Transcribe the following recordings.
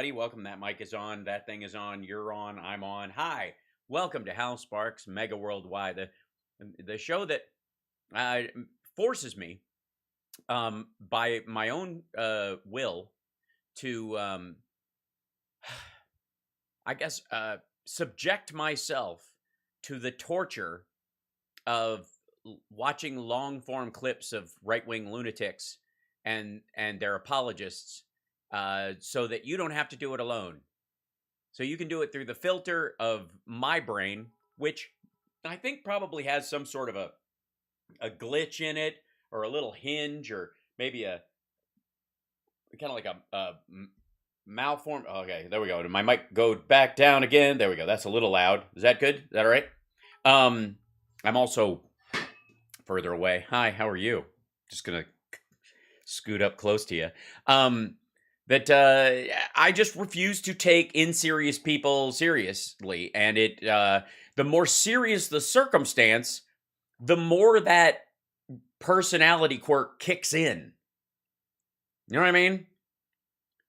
everybody. Welcome. That mic is on. That thing is on. You're on. I'm on. Hi. Welcome to Hal Sparks Megaworldwide, the show that forces me, by my own will, to, I guess, subject myself to the torture of watching long form clips of right wing lunatics and their apologists, so that you don't have to do it alone. So you can do it through the filter of my brain, which I think probably has some sort of a glitch in it, or a little hinge, or maybe a kind of like a malform. Okay, there we go. Did my mic go back down again? There we go. That's a little loud. Is that good? Is that all right? I'm also further away. Hi, how are you? Just gonna scoot up close to you. I just refuse to take inserious people seriously, and the more serious the circumstance, the more that personality quirk kicks in. You know what I mean?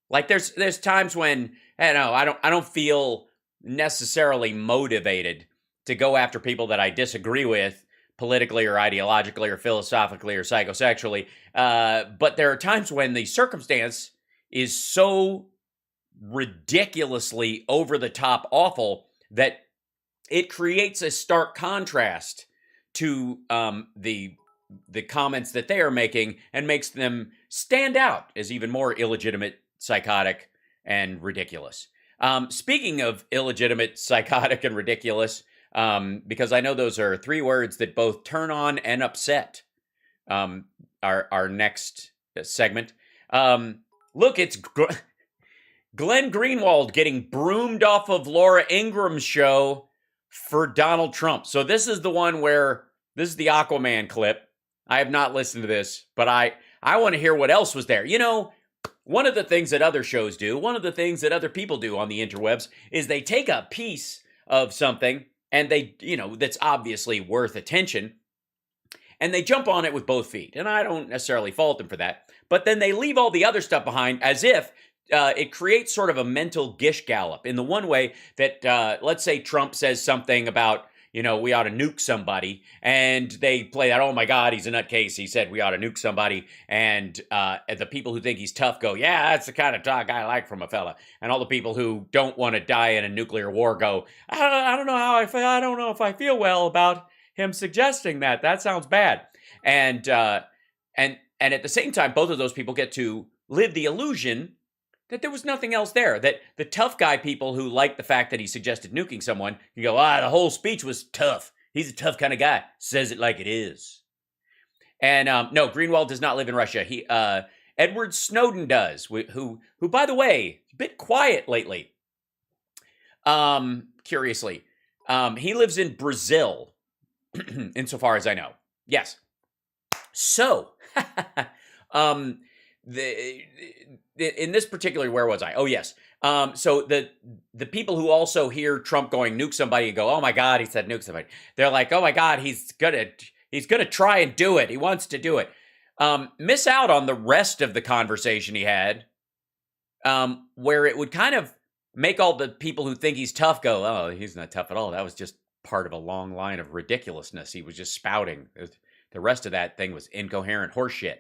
Like there's times when I don't feel necessarily motivated to go after people that I disagree with politically or ideologically or philosophically or psychosexually. But there are times when the circumstance is so ridiculously over the top awful that it creates a stark contrast to the comments that they are making, and makes them stand out as even more illegitimate, psychotic, and ridiculous. Speaking of illegitimate, psychotic, and ridiculous, because I know those are three words that both turn on and upset our next segment. Look, it's Glenn Greenwald getting broomed off of Laura Ingram's show for Donald Trump. So this is the one where, this is the Aquaman clip. I have not listened to this, but I want to hear what else was there. You know, one of the things that other shows do, one of the things that other people do on the interwebs, is they take a piece of something and they, that's obviously worth attention, and they jump on it with both feet. And I don't necessarily fault them for that. But then they leave all the other stuff behind, as if it creates sort of a mental gish gallop, in the one way that, let's say Trump says something about, we ought to nuke somebody, and they play that, oh my God, he's a nutcase, he said we ought to nuke somebody, and the people who think he's tough go, yeah, that's the kind of talk I like from a fella, and all the people who don't want to die in a nuclear war go, I don't know how I feel, I don't know if I feel well about him suggesting that. That sounds bad. And at the same time, both of those people get to live the illusion that there was nothing else there. That the tough guy people who like the fact that he suggested nuking someone can go, the whole speech was tough. He's a tough kind of guy. Says it like it is. And no, Greenwald does not live in Russia. He Edward Snowden does, who by the way, a bit quiet lately. Curiously, he lives in Brazil, insofar as I know. Yes. So, in this particular, where was I? Oh, yes. So the people who also hear Trump going nuke somebody and go, oh my God, he said nuke somebody. They're like, oh my God, he's gonna try and do it. He wants to do it. Miss out on the rest of the conversation he had, where it would kind of make all the people who think he's tough go, oh, he's not tough at all. That was just part of a long line of ridiculousness he was just spouting. The rest of that thing was incoherent horseshit.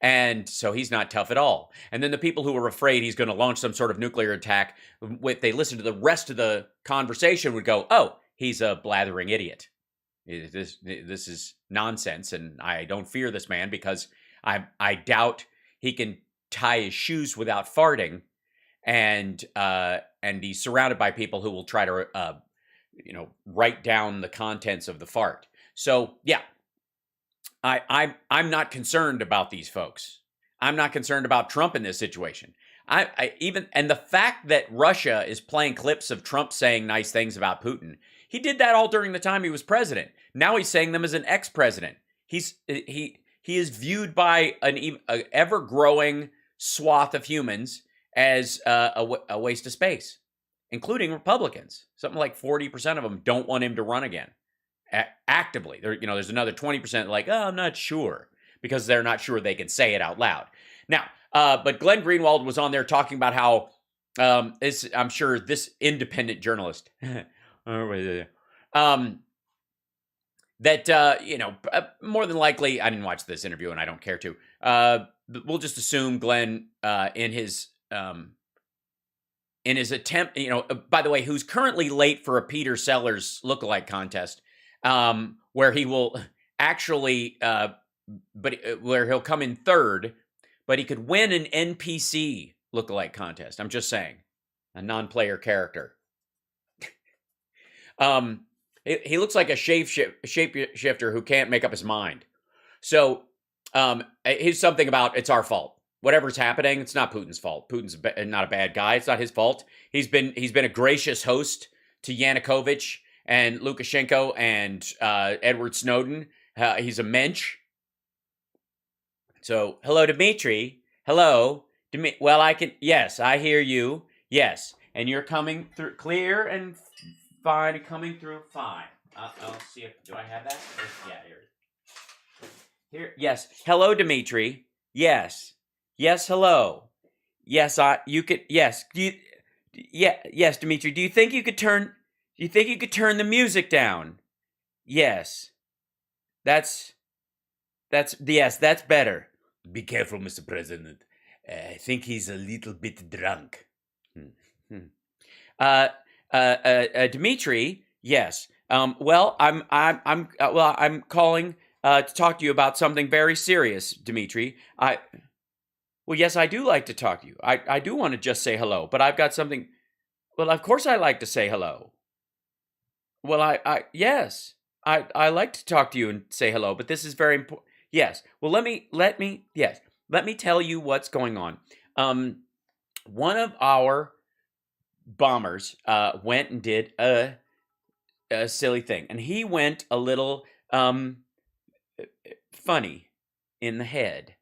And so he's not tough at all. And then the people who were afraid he's going to launch some sort of nuclear attack, if they listened to the rest of the conversation, would go, oh, he's a blathering idiot. This is nonsense, and I don't fear this man because I doubt he can tie his shoes without farting, and he's surrounded by people who will try to write down the contents of the fart. So yeah. I'm not concerned about these folks. I'm not concerned about Trump in this situation. And the fact that Russia is playing clips of Trump saying nice things about Putin, he did that all during the time he was president. Now he's saying them as an ex-president. He is viewed by an ever-growing swath of humans as a waste of space, including Republicans. Something like 40% of them don't want him to run again. Actively. There's another 20% like, oh, I'm not sure, because they're not sure they can say it out loud. Now, but Glenn Greenwald was on there talking about how I'm sure this independent journalist, um, that more than likely, I didn't watch this interview and I don't care to. We'll just assume Glenn, in his attempt, by the way, who's currently late for a Peter Sellers lookalike contest, where he will actually, where he'll come in third, but he could win an NPC lookalike contest. I'm just saying, a non-player character. He looks like a shapeshifter who can't make up his mind. So here's something about it's our fault. Whatever's happening, it's not Putin's fault. Putin's not a bad guy. It's not his fault. He's been a gracious host to Yanukovych and Lukashenko and Edward Snowden. He's a mensch. So, hello, Dmitry. Hello. Well, I can. Yes, I hear you. Yes. And you're coming through clear and fine. Coming through fine. Let's see if. Do I have that? Yeah, here. Yes. Hello, Dmitry. Yes. Yes, hello. Yes, you could. Yes. Yes, Dmitry. Do you think you could turn the music down? Yes. That's better. Be careful, Mr. President. I think he's a little bit drunk. Dmitry, yes. Well, I'm calling to talk to you about something very serious, Dmitry. Well, yes, I do like to talk to you. I do want to just say hello, but I've got something. Well, of course I like to say hello. Well, yes. I like to talk to you and say hello, but this is very important. Yes. Well, let me tell you what's going on. One of our bombers went and did a silly thing, and he went a little funny in the head.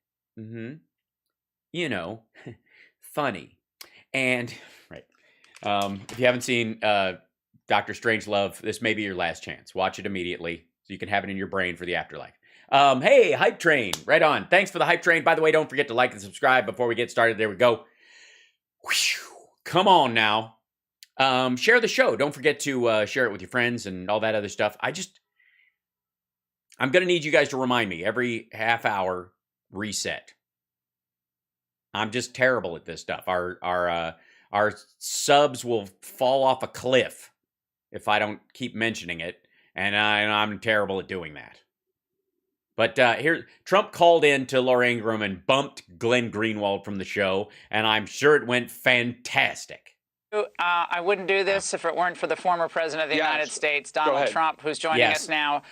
Funny. And right. If you haven't seen Dr. Strangelove, this may be your last chance. Watch it immediately so you can have it in your brain for the afterlife. Hey, Hype Train, right on. Thanks for the Hype Train. By the way, don't forget to like and subscribe before we get started. There we go. Whew. Come on now. Share the show. Don't forget to share it with your friends and all that other stuff. I'm going to need you guys to remind me every half hour reset. I'm just terrible at this stuff. Our subs will fall off a cliff if I don't keep mentioning it, and I'm terrible at doing that. But here, Trump called in to Laura Ingraham and bumped Glenn Greenwald from the show, and I'm sure it went fantastic. I wouldn't do this if it weren't for the former president of the United States, Donald Trump, who's joining us now.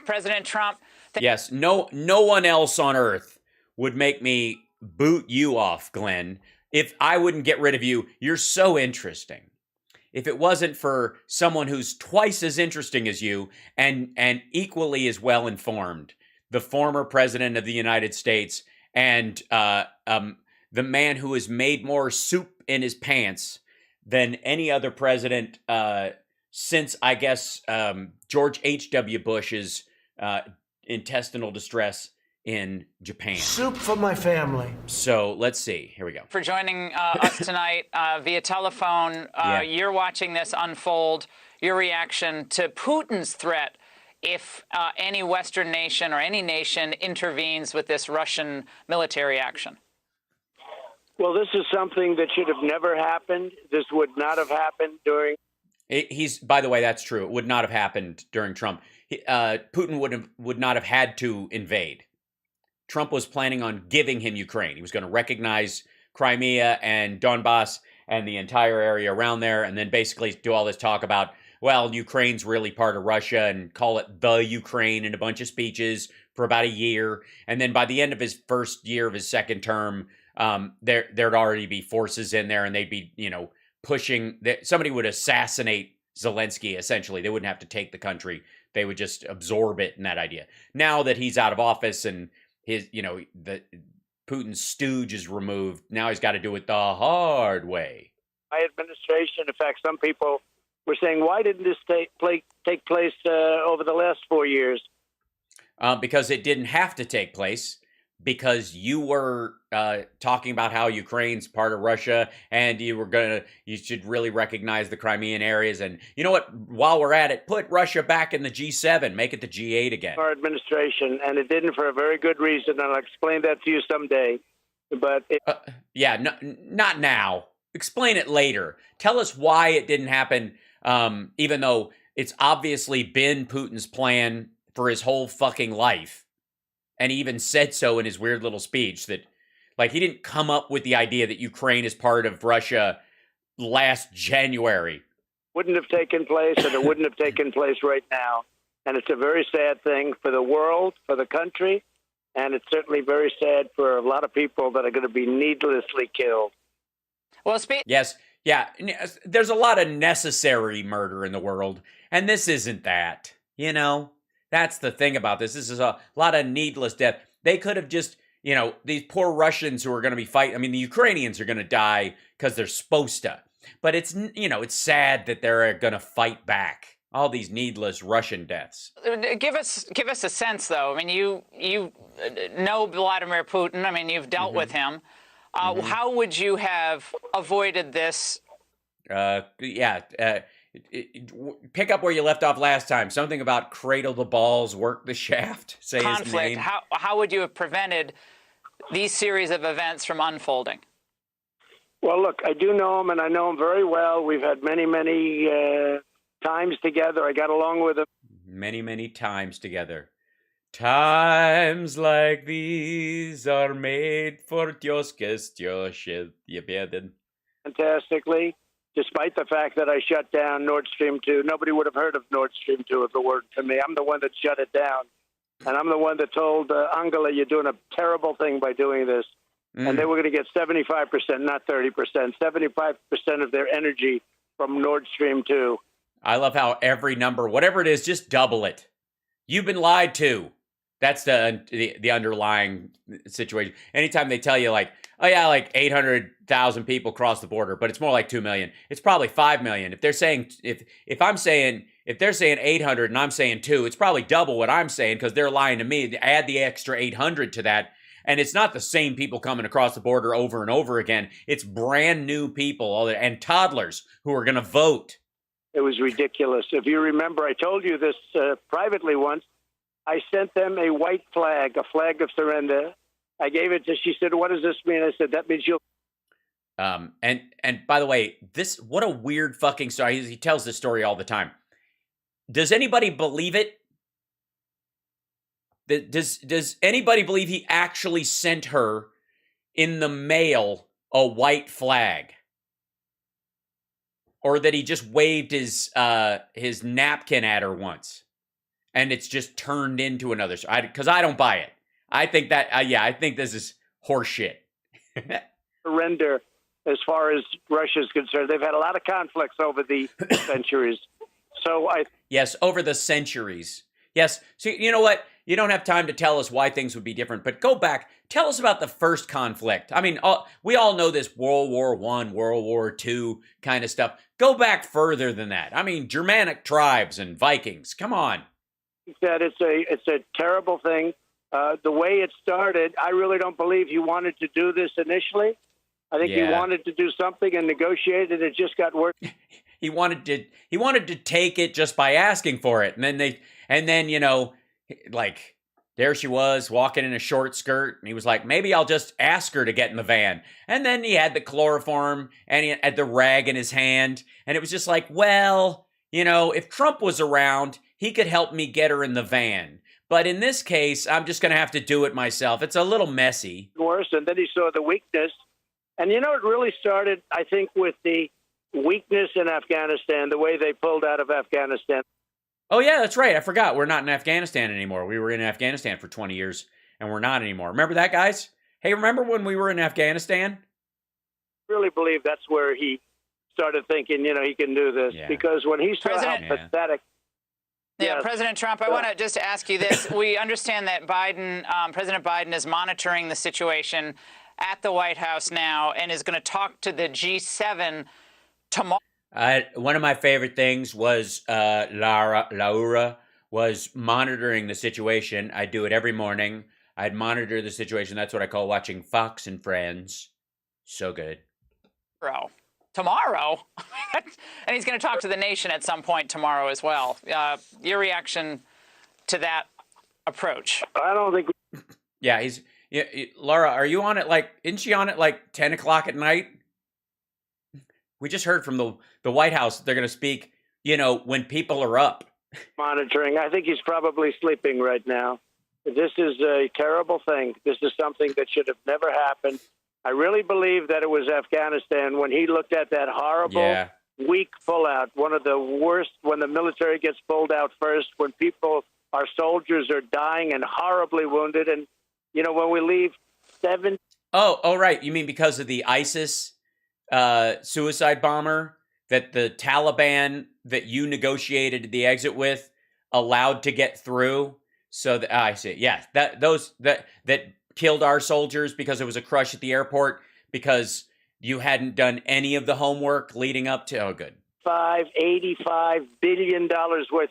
President Trump. Yes, no one else on earth would make me boot you off, Glenn. If I wouldn't get rid of you, you're so interesting. If it wasn't for someone who's twice as interesting as you and equally as well informed, the former president of the United States and the man who has made more soup in his pants than any other president since, I guess, George H.W. Bush's intestinal distress in Japan. Soup for my family. So let's see. Here we go. For joining us tonight via telephone. You're watching this unfold. Your reaction to Putin's threat if any Western nation or any nation intervenes with this Russian military action? Well, this is something that should have never happened. This would not have happened during. By the way, that's true. It would not have happened during Trump. Putin would not have had to invade. Trump was planning on giving him Ukraine. He was going to recognize Crimea and Donbass and the entire area around there, and then basically do all this talk about, well, Ukraine's really part of Russia, and call it the Ukraine in a bunch of speeches for about a year. And then by the end of his first year of his second term, there'd already be forces in there, and they'd be, pushing. Somebody would assassinate Zelensky, essentially. They wouldn't have to take the country. They would just absorb it in that idea. Now that he's out of office and the Putin's stooge is removed, now he's got to do it the hard way. My administration, in fact, some people were saying, why didn't this take place over the last 4 years? Because it didn't have to take place. because you were talking about how Ukraine's part of Russia and you should really recognize the Crimean areas. And you know what? While we're at it, put Russia back in the G7, make it the G8 again. Our administration, and it didn't for a very good reason, and I'll explain that to you someday. But not now. Explain it later. Tell us why it didn't happen, even though it's obviously been Putin's plan for his whole fucking life. And he even said so in his weird little speech that, like, he didn't come up with the idea that Ukraine is part of Russia last January. Wouldn't have taken place, and it wouldn't have taken place right now. And it's a very sad thing for the world, for the country, and it's certainly very sad for a lot of people that are going to be needlessly killed. Well, yes, yeah, there's a lot of necessary murder in the world, and this isn't that, you know? That's the thing about this. This is a lot of needless death. They could have just, you know, these poor Russians who are going to be fighting. I mean, the Ukrainians are going to die because they're supposed to. But it's, you know, it's sad that they're going to fight back. All these needless Russian deaths. Give us a sense, though. I mean, you know Vladimir Putin. I mean, you've dealt with him. How would you have avoided this? Pick up where you left off last time. Something about cradle the balls, work the shaft, say conflict. His name. How would you have prevented these series of events from unfolding? Well, look, I do know him, and I know him very well. We've had many, many times together. I got along with him. Many, many times together. Times like these are made for fantastically. Despite the fact that I shut down Nord Stream 2, nobody would have heard of Nord Stream 2 if it weren't for me. I'm the one that shut it down. And I'm the one that told Angela, you're doing a terrible thing by doing this. And they were going to get 75%, not 30%, 75% of their energy from Nord Stream 2. I love how every number, whatever it is, just double it. You've been lied to. That's the underlying situation. Anytime they tell you, like, oh yeah, like 800,000 people cross the border, but it's more like 2 million. It's probably 5 million. If they're saying, if they're saying 800 and I'm saying 2, it's probably double what I'm saying because they're lying to me. Add the extra 800 to that, and it's not the same people coming across the border over and over again. It's brand new people and toddlers who are going to vote. It was ridiculous. If you remember, I told you this privately once. I sent them a white flag, a flag of surrender. I gave it to, she said, what does this mean? I said, that means you'll. And by the way, what a weird fucking story. He tells this story all the time. Does anybody believe it? Does anybody believe he actually sent her in the mail a white flag? Or that he just waved his napkin at her once? And it's just turned into another. Because I don't buy it. I think that, I think this is horseshit. Surrender as far as Russia's concerned. They've had a lot of conflicts over the centuries. Yes, over the centuries. Yes. So you know what? You don't have time to tell us why things would be different, but go back. Tell us about the first conflict. I mean, we all know this World War I, World War II kind of stuff. Go back further than that. I mean, Germanic tribes and Vikings. Come on. That it's a terrible thing. The way it started, I really don't believe he wanted to do this initially. I think he wanted to do something and negotiate it. It just got worse. He wanted to take it just by asking for it, and then you know, like there she was walking in a short skirt, and he was like, maybe I'll just ask her to get in the van. And then he had the chloroform and he had the rag in his hand, and it was just like, well, you know, if Trump was around, he could help me get her in the van. But in this case, I'm just going to have to do it myself. It's a little messy. Worse, and then he saw the weakness. And, you know, it really started, I think, with the weakness in Afghanistan, the way they pulled out of Afghanistan. Oh, yeah, that's right. I forgot. We're not in Afghanistan anymore. We were in Afghanistan for 20 years, and we're not anymore. Remember that, guys? Hey, remember when we were in Afghanistan? I really believe that's where he started thinking, you know, he can do this. Because when he saw how pathetic. Yeah, President Trump, I want to just ask you this. We understand that President Biden is monitoring the situation at the White House now and is going to talk to the G7 tomorrow. One of my favorite things was Laura was monitoring the situation. I do it every morning. I'd monitor the situation. That's what I call watching Fox and Friends. So good. Tomorrow? And he's going to talk to the nation at some point tomorrow as well. Your reaction to that approach? I don't think. Yeah, Laura, are you on it isn't she on it 10 o'clock at night? We just heard from the White House they're going to speak, when people are up. Monitoring. I think he's probably sleeping right now. This is a terrible thing. This is something that should have never happened. I really believe that it was Afghanistan when he looked at that horrible, weak pullout, one of the worst, when the military gets pulled out first, when our soldiers are dying and horribly wounded. And, when we leave 7. Oh, right. You mean because of the ISIS suicide bomber that the Taliban that you negotiated the exit with allowed to get through? So I see. Yeah, that killed our soldiers because it was a crush at the airport because you hadn't done any of the homework leading up to. Oh, good. $85 billion worth,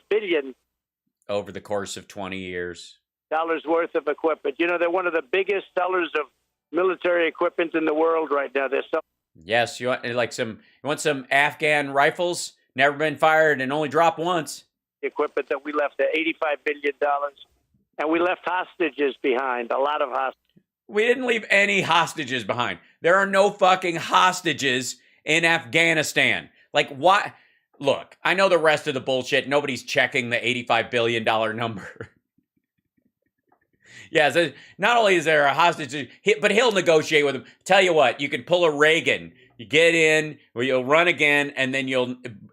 over the course of 20 years. Dollars worth of equipment. They're one of the biggest sellers of military equipment in the world right now. Yes, you want some Afghan rifles, never been fired and only dropped once. Equipment that we left at $85 billion. And we left hostages behind, a lot of hostages. We didn't leave any hostages behind. There are no fucking hostages in Afghanistan. Why? Look, I know the rest of the bullshit. Nobody's checking the $85 billion number. Yeah, so not only is there a hostage, but he'll negotiate with him. Tell you what, you can pull a Reagan. You get in, or you'll run again, and then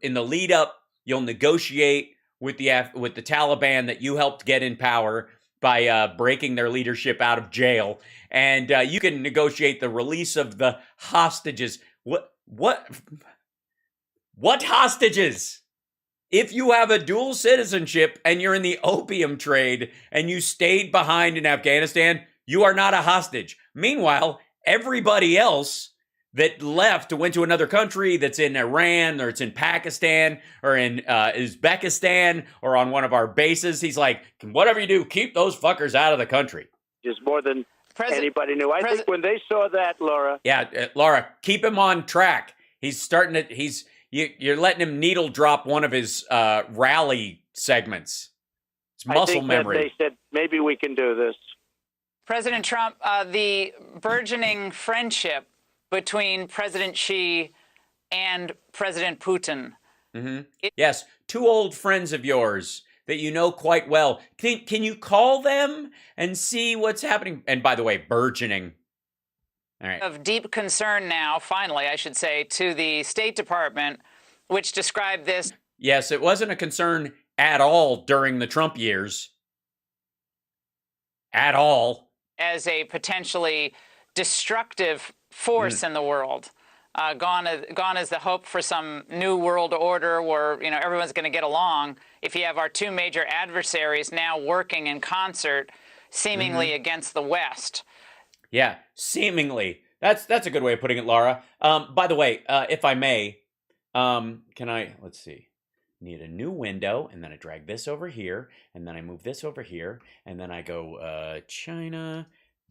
in the lead up, you'll negotiate with the Taliban that you helped get in power by breaking their leadership out of jail, and you can negotiate the release of the hostages. What hostages? If you have a dual citizenship and you're in the opium trade and you stayed behind in Afghanistan, you are not a hostage. Meanwhile, everybody else that left went to another country that's in Iran or it's in Pakistan or in Uzbekistan or on one of our bases. He's like, whatever you do, keep those fuckers out of the country. Just more than anybody knew. I think when they saw that, Laura. Yeah, Laura, keep him on track. You're letting him needle drop one of his rally segments. It's muscle memory. They said, maybe we can do this. President Trump, the burgeoning friendship between President Xi and President Putin. Mm-hmm. Yes, two old friends of yours that you know quite well. Can you call them and see what's happening? And by the way, burgeoning. All right. Of deep concern now, finally, I should say, to the State Department, which described this. Yes, it wasn't a concern at all during the Trump years. At all. As a potentially destructive force in the world. Gone is the hope for some new world order where, everyone's going to get along. If you have our two major adversaries now working in concert, seemingly against the West. Yeah, seemingly. That's a good way of putting it, Laura. By the way, if I may, let's see. Need a new window, and then I drag this over here, and then I move this over here, and then I go China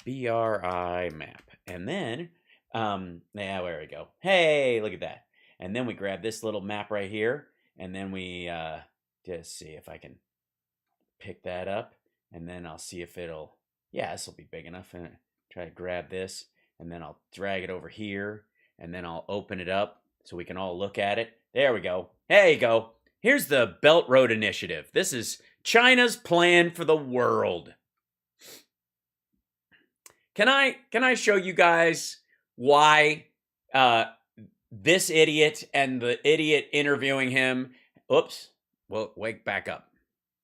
BRI map. And then, there we go. Hey, look at that. And then we grab this little map right here, and then we just see if I can pick that up, and then I'll see if this will be big enough. And try to grab this, and then I'll drag it over here, and then I'll open it up so we can all look at it. There we go. There you go. Here's the Belt Road Initiative. This is China's plan for the world. Can I show you guys why this idiot and the idiot interviewing him, wake back up.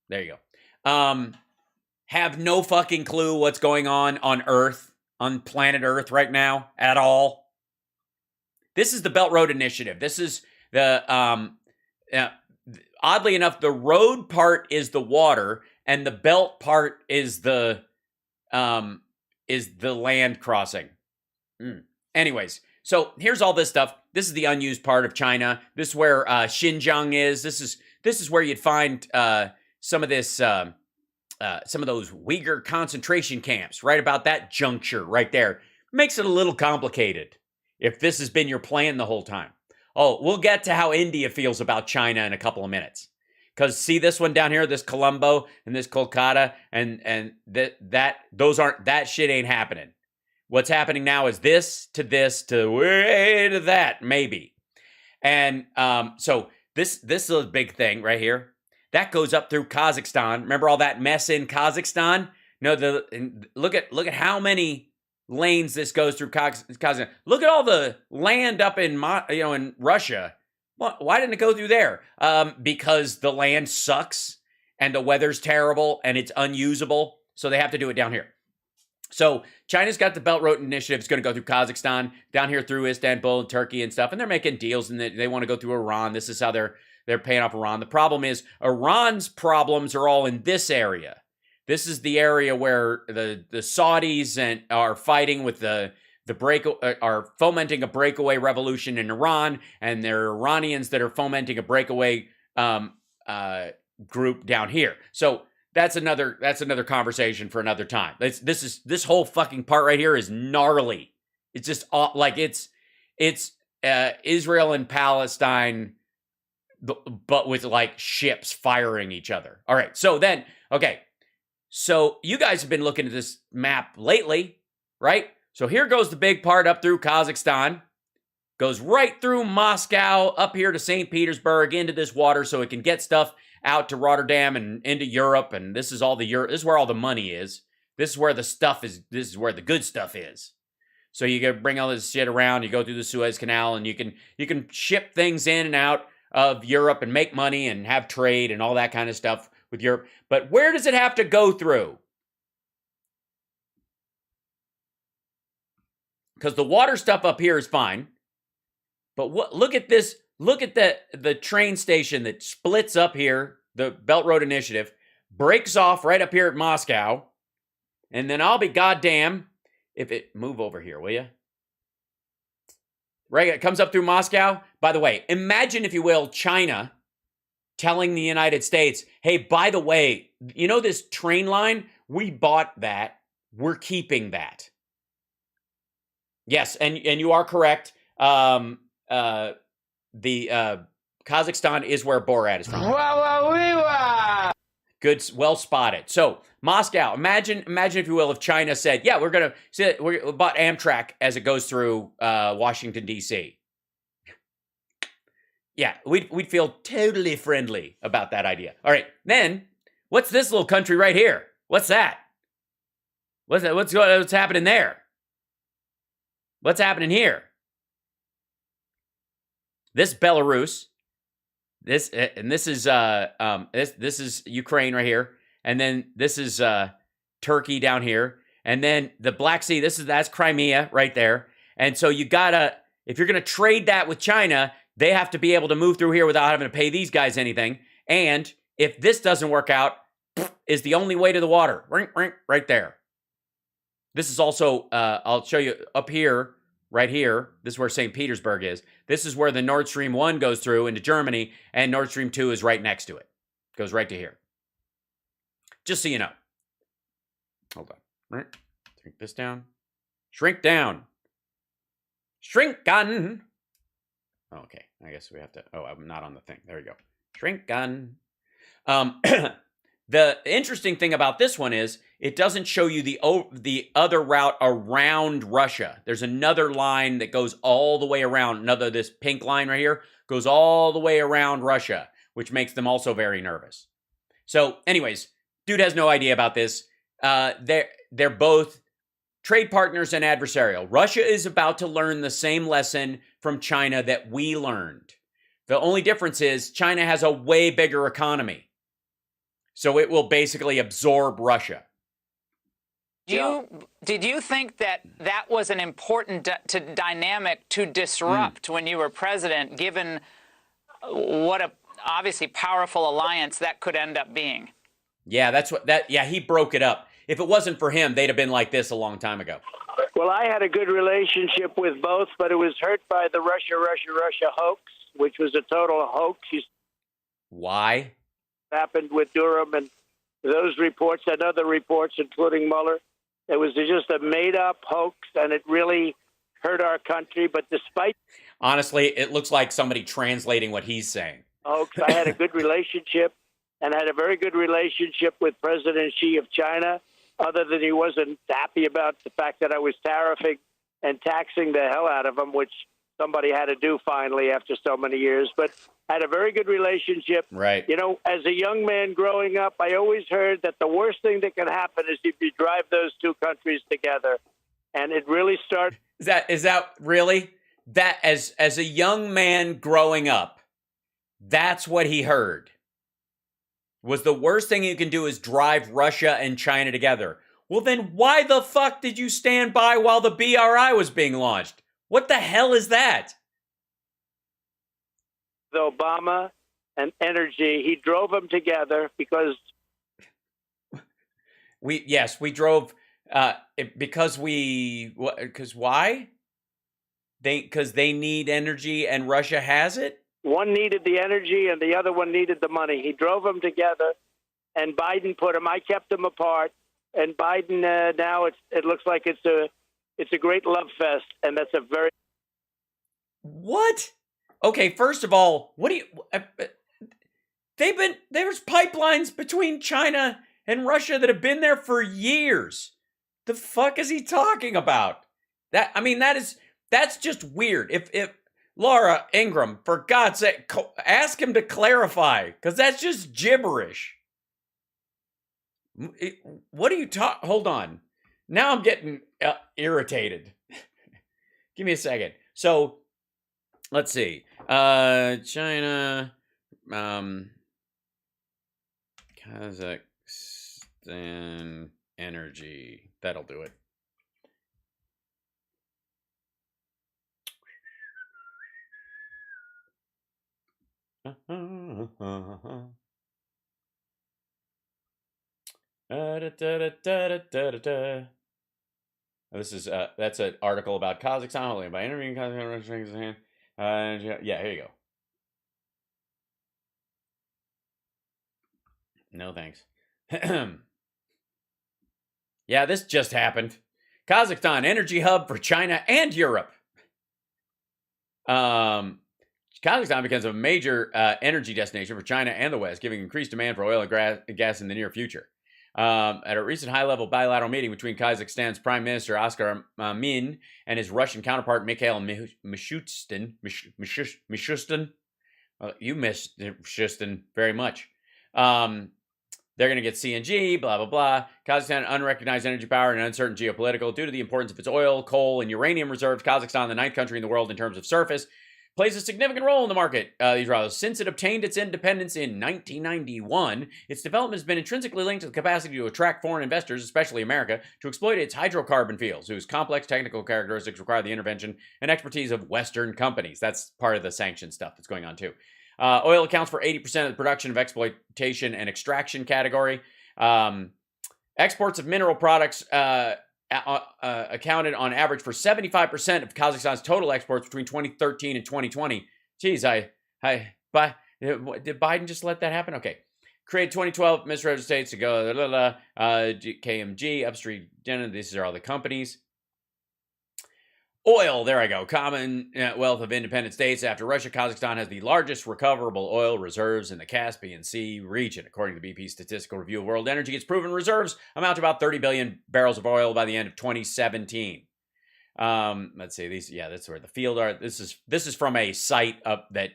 There you go. Have no fucking clue what's going on Earth, on planet Earth right now at all. This is the Belt Road Initiative. This is the, oddly enough, the road part is the water and the belt part is the land crossing. Anyways, so here's all this stuff. This is the unused part of China. This is where Xinjiang is. This is where you'd find some of this some of those Uyghur concentration camps, right about that juncture right there, makes it a little complicated if this has been your plan the whole time. Oh, we'll get to how India feels about China in a couple of minutes. Because see this one down here, this Colombo and this Kolkata, and that shit ain't happening. What's happening now is this to way to that, maybe. And so this is a big thing right here. That goes up through Kazakhstan. Remember all that mess in Kazakhstan? No, look at how many lanes this goes through Kazakhstan. Look at all the land up in in Russia. Why didn't it go through there? Because the land sucks and the weather's terrible and it's unusable, so they have to do it down here. So China's got the Belt Road Initiative. It's going to go through Kazakhstan, down here through Istanbul and Turkey and stuff, and they're making deals and they want to go through Iran. This is how they're paying off Iran. The problem is Iran's problems are all in this area. This is the area where the Saudis are fighting with are fomenting a breakaway revolution in Iran, and there are Iranians that are fomenting a breakaway group down here. So that's another conversation for another time. This whole fucking part right here is gnarly. It's just like it's Israel and Palestine, but with like ships firing each other. All right, so then so you guys have been looking at this map lately, right? So here goes the big part up through Kazakhstan, goes right through Moscow, up here to St. Petersburg, into this water so it can get stuff out to Rotterdam and into Europe. And this is this is where all the money is. This is where the stuff is. This is where the good stuff is. So you can bring all this shit around. You go through the Suez Canal, and you can ship things in and out of Europe and make money and have trade and all that kind of stuff with Europe. But where does it have to go through? Because the water stuff up here is fine. But look at this. Look at the train station that splits up here, the Belt Road Initiative, breaks off right up here at Moscow. And then I'll be goddamn if it move over here, will you? Right, it comes up through Moscow. By the way, imagine, if you will, China telling the United States, hey, by the way, you know this train line? We bought that. We're keeping that. Yes, and you are correct. The Kazakhstan is where Borat is from. Good, well spotted. So Moscow, imagine if you will, if China said, yeah, we bought Amtrak as it goes through Washington, D.C. Yeah, we'd feel totally friendly about that idea. All right, then what's this little country right here? What's that? What's that? What's happening there? What's happening here? This Belarus, this is Ukraine right here, and then this is Turkey down here, and then the Black Sea. That's Crimea right there. And so you gotta, if you're gonna trade that with China, they have to be able to move through here without having to pay these guys anything. And if this doesn't work out, is the only way to the water, right there. This is also, I'll show you up here, right here. This is where St. Petersburg is. This is where the Nord Stream 1 goes through into Germany, and Nord Stream 2 is right next to it. Goes right to here. Just so you know. Hold on. Right. Shrink this down. Shrink down. Shrink gun. Okay. I guess we have to. Oh, I'm not on the thing. There we go. Shrink gun. The interesting thing about this one is it doesn't show you the other route around Russia. There's another line that goes all the way around. This pink line right here goes all the way around Russia, which makes them also very nervous. So anyways, dude has no idea about this. They're both trade partners and adversarial. Russia is about to learn the same lesson from China that we learned. The only difference is China has a way bigger economy. So it will basically absorb Russia. Did you think that was an important dynamic to disrupt when you were president, given what a obviously powerful alliance that could end up being? Yeah, he broke it up. If it wasn't for him, they'd have been like this a long time ago. Well, I had a good relationship with both, but it was hurt by the Russia hoax, which was a total hoax. Why? Happened with Durham and those reports and other reports, including Mueller. It was just a made-up hoax, and it really hurt our country. But despite honestly, it looks like somebody translating what he's saying. Hoax, I had a good relationship, and had a very good relationship with President Xi of China, other than he wasn't happy about the fact that I was tariffing and taxing the hell out of him, which somebody had to do finally after so many years. But I had a very good relationship. Right. You know, as a young man growing up, I always heard that the worst thing that can happen is if you drive those two countries together. And it really started. Is that really? That as a young man growing up, that's what he heard. Was the worst thing you can do is drive Russia and China together. Well, then why the fuck did you stand by while the BRI was being launched? What the hell is that? Obama and energy, he drove them together because we drove because why? Because they need energy and Russia has it? One needed the energy and the other one needed the money. He drove them together, and Biden put them. I kept them apart, and Biden now it looks like it's a great love fest, and that's a very what? Okay, first of all, what do you? There's pipelines between China and Russia that have been there for years. The fuck is he talking about? That's just weird. If Laura Ingram, for God's sake, ask him to clarify, because that's just gibberish. What are you talking? Hold on. Now I'm getting irritated. Give me a second. So, let's see. China, Kazakhstan energy. That'll do it. This is that's an article about Kazakhstan by interviewing Kazakhstan. Yeah, here you go. No thanks. Yeah, this just happened. Kazakhstan energy hub for China and Europe. Kazakhstan becomes a major energy destination for China and the West, giving increased demand for oil and gas in the near future. At a recent high-level bilateral meeting between Kazakhstan's Prime Minister Askar Min and his Russian counterpart Mikhail Mishustin, you missed Mishustin very much. They're going to get CNG, blah, blah, blah. Kazakhstan, unrecognized energy power and uncertain geopolitical. Due to the importance of its oil, coal, and uranium reserves, Kazakhstan, the ninth country in the world in terms of surface, plays a significant role in the market. Since it obtained its independence in 1991, its development has been intrinsically linked to the capacity to attract foreign investors, especially America, to exploit its hydrocarbon fields, whose complex technical characteristics require the intervention and expertise of Western companies. That's part of the sanction stuff that's going on, too. Oil accounts for 80% of the production of exploitation and extraction category. Exports of mineral products accounted on average for 75% of Kazakhstan's total exports between 2013 and 2020. Geez, did Biden just let that happen? Okay. Created 2012 administrative states to go, KMG, upstream, these are all the companies. Oil, there I go. Commonwealth of Independent States. After Russia, Kazakhstan has the largest recoverable oil reserves in the Caspian Sea region. According to the BP's Statistical Review of World Energy, its proven reserves amount to about 30 billion barrels of oil by the end of 2017. Let's see, that's where the field are. This is from a site that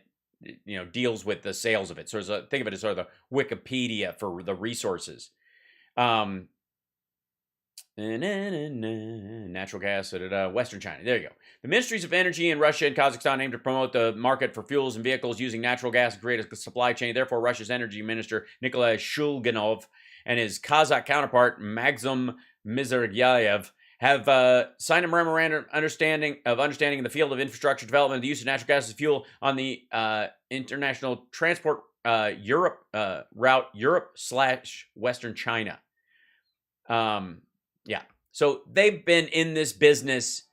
deals with the sales of it. So think of it as sort of the Wikipedia for the resources. Natural gas, Western China. There you go. The ministries of energy in Russia and Kazakhstan aim to promote the market for fuels and vehicles using natural gas and create a supply chain. Therefore, Russia's energy minister, Nikolai Shulganov, and his Kazakh counterpart, Maxim Mizergyayev, have signed a memorandum of understanding in the field of infrastructure development and the use of natural gas as fuel on the international transport route Europe/Western China. Yeah. So they've been in this business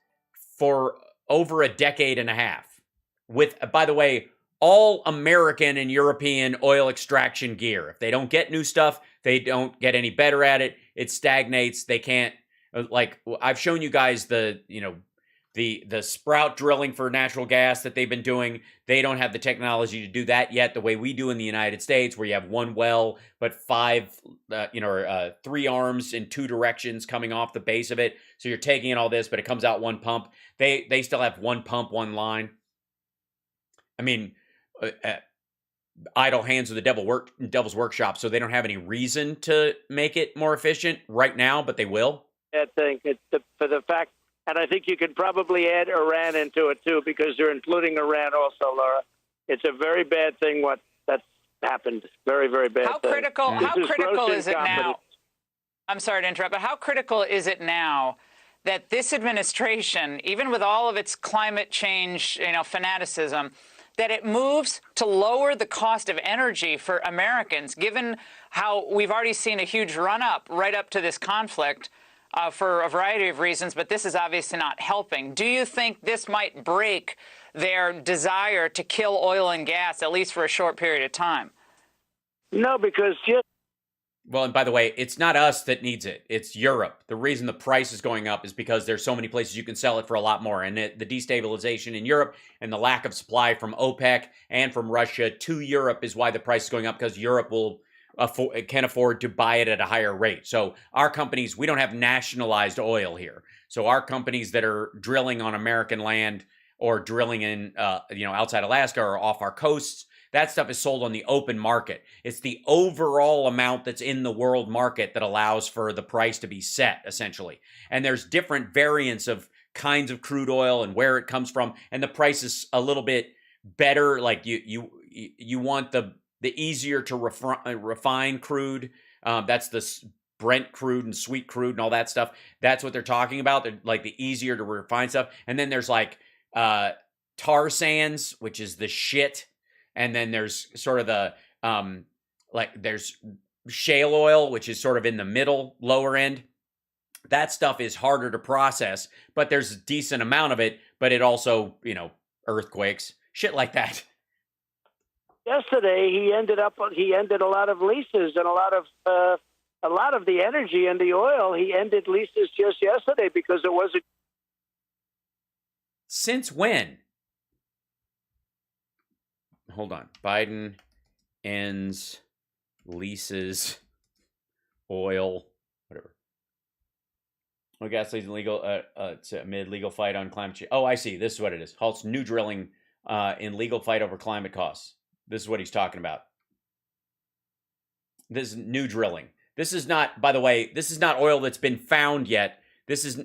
for over a decade and a half with, by the way, all American and European oil extraction gear. If they don't get new stuff, they don't get any better at it. It stagnates. They can't, like, I've shown you guys the sprout drilling for natural gas that they've been doing. They don't have the technology to do that yet the way we do in the United States, where you have one well, but three arms in two directions coming off the base of it. So you're taking in all this, but it comes out one pump. They still have one pump, one line. I mean, idle hands of the devil's workshop, so they don't have any reason to make it more efficient right now, but they will. I think for the fact, and I think you could probably add Iran into it too, because they're including Iran also, Laura. It's a very bad thing that's happened. Very, very bad. How thing. critical is it now? I'm sorry to interrupt, but how critical is it now that this administration, even with all of its climate change, fanaticism, that it moves to lower the cost of energy for Americans, given how we've already seen a huge run-up right up to this conflict for a variety of reasons, but this is obviously not helping. Do you think this might break their desire to kill oil and gas, at least for a short period of time? No, because Well, and by the way, it's not us that needs it. It's Europe. The reason the price is going up is because there's so many places you can sell it for a lot more. And the destabilization in Europe and the lack of supply from OPEC and from Russia to Europe is why the price is going up, because Europe can afford to buy it at a higher rate. So our companies, we don't have nationalized oil here. So our companies that are drilling on American land or drilling in, outside Alaska or off our coasts, that stuff is sold on the open market. It's the overall amount that's in the world market that allows for the price to be set, essentially. And there's different variants of kinds of crude oil and where it comes from, and the price is a little bit better. Like you want the easier to refine crude. That's the Brent crude and sweet crude and all that stuff. That's what they're talking about. They're like the easier to refine stuff. And then there's like tar sands, which is the shit. And then there's sort of the, there's shale oil, which is sort of in the middle, lower end. That stuff is harder to process, but there's a decent amount of it, but it also, earthquakes, shit like that. Yesterday, he ended a lot of leases and a lot of the energy and the oil. He ended leases just yesterday because it wasn't. Since when? Hold on. Biden ends leases oil, whatever. Oil gas leads illegal. It's amid legal fight on climate change. Oh, I see. This is what it is. Halts new drilling in legal fight over climate costs. This is what he's talking about. This is new drilling. This is not, by the way, this is not oil that's been found yet. This is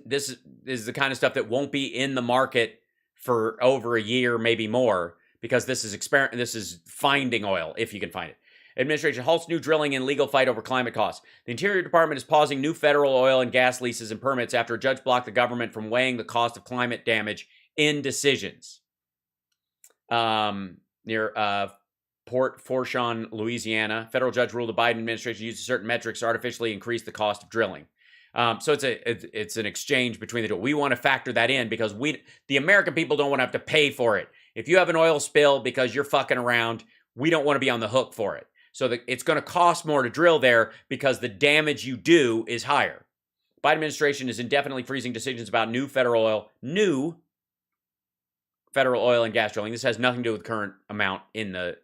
the kind of stuff that won't be in the market for over a year, maybe more. Because this is finding oil, if you can find it. Administration halts new drilling in legal fight over climate costs. The Interior Department is pausing new federal oil and gas leases and permits after a judge blocked the government from weighing the cost of climate damage in decisions. Near Port Fourchon, Louisiana, federal judge ruled the Biden administration uses certain metrics to artificially increase the cost of drilling. So it's an exchange between the two. We want to factor that in because the American people don't want to have to pay for it. If you have an oil spill because you're fucking around, we don't want to be on the hook for it. So it's going to cost more to drill there because the damage you do is higher. Biden administration is indefinitely freezing decisions about new federal oil and gas drilling. This has nothing to do with current amount in the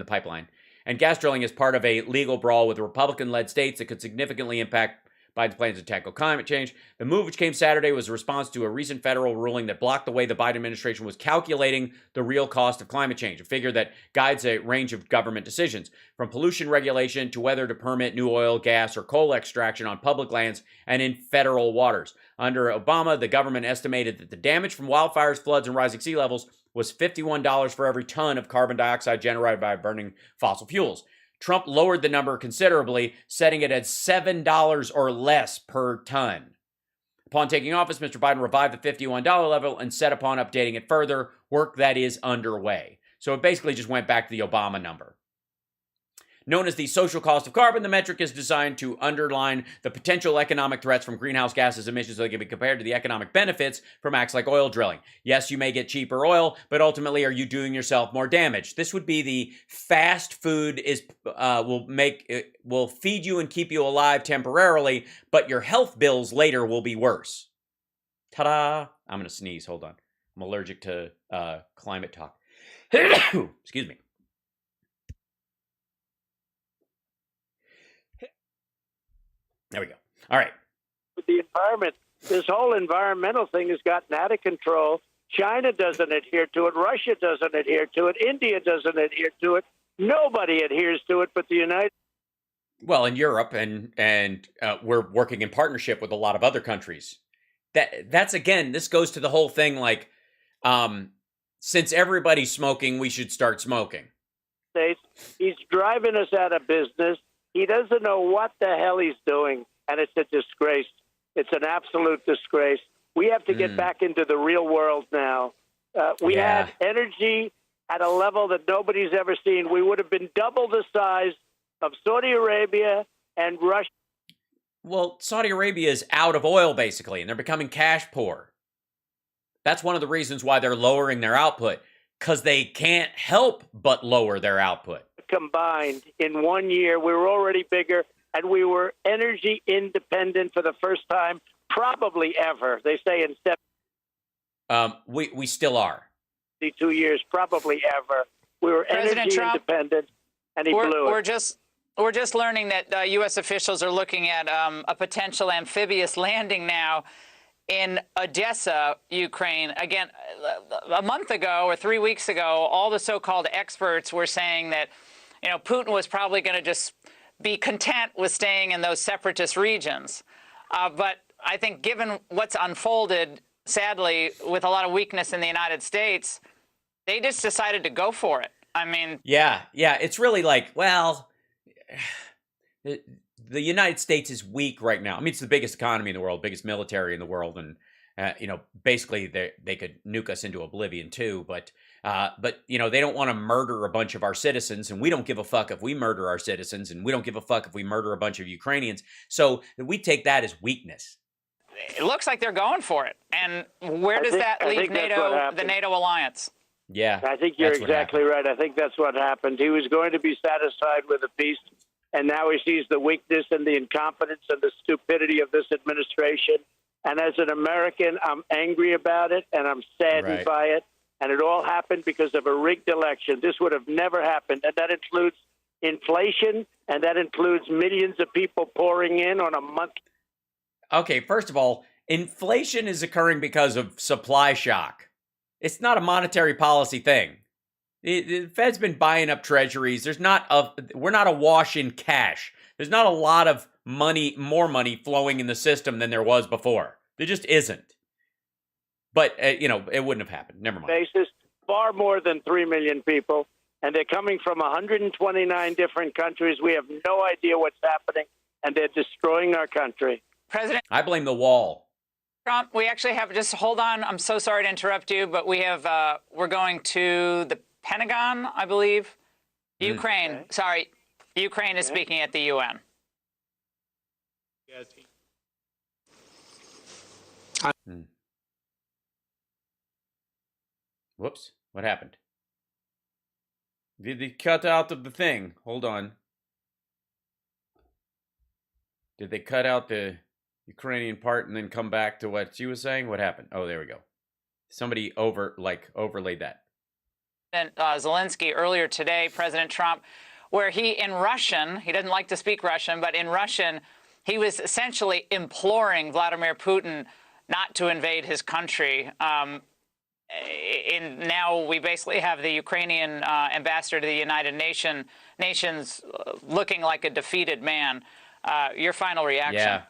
pipeline. And gas drilling is part of a legal brawl with Republican-led states that could significantly impact Biden's plans to tackle climate change. The move, which came Saturday, was a response to a recent federal ruling that blocked the way the Biden administration was calculating the real cost of climate change, a figure that guides a range of government decisions, from pollution regulation to whether to permit new oil, gas, or coal extraction on public lands and in federal waters. Under Obama, the government estimated that the damage from wildfires, floods, and rising sea levels was $51 for every ton of carbon dioxide generated by burning fossil fuels. Trump lowered the number considerably, setting it at $7 or less per ton. Upon taking office, Mr. Biden revived the $51 level and set upon updating it further, work that is underway. So it basically just went back to the Obama number. Known as the social cost of carbon, the metric is designed to underline the potential economic threats from greenhouse gases emissions so they can be compared to the economic benefits from acts like oil drilling. Yes, you may get cheaper oil, but ultimately, are you doing yourself more damage? This would be the fast food will feed you and keep you alive temporarily, but your health bills later will be worse. Ta-da! I'm going to sneeze. Hold on. I'm allergic to climate talk. Excuse me. There we go. All right. With the environment, this whole environmental thing has gotten out of control. China doesn't adhere to it. Russia doesn't adhere to it. India doesn't adhere to it. Nobody adheres to it but the United States. Well, in Europe, and we're working in partnership with a lot of other countries. That's again, this goes to the whole thing like, since everybody's smoking, we should start smoking. He's driving us out of business. He doesn't know what the hell he's doing, and it's a disgrace. It's an absolute disgrace. We have to get back into the real world now. We had energy at a level that nobody's ever seen. We would have been double the size of Saudi Arabia and Russia. Well, Saudi Arabia is out of oil, basically, and they're becoming cash poor. That's one of the reasons why they're lowering their output, because they can't help but lower their output. Combined in 1 year, we were already bigger, and we were energy independent for the first time, probably ever. They say in we still are. 2 years, probably ever. We were President energy Trump, independent, and he blew it. We're just learning that U.S. officials are looking at a potential amphibious landing now in Odessa, Ukraine. Again, a month ago or 3 weeks ago, all the so-called experts were saying that, Putin was probably going to just be content with staying in those separatist regions. But I think given what's unfolded, sadly, with a lot of weakness in the United States, they just decided to go for it. I mean... Yeah. It's really like, well, the United States is weak right now. I mean, it's the biggest economy in the world, biggest military in the world, and basically they could nuke us into oblivion too. But they don't want to murder a bunch of our citizens, and we don't give a fuck if we murder our citizens, and we don't give a fuck if we murder a bunch of Ukrainians. So we take that as weakness. It looks like they're going for it. And where does that leave NATO, the NATO alliance? Yeah, I think you're exactly right. I think that's what happened. He was going to be satisfied with a peace, and now he sees the weakness and the incompetence and the stupidity of this administration. And as an American, I'm angry about it, and I'm saddened by it. And it all happened because of a rigged election. This would have never happened. And that includes inflation, and that includes millions of people pouring in on a month. Okay, first of all, inflation is occurring because of supply shock. It's not a monetary policy thing. The Fed's been buying up treasuries. We're not awash in cash. There's not a lot of more money flowing in the system than there was before. There just isn't. But, it wouldn't have happened. Never mind. Basis, far more than 3 million people, and they're coming from 129 different countries. We have no idea what's happening, and they're destroying our country. President, I blame the wall. Trump, we actually have, just hold on, I'm so sorry to interrupt you, but we have, we're going to the Pentagon, I believe. Ukraine, sorry, Ukraine is speaking at the UN. Whoops, what happened? Did they cut out of the thing? Hold on. Did they cut out the Ukrainian part and then come back to what she was saying? What happened? Oh, there we go. Somebody overlaid that. Zelensky earlier today, President Trump, where in Russian, he doesn't like to speak Russian, but in Russian, he was essentially imploring Vladimir Putin not to invade his country. Now we basically have the Ukrainian ambassador to the United Nations looking like a defeated man. Your final reaction? Yeah.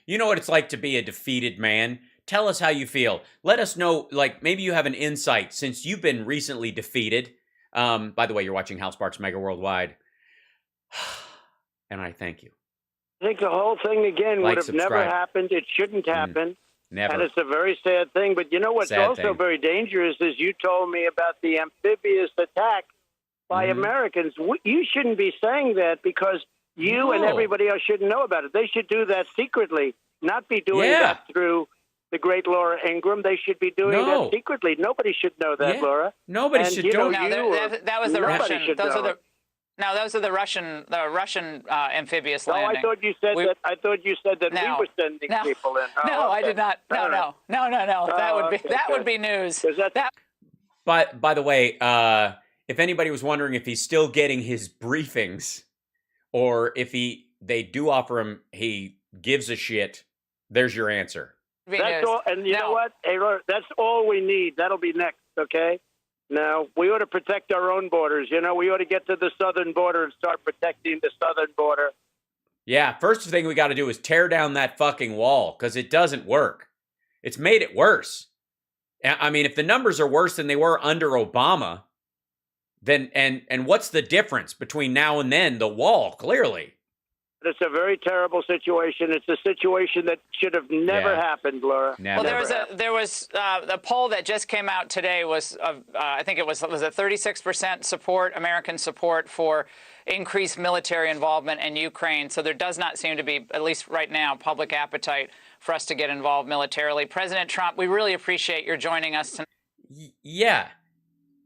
You know what it's like to be a defeated man? Tell us how you feel. Let us know, maybe you have an insight since you've been recently defeated. By the way, you're watching House Sparks Mega Worldwide. And I thank you. I think the whole thing, again, would have never happened. It shouldn't happen. Never. And it's a very sad thing. But you know what's also very dangerous is you told me about the amphibious attack by Americans. You shouldn't be saying that because you and everybody else shouldn't know about it. They should do that secretly, not be doing that through the great Laura Ingraham. They should be doing that secretly. Nobody should know that, Laura. Nobody should know. That was the Russian. Those are the Russian amphibious landing. I thought you said that. I thought you said that we were sending people in. No, I did not. No. That would be news. But by the way, if anybody was wondering if he's still getting his briefings, or if they do offer him, he gives a shit, there's your answer. That's all. And you know what? Hey, that's all we need. That'll be next, okay? Now, we ought to protect our own borders. You know, we ought to get to the southern border and start protecting the southern border. Yeah, first thing we got to do is tear down that fucking wall, because it doesn't work. It's made it worse. I mean, if the numbers are worse than they were under Obama, then and what's the difference between now and then? The wall, clearly. It's a very terrible situation. It's a situation that should have never happened, Laura. Well, there was a poll that just came out today. I think it was a 36% support, American support for increased military involvement in Ukraine. So there does not seem to be, at least right now, public appetite for us to get involved militarily. President Trump, we really appreciate your joining us tonight. Yeah,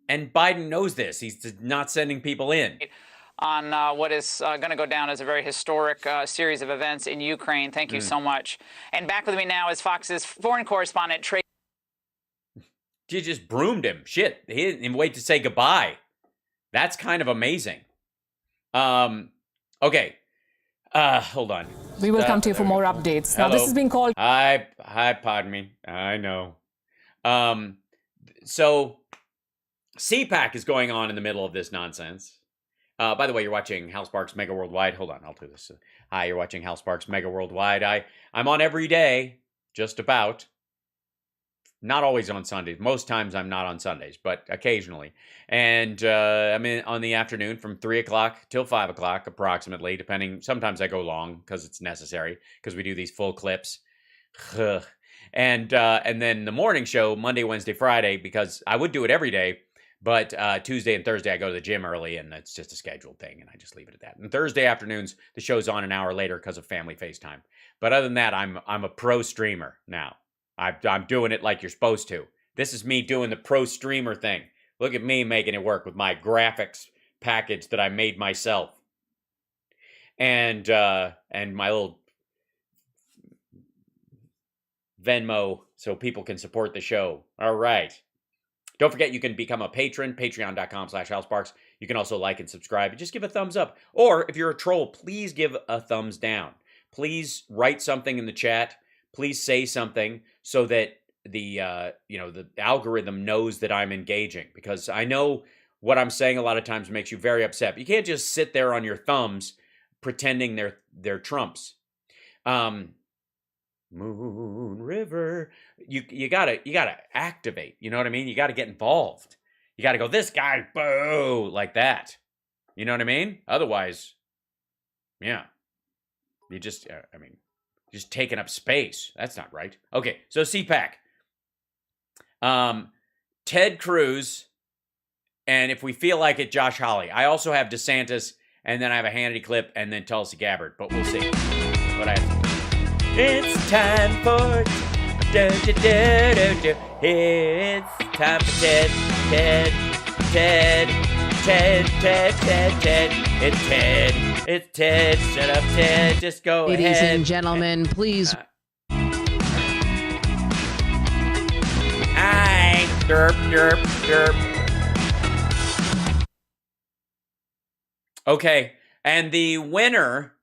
and Biden knows this. He's not sending people in. On what is going to go down as a very historic series of events in Ukraine. Thank you so much. And back with me now is Fox's foreign correspondent, Trey. You just broomed him. Shit, he didn't even wait to say goodbye. That's kind of amazing. Okay. Hold on. We will come to you for more updates. Hello. Now, this is being called... Hi, pardon me. I know. So, CPAC is going on in the middle of this nonsense. By the way, you're watching Hal Sparks Megaworldwide. Hold on, I'll do this. Hi, you're watching Hal Sparks Megaworldwide. I'm on every day, just about. Not always on Sundays. Most times I'm not on Sundays, but occasionally. And I'm in on the afternoon from 3 o'clock till 5 o'clock, approximately, depending. Sometimes I go long because it's necessary, because we do these full clips. And then the morning show, Monday, Wednesday, Friday, because I would do it every day. But Tuesday and Thursday, I go to the gym early, and it's just a scheduled thing, and I just leave it at that. And Thursday afternoons, the show's on an hour later because of family FaceTime. But other than that, I'm a pro streamer now. I'm doing it like you're supposed to. This is me doing the pro streamer thing. Look at me making it work with my graphics package that I made myself, and my little Venmo so people can support the show. All right. Don't forget, you can become a patron, patreon.com/HalSparks. You can also like and subscribe. Just give a thumbs up. Or if you're a troll, please give a thumbs down. Please write something in the chat. Please say something so that the algorithm knows that I'm engaging. Because I know what I'm saying a lot of times makes you very upset. You can't just sit there on your thumbs pretending they're Trumps. Moon River, you gotta activate. You know what I mean? You gotta get involved. You gotta go, this guy, boo, like that. You know what I mean? Otherwise, yeah, you just just taking up space. That's not right. Okay, so CPAC, Ted Cruz, and if we feel like it, Josh Hawley. I also have DeSantis, and then I have a Hannity clip, and then Tulsi Gabbard. But we'll see what I have. It's time for It's time for Ted. It's Ted. Shut up, Ted. Just go ahead. Ladies and gentlemen, please. Hi. Derp. Okay, and the winner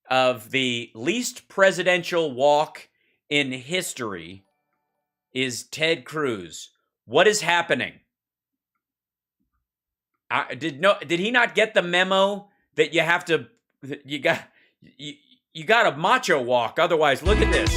of the least presidential walk in history is Ted Cruz. What is happening? Did he not get the memo that you have to you got a macho walk, otherwise look at this.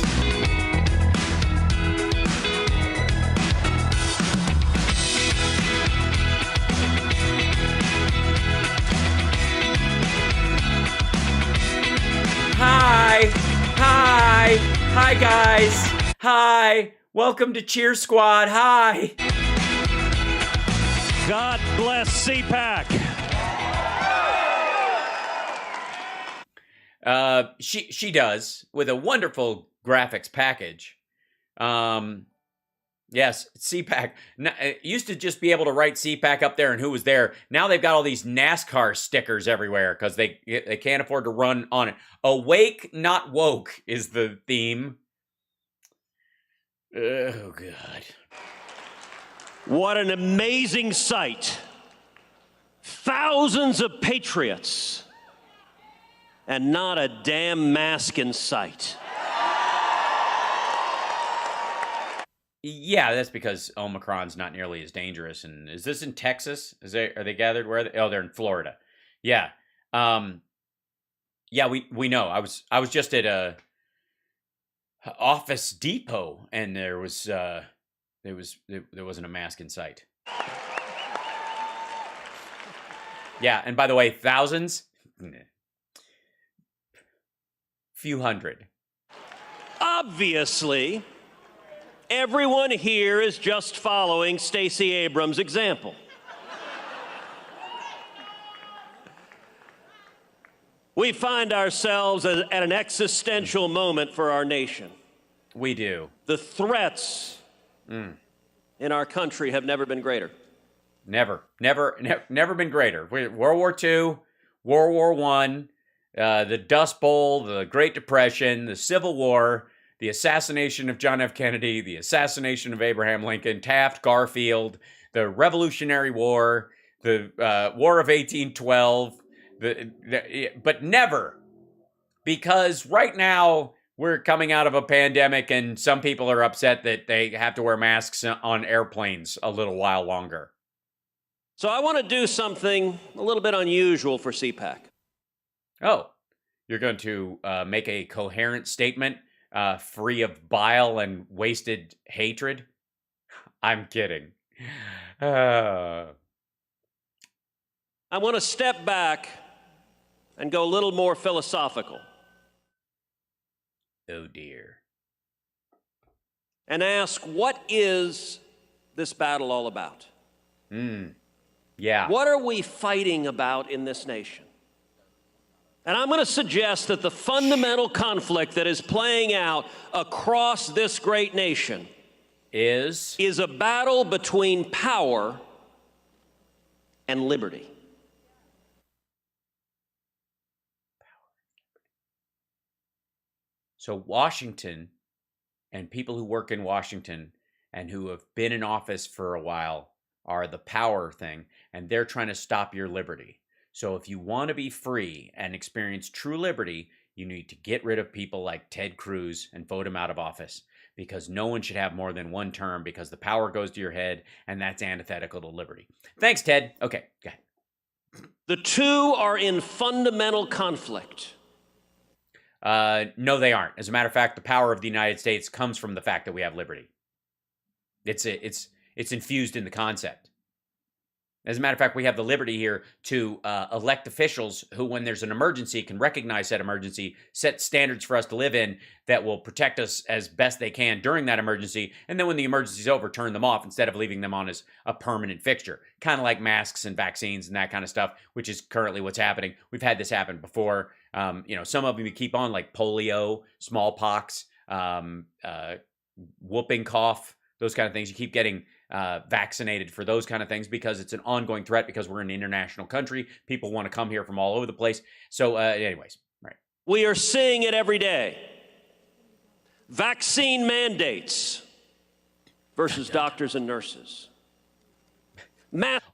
Hi guys. Hi. Welcome to Cheer Squad. Hi. God bless CPAC. She does, with a wonderful graphics package. Yes, CPAC. It used to just be able to write CPAC up there and who was there. Now they've got all these NASCAR stickers everywhere because they can't afford to run on it. Awake, not woke is the theme. Oh, God. What an amazing sight. Thousands of patriots and not a damn mask in sight. Yeah, that's because Omicron's not nearly as dangerous. And is this in Texas? Are they gathered where? Oh, they're in Florida. Yeah. Yeah, we know. I was just at a Office Depot, and there wasn't a mask in sight. Yeah, and by the way, thousands, few hundred. Obviously, everyone here is just following Stacey Abrams' example. We find ourselves at an existential moment for our nation. We do. The threats in our country have never been greater. Never been greater. World War II, World War I, the Dust Bowl, the Great Depression, the Civil War, the assassination of John F. Kennedy, the assassination of Abraham Lincoln, Taft, Garfield, the Revolutionary War, the War of 1812, but never, because right now we're coming out of a pandemic and some people are upset that they have to wear masks on airplanes a little while longer. So I want to do something a little bit unusual for CPAC. Oh, you're going to make a coherent statement free of bile and wasted hatred? I'm kidding. I want to step back and go a little more philosophical. Oh, dear. And ask, what is this battle all about? Yeah. What are we fighting about in this nation? And I'm going to suggest that the fundamental conflict that is playing out across this great nation is a battle between power and liberty. So Washington and people who work in Washington and who have been in office for a while are the power thing, and they're trying to stop your liberty. So if you want to be free and experience true liberty, you need to get rid of people like Ted Cruz and vote him out of office, because no one should have more than one term, because the power goes to your head, and that's antithetical to liberty. Thanks, Ted. Okay, go ahead. The two are in fundamental conflict. No, they aren't. As a matter of fact, the power of the United States comes from the fact that we have liberty. It's infused in the concept. As a matter of fact, we have the liberty here to elect officials who, when there's an emergency, can recognize that emergency, set standards for us to live in that will protect us as best they can during that emergency, and then when the emergency's over, turn them off instead of leaving them on as a permanent fixture. Kind of like masks and vaccines and that kind of stuff, which is currently what's happening. We've had this happen before. Some of them you keep on, like polio, smallpox, whooping cough, those kind of things. You keep getting vaccinated for those kind of things because it's an ongoing threat, because we're an international country. People want to come here from all over the place. So anyways, right. We are seeing it every day. Vaccine mandates versus doctors and nurses.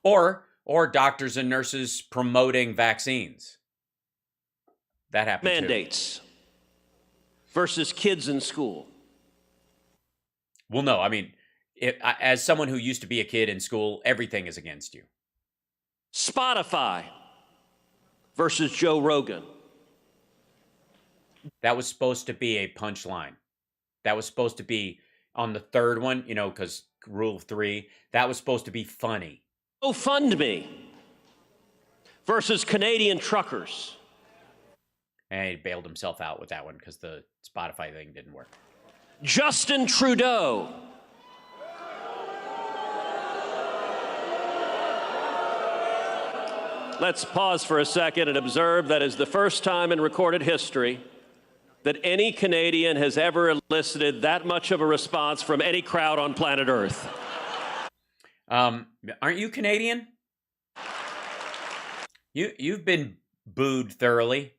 Or doctors and nurses promoting vaccines. That happens mandates versus kids in school. Well, no, I mean, as someone who used to be a kid in school, everything is against you. Spotify versus Joe Rogan. That was supposed to be a punchline. That was supposed to be on the third one, because rule of three, that was supposed to be funny. GoFundMe versus Canadian truckers. And he bailed himself out with that one because the Spotify thing didn't work. Justin Trudeau let's pause for a second and observe that is the first time in recorded history that any Canadian has ever elicited that much of a response from any crowd on planet Earth. Aren't you Canadian? You've been booed thoroughly.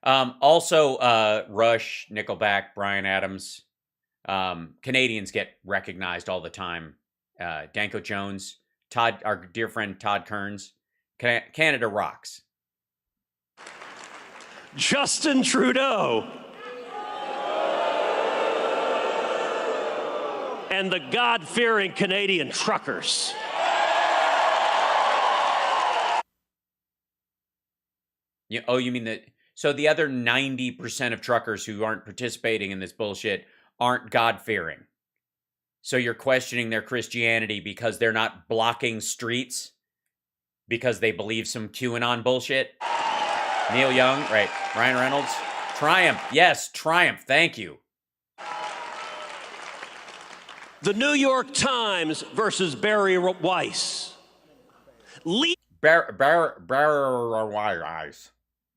Also, Rush, Nickelback, Bryan Adams. Canadians get recognized all the time. Danko Jones, Todd, our dear friend Todd Kearns. Canada rocks. Justin Trudeau. And the God-fearing Canadian truckers. You mean that? So the other 90% of truckers who aren't participating in this bullshit aren't God-fearing. So you're questioning their Christianity because they're not blocking streets because they believe some QAnon bullshit? Neil Young, right. Ryan Reynolds. Triumph. Yes, Triumph. Thank you. The New York Times versus Barry Weiss.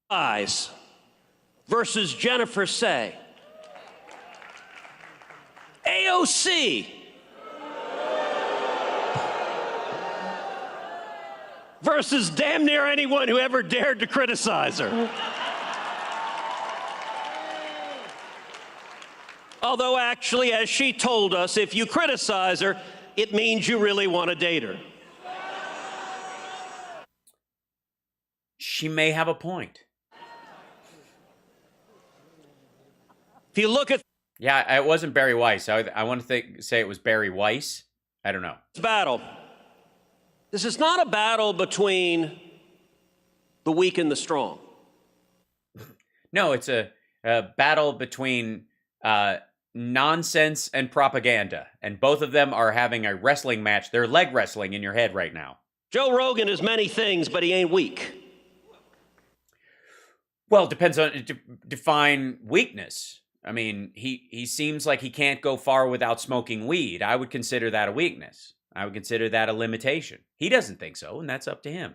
Eyes versus Jennifer Say. AOC versus damn near anyone who ever dared to criticize her. Although actually, as she told us, if you criticize her, it means you really want to date her. She may have a point. If you look at yeah, it wasn't Barry Weiss. I want to say it was Barry Weiss. I don't know. this battle, this is not a battle between the weak and the strong. No, it's a battle between nonsense and propaganda. And both of them are having a wrestling match. They're leg wrestling in your head right now. Joe Rogan is many things, but he ain't weak. Well, it depends on, define weakness. I mean, he seems like he can't go far without smoking weed. I would consider that a weakness. I would consider that a limitation. He doesn't think so, and that's up to him.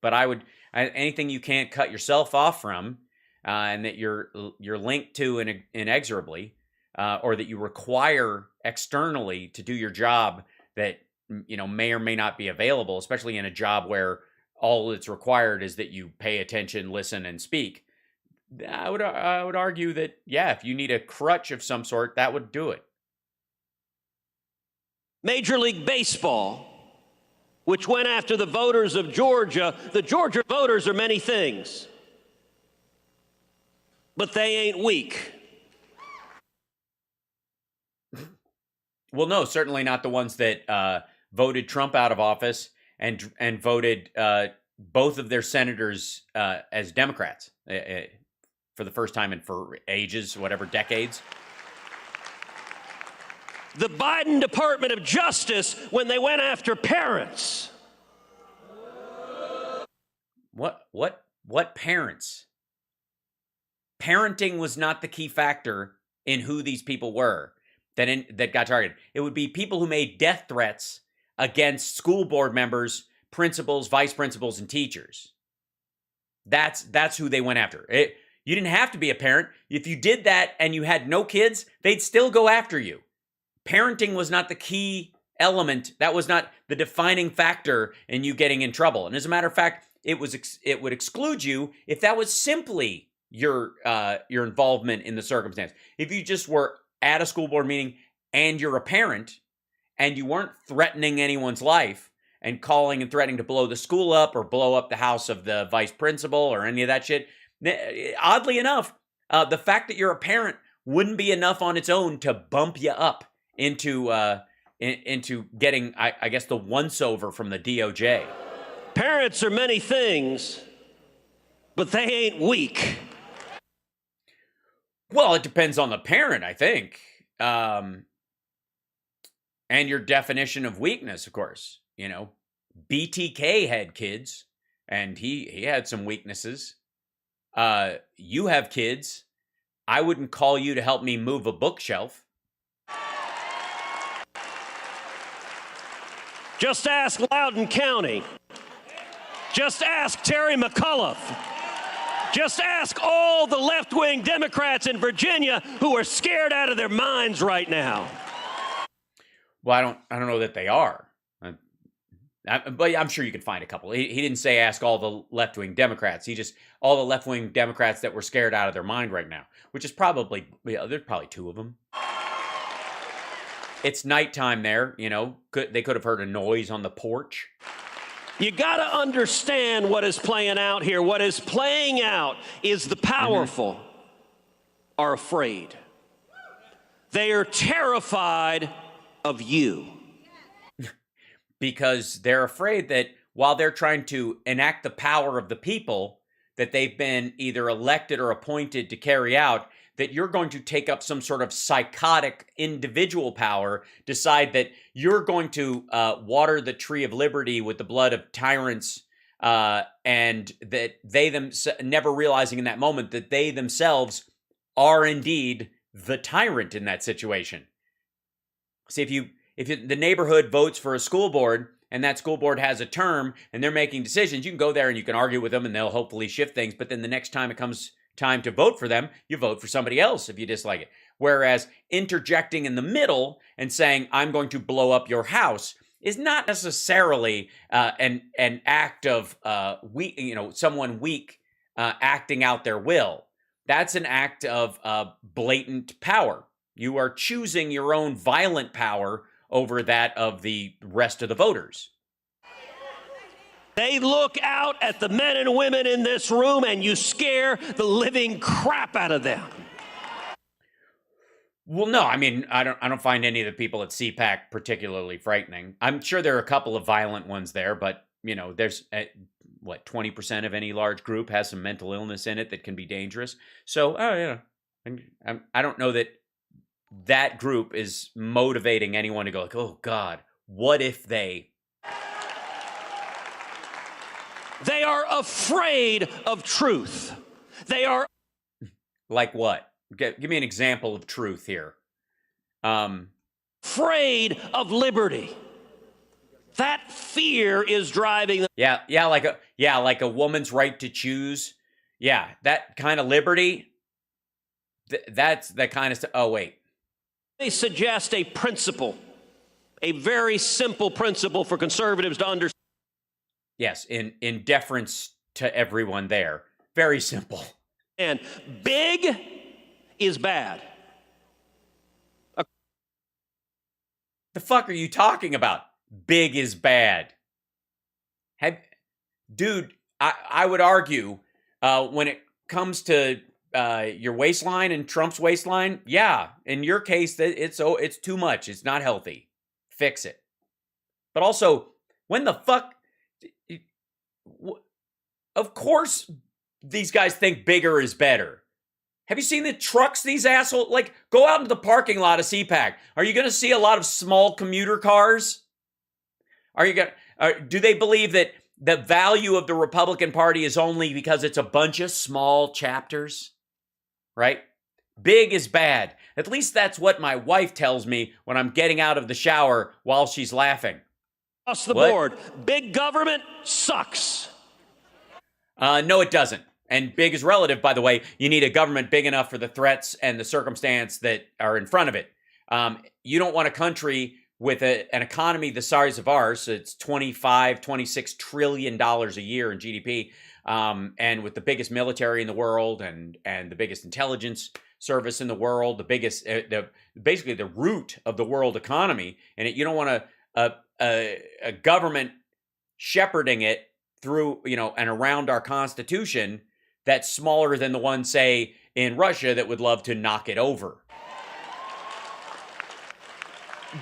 But anything you can't cut yourself off from, and that you're linked to inexorably, or that you require externally to do your job that may or may not be available, especially in a job where all that's required is that you pay attention, listen, and speak. I would argue that, yeah, if you need a crutch of some sort, that would do it. Major League Baseball, which went after the voters of Georgia. The Georgia voters are many things, but they ain't weak. Well, no, certainly not the ones that voted Trump out of office and voted both of their senators as Democrats. For the first time in for ages, whatever, decades. The Biden Department of Justice, when they went after parents. What parents? Parenting was not the key factor in who these people were that got targeted. It would be people who made death threats against school board members, principals, vice principals, and teachers. That's who they went after. You didn't have to be a parent. If you did that and you had no kids, they'd still go after you. Parenting was not the key element. That was not the defining factor in you getting in trouble. And as a matter of fact, it would exclude you if that was simply your involvement in the circumstance. If you just were at a school board meeting and you're a parent and you weren't threatening anyone's life and calling and threatening to blow the school up or blow up the house of the vice principal or any of that shit, oddly enough, the fact that you're a parent wouldn't be enough on its own to bump you up into getting, I guess, the once-over from the DOJ. Parents are many things, but they ain't weak. Well, it depends on the parent, I think. And your definition of weakness, of course. BTK had kids, and he had some weaknesses. You have kids. I wouldn't call you to help me move a bookshelf. Just ask Loudoun County. Just ask Terry McAuliffe. Just ask all the left-wing Democrats in Virginia who are scared out of their minds right now. Well, I don't know that they are. But I'm sure you could find a couple. He didn't say ask all the left-wing Democrats. He just all the left-wing Democrats that were scared out of their mind right now, which is probably, there's probably two of them. It's nighttime there, they could have heard a noise on the porch. You got to understand what is playing out here. What is playing out is the powerful are afraid. They are terrified of you. Because they're afraid that while they're trying to enact the power of the people that they've been either elected or appointed to carry out, that you're going to take up some sort of psychotic individual power, decide that you're going to water the tree of liberty with the blood of tyrants, and that they never realizing in that moment that they themselves are indeed the tyrant in that situation. See, if the neighborhood votes for a school board and that school board has a term and they're making decisions, you can go there and you can argue with them and they'll hopefully shift things. But then the next time it comes time to vote for them, you vote for somebody else if you dislike it. Whereas interjecting in the middle and saying, I'm going to blow up your house is not necessarily an act of someone weak acting out their will. That's an act of blatant power. You are choosing your own violent power over that of the rest of the voters. They look out at the men and women in this room and you scare the living crap out of them. Well, no, I mean, I don't find any of the people at CPAC particularly frightening. I'm sure there are a couple of violent ones there, but there's 20% of any large group has some mental illness in it that can be dangerous. So, I don't know that group is motivating anyone to go like, oh God, what if they... They are afraid of truth. They are... Like what? Give me an example of truth here. Afraid of liberty. That fear is driving them. Yeah, like a woman's right to choose. Yeah, that kind of liberty. That's the kind of stuff. Oh, wait. They suggest a principle, a very simple principle for conservatives to understand. Yes, in deference to everyone there. Very simple. And big is bad. The fuck are you talking about? Big is bad. Dude, I would argue when it comes to your waistline and Trump's waistline, yeah, in your case, it's too much. It's not healthy. Fix it. But also, when the fuck... Of course, these guys think bigger is better. Have you seen the trucks these assholes... Like, go out into the parking lot of CPAC. Are you going to see a lot of small commuter cars? Do they believe that the value of the Republican Party is only because it's a bunch of small chapters? Right? Big is bad. At least that's what my wife tells me when I'm getting out of the shower while she's laughing. Across the board, big government sucks. No, it doesn't. And big is relative, by the way. You need a government big enough for the threats and the circumstance that are in front of it. You don't want a country with an economy the size of ours. So it's $26 trillion a year in GDP. And with the biggest military in the world and the biggest intelligence service in the world, the biggest, basically the root of the world economy. And you don't want a government shepherding it through, and around our Constitution that's smaller than the one, say, in Russia that would love to knock it over.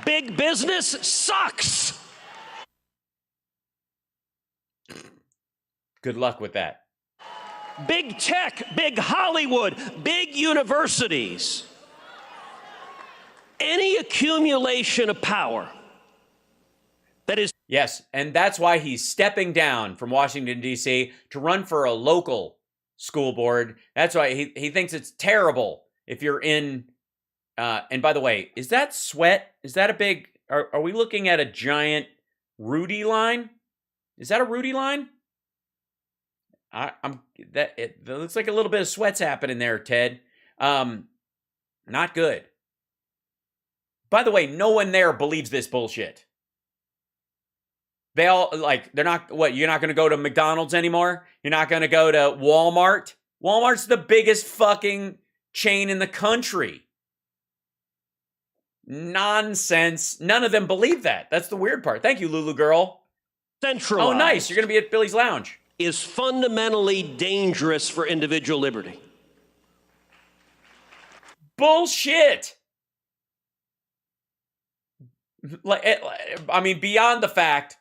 Big business sucks. Good luck with that. Big tech, big Hollywood, big universities. Any accumulation of power that is... Yes, and that's why he's stepping down from Washington, D.C. to run for a local school board. That's why he thinks it's terrible if you're in... and by the way, is that sweat? Is that a big... Are we looking at a giant Rudy line? Is that a Rudy line? It looks like a little bit of sweats happening there, Ted. Not good. By the way, no one there believes this bullshit. They all, like, they're not, what, you're not going to go to McDonald's anymore? You're not going to go to Walmart? Walmart's the biggest fucking chain in the country. Nonsense. None of them believe that. That's the weird part. Thank you, Lulu girl. Centralized. Oh, nice. You're going to be at Billy's Lounge. Is fundamentally dangerous for individual liberty. Bullshit. I mean, beyond the fact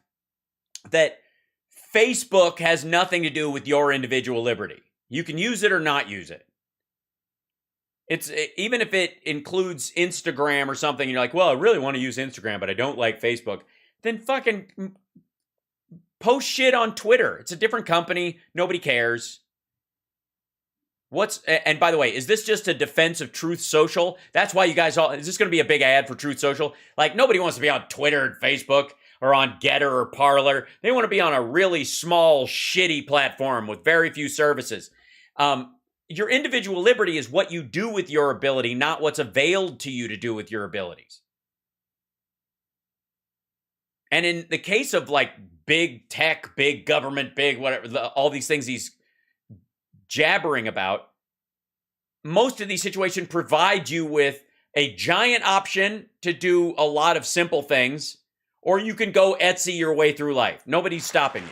that Facebook has nothing to do with your individual liberty. You can use it or not use it. It's even if it includes Instagram or something, and you're like, well, I really want to use Instagram, but I don't like Facebook. Then fucking post shit on Twitter. It's a different company. Nobody cares. And by the way, is this just a defense of Truth Social? That's why you guys all, is this going to be a big ad for Truth Social? Like, nobody wants to be on Twitter and Facebook or on Getter or Parler. They want to be on a really small, shitty platform with very few services. Your individual liberty is what you do with your ability, not what's availed to you to do with your abilities. And in the case of like big tech, big government, big whatever, all these things he's jabbering about, most of these situations provide you with a giant option to do a lot of simple things, or you can go Etsy your way through life. Nobody's stopping you.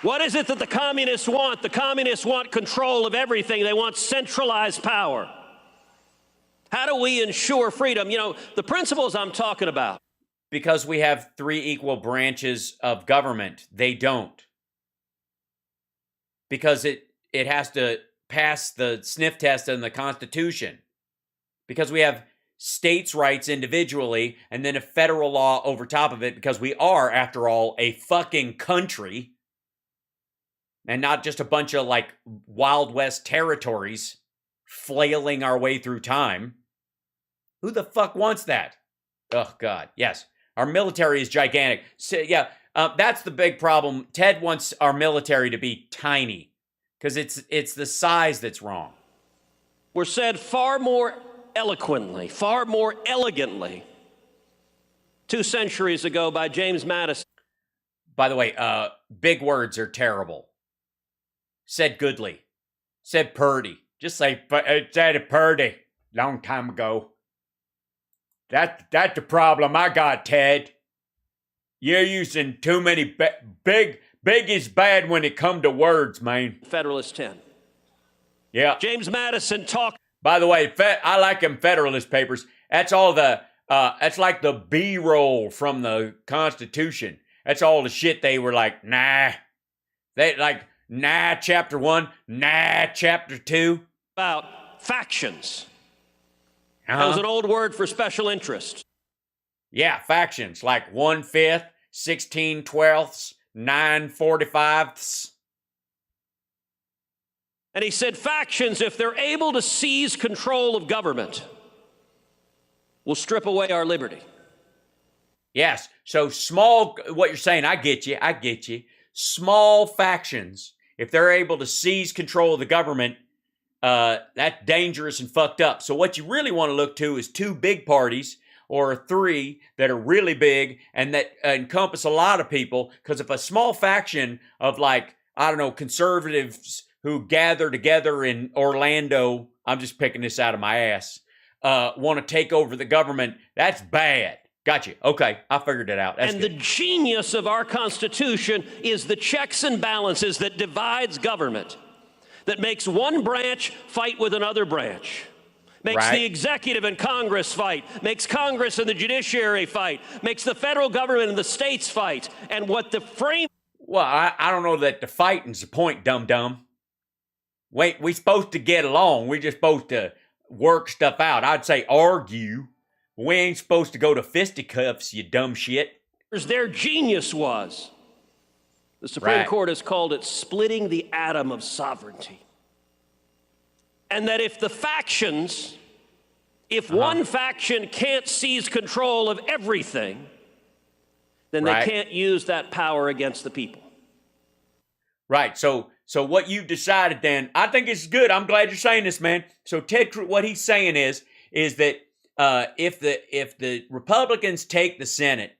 What is it that the communists want? The communists want control of everything. They want centralized power. How do we ensure freedom? You know, the principles I'm talking about. Because we have 3 equal branches of government. They don't. Because it has to pass the sniff test in the Constitution. Because we have states' rights individually, and then a federal law over top of it, because we are, after all, a fucking country. And not just a bunch of, like, Wild West territories flailing our way through time. Who the fuck wants that? Oh, God. Yes. Our military is gigantic. So, yeah, that's the big problem. Ted wants our military to be tiny. Because it's the size that's wrong. Were said far more eloquently, far more elegantly 2 centuries ago by James Madison. By the way, big words are terrible. Said goodly. Said purdy. Just say, said it purdy. Long time ago. That's the problem I got, Ted. You're using too many big is bad when it come to words, man. Federalist 10. Yeah. James Madison talked. By the way, I like them Federalist Papers. That's all that's like the B-roll from the Constitution. That's all the shit they were like, nah. They like, nah, chapter 1, nah, chapter 2. About factions. That was an old word for special interest. Yeah, factions, like 1/5, 16/12, 9/45. And he said factions, if they're able to seize control of government, will strip away our liberty. Yes, so small, what you're saying, I get you. Small factions, if they're able to seize control of the government, that's dangerous and fucked up. So what you really want to look to is 2 big parties, or 3 that are really big and that encompass a lot of people. Because if a small faction of, like, I don't know, conservatives who gather together in Orlando, I'm just picking this out of my ass, want to take over the government, that's bad. Gotcha. Okay, I figured it out. That's and good. The genius of our Constitution is the checks and balances that divides government, that makes one branch fight with another branch. Makes the executive and Congress fight, makes Congress and the judiciary fight, makes the federal government and the states fight. And what the frame... Well, I don't know that the fighting's the point, dum-dum. Wait, we supposed to get along. We're just supposed to work stuff out. I'd say argue. We ain't supposed to go to fisticuffs, you dumb shit. Their genius was. The Supreme Court has called it splitting the atom of sovereignty. And that if the factions, if one faction can't seize control of everything, then they can't use that power against the people. Right. So what you've decided then, I think it's good. I'm glad you're saying this, man. So Ted Cruz, what he's saying is that if the Republicans take the Senate,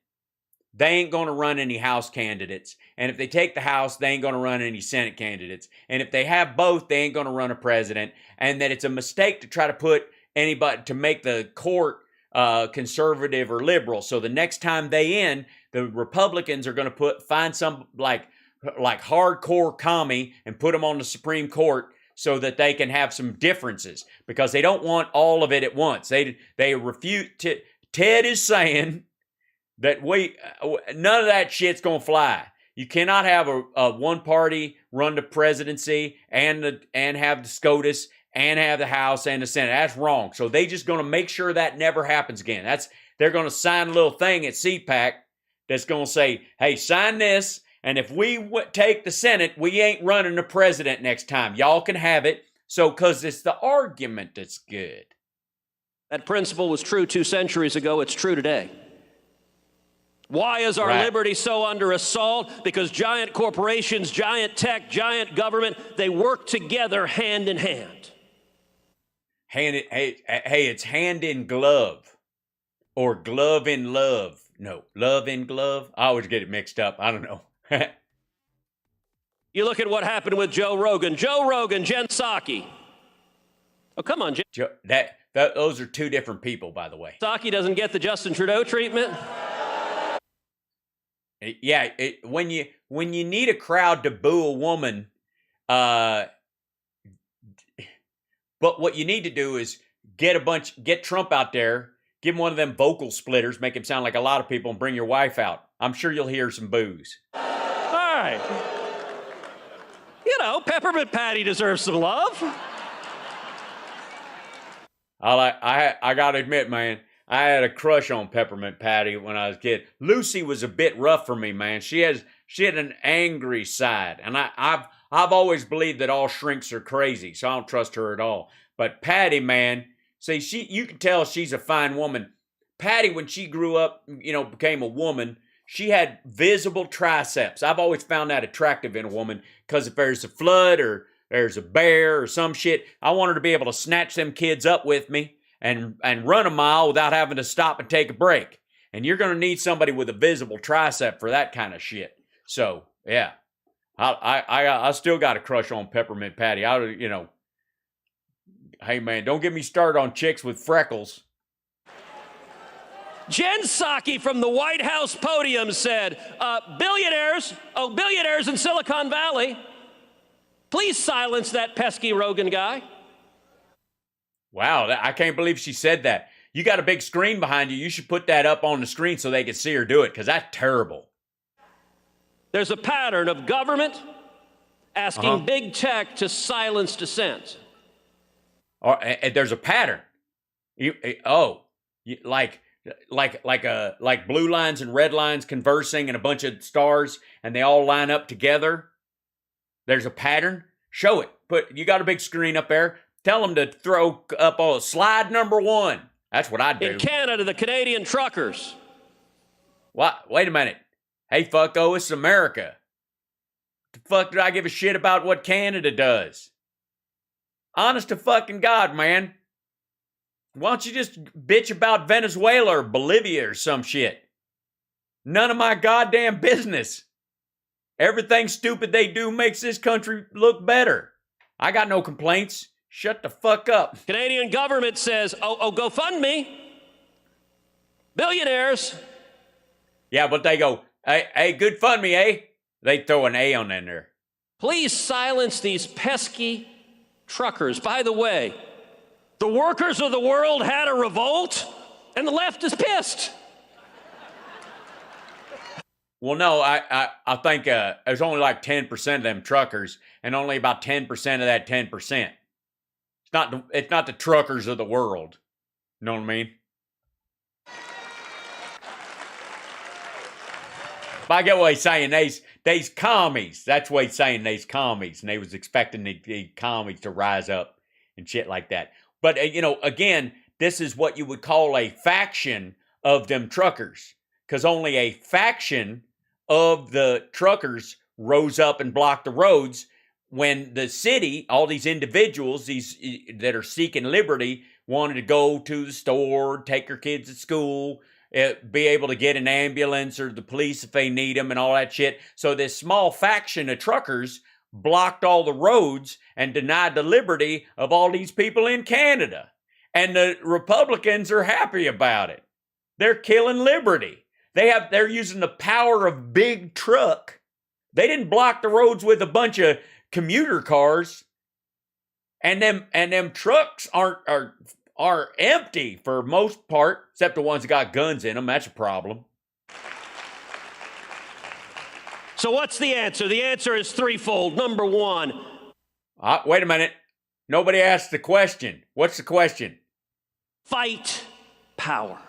they ain't going to run any House candidates. And if they take the House, they ain't going to run any Senate candidates. And if they have both, they ain't going to run a president. And that it's a mistake to try to put anybody, to make the court conservative or liberal. So the next time the Republicans are going to find some like hardcore commie and put them on the Supreme Court so that they can have some differences, because they don't want all of it at once. They refute. Ted is saying that none of that shit's gonna fly. You cannot have a one party run the presidency and have the SCOTUS and have the House and the Senate. That's wrong. So they just gonna make sure that never happens again. They're gonna sign a little thing at CPAC that's gonna say, hey, sign this, and if we take the Senate, we ain't running the president next time. Y'all can have it. So, because it's the argument that's good. That principle was true 2 centuries ago. It's true today. Why is our liberty so under assault? Because giant corporations, giant tech, giant government, they work together hand in hand. Hey, it's hand in glove or glove in love. No, love in glove. I always get it mixed up. I don't know. You look at what happened with Joe Rogan, Jen Psaki. Oh, come on, Jen. Those are two different people, by the way. Psaki doesn't get the Justin Trudeau treatment. Yeah, when you need a crowd to boo a woman, but what you need to do is get Trump out there, give him one of them vocal splitters, make him sound like a lot of people, and bring your wife out. I'm sure you'll hear some boos. All right. You know, Peppermint Patty deserves some love. I gotta admit, man, I had a crush on Peppermint Patty when I was a kid. Lucy was a bit rough for me, man. She had an angry side, and I've always believed that all shrinks are crazy, so I don't trust her at all. But Patty, man, see, you can tell she's a fine woman. Patty, when she grew up, became a woman, she had visible triceps. I've always found that attractive in a woman, because if there's a flood or there's a bear or some shit, I want her to be able to snatch them kids up with me and run a mile without having to stop and take a break. And you're going to need somebody with a visible tricep for that kind of shit. So, yeah. I still got a crush on Peppermint Patty. Hey, man, don't get me started on chicks with freckles. Jen Psaki from the White House podium said, billionaires in Silicon Valley, please silence that pesky Rogan guy. Wow, I can't believe she said that. You got a big screen behind you. You should put that up on the screen so they can see her do it, because that's terrible. There's a pattern of government asking big tech to silence dissent. There's a pattern. Like blue lines and red lines conversing and a bunch of stars, and they all line up together. There's a pattern. Show it. You got a big screen up there. Tell them to throw up slide number 1. That's what I do. In Canada, the Canadian truckers. What? Wait a minute. Hey, fucko, it's America. The fuck did I give a shit about what Canada does? Honest to fucking God, man. Why don't you just bitch about Venezuela or Bolivia or some shit? None of my goddamn business. Everything stupid they do makes this country look better. I got no complaints. Shut the fuck up. Canadian government says, GoFundMe. Billionaires. Yeah, but they go, hey, good fund me, eh? They throw an A on in there. Please silence these pesky truckers. By the way, the workers of the world had a revolt, and the left is pissed. Well, no, I think there's only like 10% of them truckers, and only about 10% of that 10%. It's not the truckers of the world. You know what I mean? But I get what he's saying. They's commies. That's what he's saying. They's commies, and they was expecting the commies to rise up and shit like that. But again, this is what you would call a faction of them truckers. because only a faction of the truckers rose up and blocked the roads when the city, all these individuals, these that are seeking liberty, wanted to go to the store, take their kids to school, be able to get an ambulance or the police if they need them and all that shit. So this small faction of truckers blocked all the roads and denied the liberty of all these people in Canada. And the Republicans are happy about it. They're killing liberty. They're using the power of big truck. They didn't block the roads with a bunch of commuter cars. And them trucks are empty for most part, except the ones that got guns in them. That's a problem. So what's the answer? The answer is threefold. Number one. Wait a minute. Nobody asked the question. What's the question? Fight power.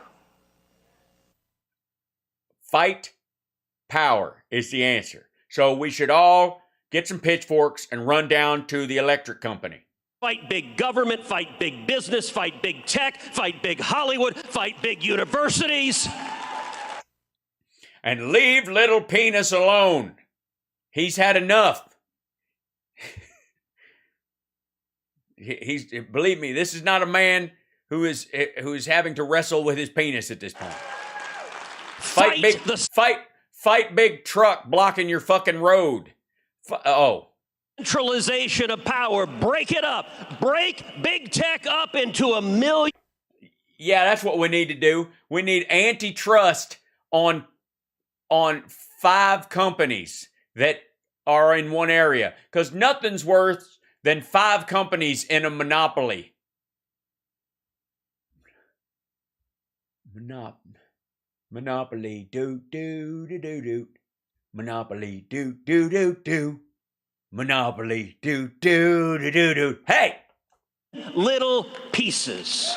Fight power is the answer. So we should all get some pitchforks and run down to the electric company. Fight big government, fight big business, fight big tech, fight big Hollywood, fight big universities. And leave little penis alone. He's had enough. Believe me, this is not a man who is having to wrestle with his penis at this point. Fight big truck blocking your fucking road. Centralization of power. Break it up. Break big tech up into a million. Yeah, that's what we need to do. We need antitrust on 5 companies that are in one area, because nothing's worse than 5 companies in a monopoly. Monopoly, do do do do do. Monopoly, do do do do. Monopoly, do do do do do. Hey! Little pieces.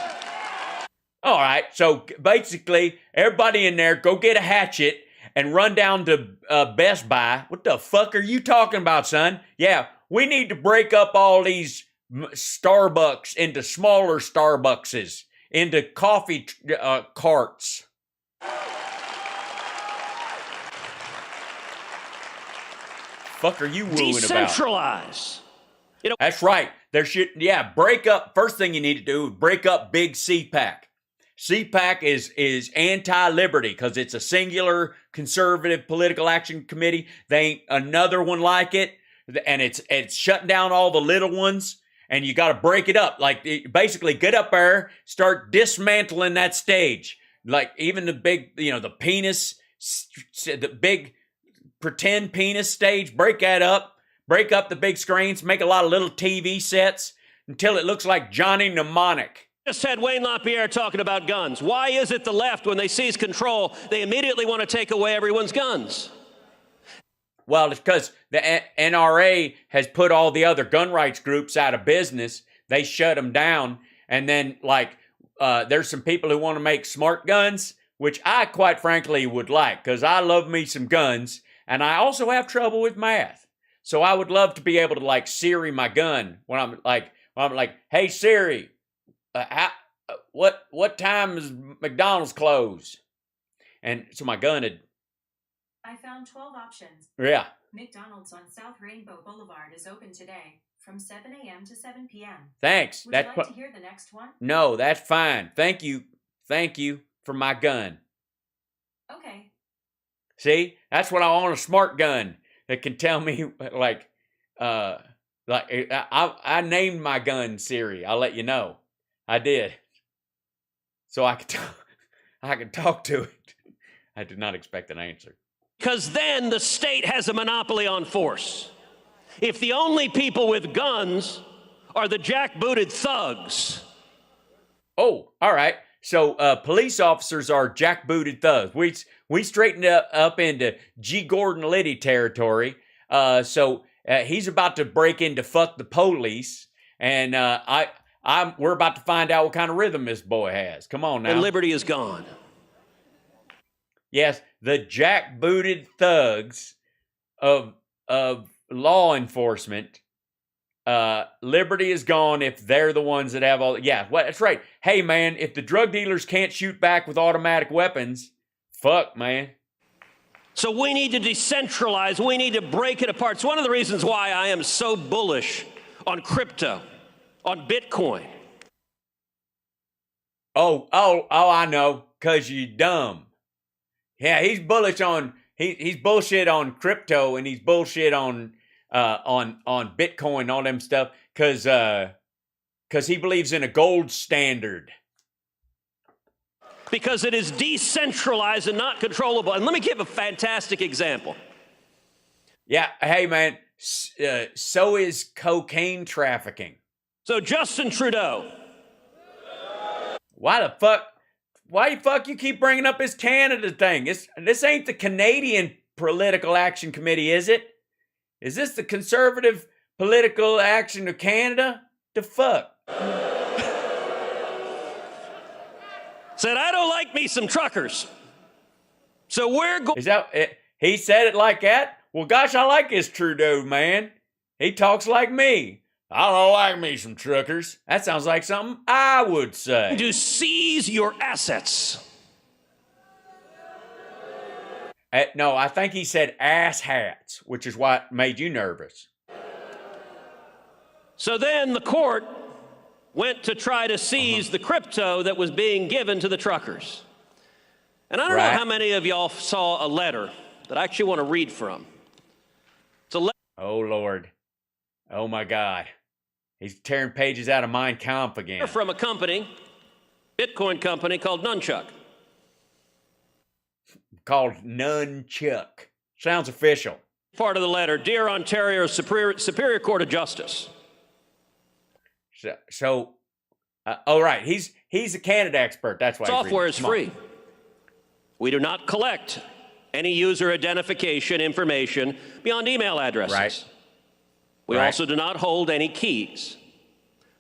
All right, so basically, everybody in there, go get a hatchet and run down to Best Buy. What the fuck are you talking about, son? Yeah, we need to break up all these Starbucks into smaller Starbuckses, into coffee carts. Fuck are you wooing about? Decentralize. That's right. Break up. First thing you need to do is break up big CPAC. CPAC is anti-liberty because it's a singular conservative political action committee. They ain't another one like it. And it's shutting down all the little ones. And you got to break it up. Like, basically, get up there, start dismantling that stage. Like, even the big, the penis, the big pretend penis stage, break that up. Break up the big screens, make a lot of little TV sets until it looks like Johnny Mnemonic. Just had Wayne LaPierre talking about guns. Why is it the left, when they seize control, they immediately want to take away everyone's guns? Well, it's because the NRA has put all the other gun rights groups out of business. They shut them down. And then, there's some people who want to make smart guns, which I quite frankly would like, because I love me some guns, and I also have trouble with math. So I would love to be able to Siri my gun when I'm like, hey Siri, what time is McDonald's close? And so my gun had. I found 12 options. Yeah. McDonald's on South Rainbow Boulevard is open today from 7 a.m. to 7 p.m. Thanks. Would you like to hear the next one? No, that's fine. Thank you for my gun. Okay. See, that's what I want, a smart gun. That can tell me, I named my gun Siri. I'll let you know. I did. So I could talk to it. I did not expect an answer. Because then the state has a monopoly on force. If the only people with guns are the jackbooted thugs. Oh, all right. So police officers are jackbooted thugs. We straightened up into G. Gordon Liddy territory. So he's about to break into fuck the police, and we're about to find out what kind of rhythm this boy has. Come on now. And liberty is gone. Yes, the jackbooted thugs of law enforcement. Liberty is gone if they're the ones that have all. Yeah, well, that's right. Hey, man, if the drug dealers can't shoot back with automatic weapons, Fuck, man. So we need to decentralize. We need to break it apart. It's one of the reasons why I am so bullish on crypto, on Bitcoin. Oh, I know, because you dumb. Yeah, he's bullish on, he's bullshit on crypto, and he's bullshit on Bitcoin, all them stuff, because he believes in a gold standard. Because it is decentralized and not controllable. And let me give a fantastic example. Yeah, hey, man, so is cocaine trafficking. So Justin Trudeau. Why the fuck you keep bringing up his Canada thing? This ain't the Canadian Political Action Committee, is it? Is this the Conservative Political Action of Canada? The fuck? Said, I don't like me some truckers. So we're going. Is that it? He said it like that? Well, gosh, I like this Trudeau, man. He talks like me. I don't like me some truckers. That sounds like something I would say. To seize your assets. No, I think he said ass hats, which is what made you nervous. So then the court went to try to seize the crypto that was being given to the truckers. And I don't know how many of y'all saw a letter that I actually want to read from. It's a letter. Oh, Lord. Oh, my God. He's tearing pages out of Mein Kampf again. From a company, Bitcoin company called Nunchuck. Called Nunchuck. Sounds official. Part of the letter, Dear Ontario Superior Court of Justice. So, right, he's a Canada expert. That's why software is free. We do not collect any user identification information beyond email addresses. Right. We also do not hold any keys.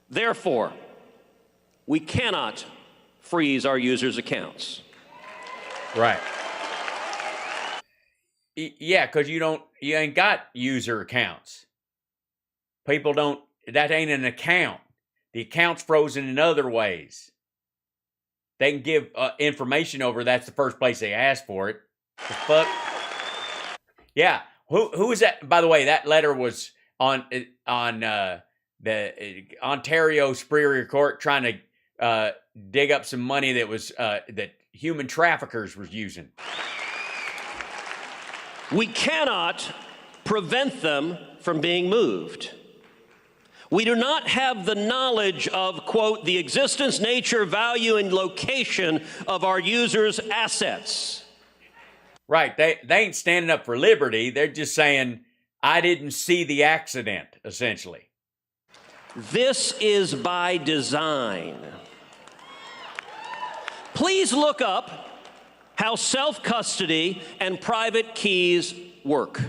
Therefore, we cannot freeze our users' accounts. Right. Yeah, because you ain't got user accounts. People don't, that ain't an account. The account's frozen in other ways. They can give information over. That's the first place they ask for it. The fuck? Yeah. Who is that? By the way, that letter was on the Ontario Superior Court trying to dig up some money that was that human traffickers were using. We cannot prevent them from being moved. We do not have the knowledge of, quote, the existence, nature, value, and location of our users' assets. Right. They ain't standing up for liberty. They're just saying, I didn't see the accident, essentially. This is by design. Please look up how self-custody and private keys work.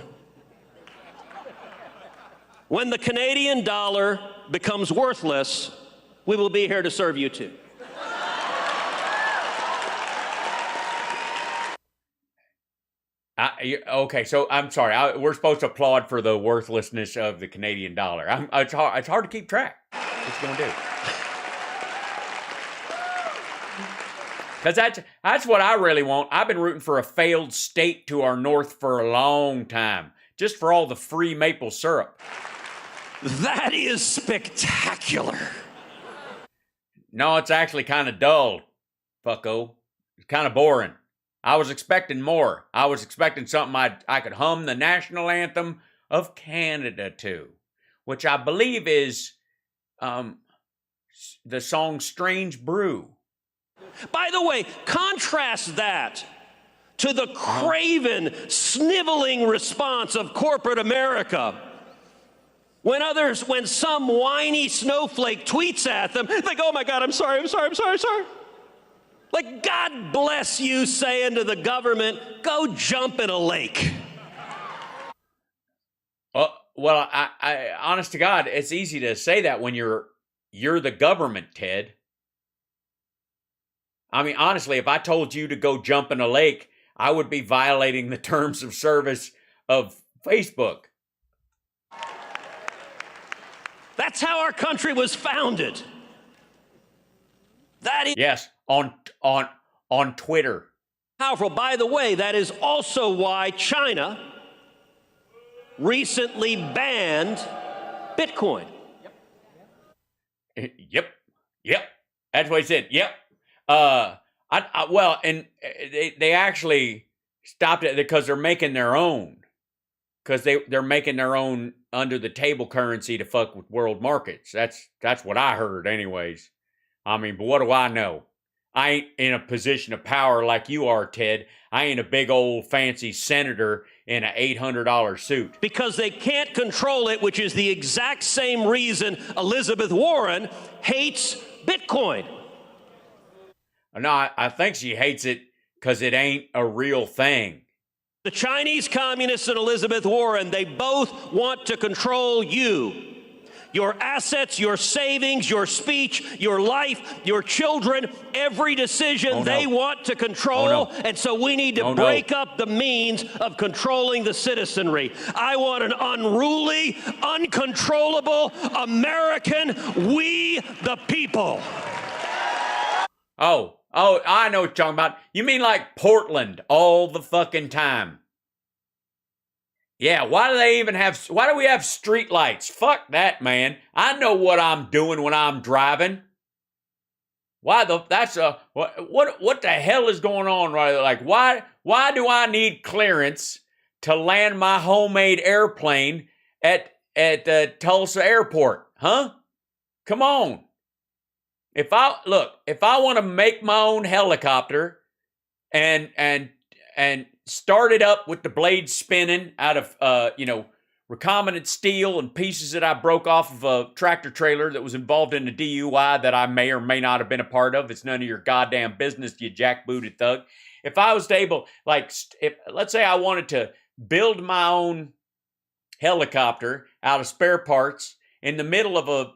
When the Canadian dollar becomes worthless, we will be here to serve you too. Okay, so I'm sorry. We're supposed to applaud for the worthlessness of the Canadian dollar. It's hard to keep track. What you gonna do? Because that's what I really want. I've been rooting for a failed state to our north for a long time, just for all the free maple syrup. That is spectacular. No, it's actually kind of dull, fucko. It's kind of boring. I was expecting more. I was expecting something I could hum the national anthem of Canada to, which I believe is the song Strange Brew. By the way, contrast that to the craven, sniveling response of corporate America. When some whiny snowflake tweets at them, like, oh my God, I'm sorry. Like, God bless you saying to the government, go jump in a lake. Well, I honest to God, it's easy to say that when you're the government, Ted. I mean, honestly, if I told you to go jump in a lake, I would be violating the terms of service of Facebook. That's how our country was founded. That is yes, on Twitter. powerful. By the way, that is also why China recently banned Bitcoin. Yep. That's what he said. Yep. They actually stopped it because they're making their own. Because they're making their own under the table currency to fuck with world markets. That's what I heard, anyways. I mean, but what do I know? I ain't in a position of power like you are, Ted. I ain't a big old fancy senator in an $800 suit. Because they can't control it, which is the exact same reason Elizabeth Warren hates Bitcoin. No, I think she hates it because it ain't a real thing. The Chinese communists and Elizabeth Warren, they both want to control you. Your assets, your savings, your speech, your life, your children, every decision they want to control. And so we need to break up the means of controlling the citizenry. I want an unruly, uncontrollable American, we the people. Oh, I know what you're talking about. You mean like Portland all the fucking time? Yeah, why do we have street lights? Fuck that, man. I know what I'm doing when I'm driving. What the hell is going on right there? Like, why do I need clearance to land my homemade airplane at the Tulsa airport? Huh? Come on. If I want to make my own helicopter and start it up with the blades spinning out of recombinant steel and pieces that I broke off of a tractor trailer that was involved in a DUI that I may or may not have been a part of. It's none of your goddamn business, you jackbooted thug. If I was able, let's say I wanted to build my own helicopter out of spare parts in the middle of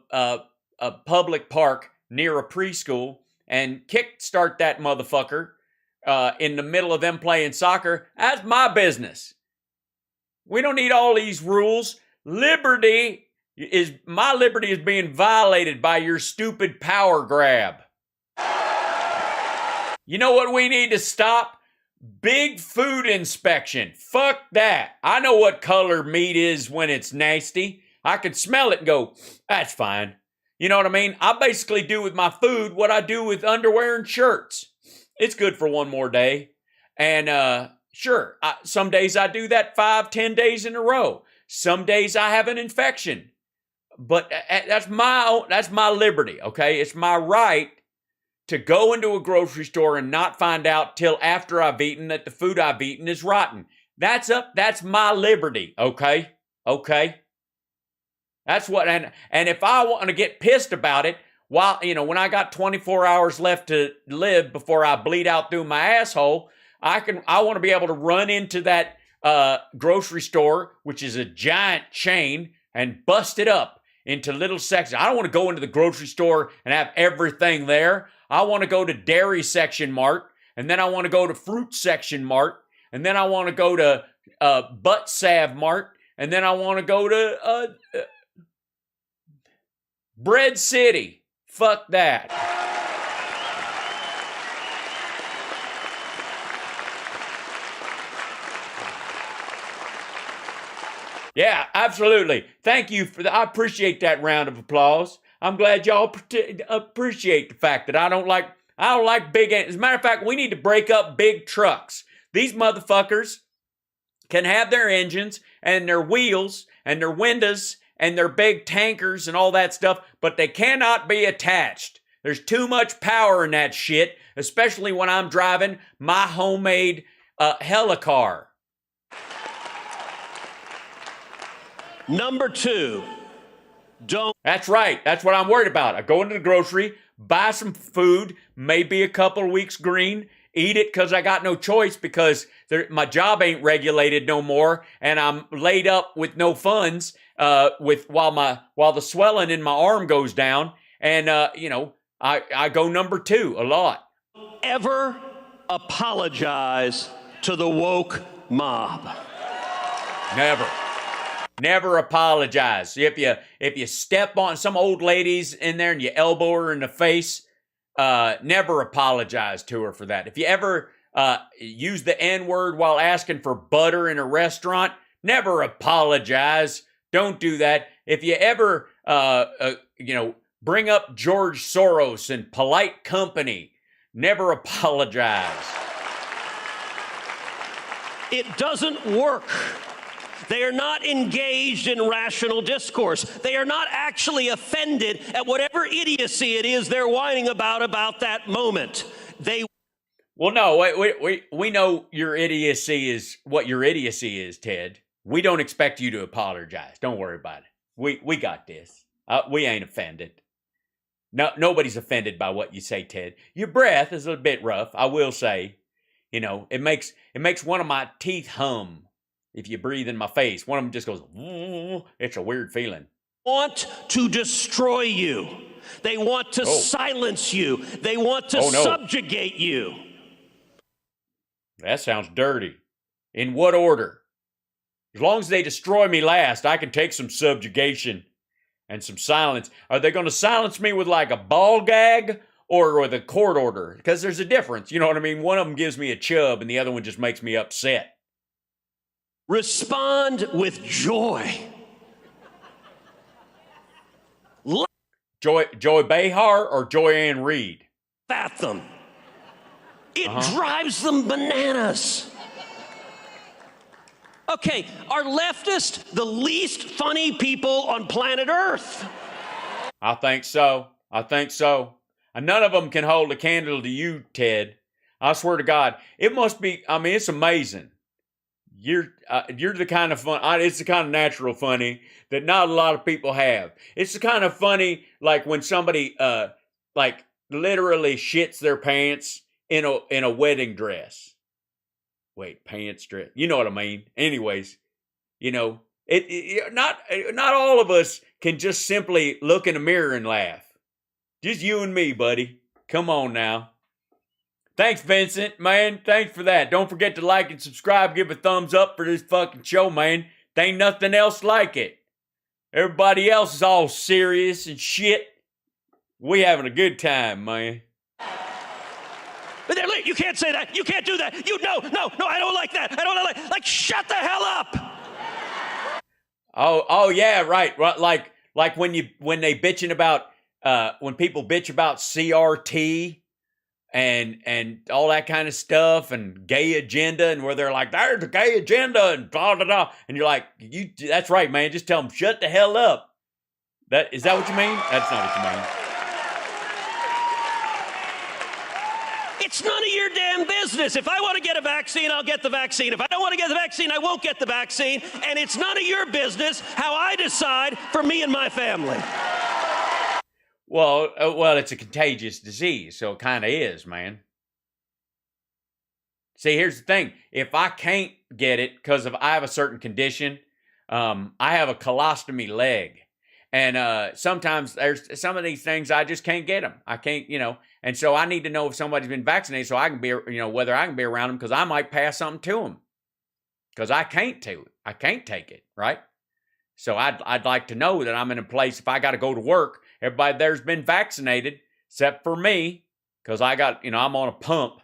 a public park near a preschool and kickstart that motherfucker in the middle of them playing soccer, that's my business. We don't need all these rules. My liberty is being violated by your stupid power grab. You know what we need to stop? Big food inspection. Fuck that. I know what color meat is when it's nasty. I can smell it and go, that's fine. You know what I mean? I basically do with my food what I do with underwear and shirts. It's good for one more day. And sure, some days I do that 5-10 days in a row. Some days I have an infection. But that's my liberty, okay? It's my right to go into a grocery store and not find out till after I've eaten that the food I've eaten is rotten. That's my liberty, okay? Okay? That's what, and if I want to get pissed about it, when I got 24 hours left to live before I bleed out through my asshole, I want to be able to run into that grocery store, which is a giant chain, and bust it up into little sections. I don't want to go into the grocery store and have everything there. I want to go to dairy section mart, and then I want to go to fruit section mart, and then I want to go to butt salve mart, and then I want to go to Bread City. Fuck that. Yeah, absolutely. Thank you I appreciate that round of applause. I'm glad y'all appreciate the fact that I don't like big. As a matter of fact, we need to break up big trucks. These motherfuckers can have their engines and their wheels and their windows and their big tankers and all that stuff, but they cannot be attached. There's too much power in that shit, especially when I'm driving my homemade helicar. Number two, don't. That's right. That's what I'm worried about. I go into the grocery, buy some food, maybe a couple of weeks green, eat it because I got no choice because my job ain't regulated no more, and I'm laid up with no funds while the swelling in my arm goes down, and I go number two a lot. Ever apologize to the woke mob. Never apologize. If you step on some old lady's in there and you elbow her in the face, never apologize to her for that. If you ever use the N-word while asking for butter in a restaurant, never apologize. Don't do that. If you ever, bring up George Soros in polite company, never apologize. It doesn't work. They are not engaged in rational discourse. They are not actually offended at whatever idiocy it is they're whining about that moment. Well, no, we know your idiocy is what your idiocy is, Ted. We don't expect you to apologize. Don't worry about it. We got this. We ain't offended. No, nobody's offended by what you say, Ted. Your breath is a bit rough, I will say. You know, it makes one of my teeth hum if you breathe in my face. One of them just goes, it's a weird feeling. Want to destroy you. They want to silence you. They want to subjugate you. That sounds dirty. In what order? As long as they destroy me last, I can take some subjugation and some silence. Are they going to silence me with like a ball gag or with a court order? Because there's a difference. You know what I mean? One of them gives me a chub and the other one just makes me upset. Respond with joy. Joy Behar or Joy Ann Reid? At them. It drives them bananas. Okay, are leftists the least funny people on planet Earth? I think so. And none of them can hold a candle to you, Ted. I swear to God. It must be, it's amazing. You're the kind of fun, it's the kind of natural funny that not a lot of people have. It's the kind of funny, like when somebody, literally shits their pants in a wedding dress. Wait, pants, dress. You know what I mean? Anyways, you know, not all of us can just simply look in a mirror and laugh. Just you and me, buddy. Come on now. Thanks, Vincent, man. Thanks for that. Don't forget to like and subscribe. Give a thumbs up for this fucking show, man. There ain't nothing else like it. Everybody else is all serious and shit. We having a good time, man. But you can't say that. You can't do that. No, I don't like that. I don't like, shut the hell up. Oh yeah, right. Like when they bitching about, when people bitch about CRT and all that kind of stuff and gay agenda and where they're like, there's a gay agenda and blah, blah, blah. And you're like, that's right, man. Just tell them, shut the hell up. Is that what you mean? That's not what you mean. It's none of your damn business. If I want to get a vaccine, I'll get the vaccine. If I don't want to get the vaccine, I won't get the vaccine. And it's none of your business how I decide for me and my family. Well, it's a contagious disease, so it kind of is, man. See, here's the thing. If I can't get it because I have a certain condition, I have a colostomy leg. And sometimes there's some of these things I just can't get them. I can't, and so I need to know if somebody's been vaccinated so I can be, whether I can be around them because I might pass something to them. Because I can't take it, right? So I'd like to know that I'm in a place, if I got to go to work, everybody there's been vaccinated, except for me, because I got, I'm on a pump.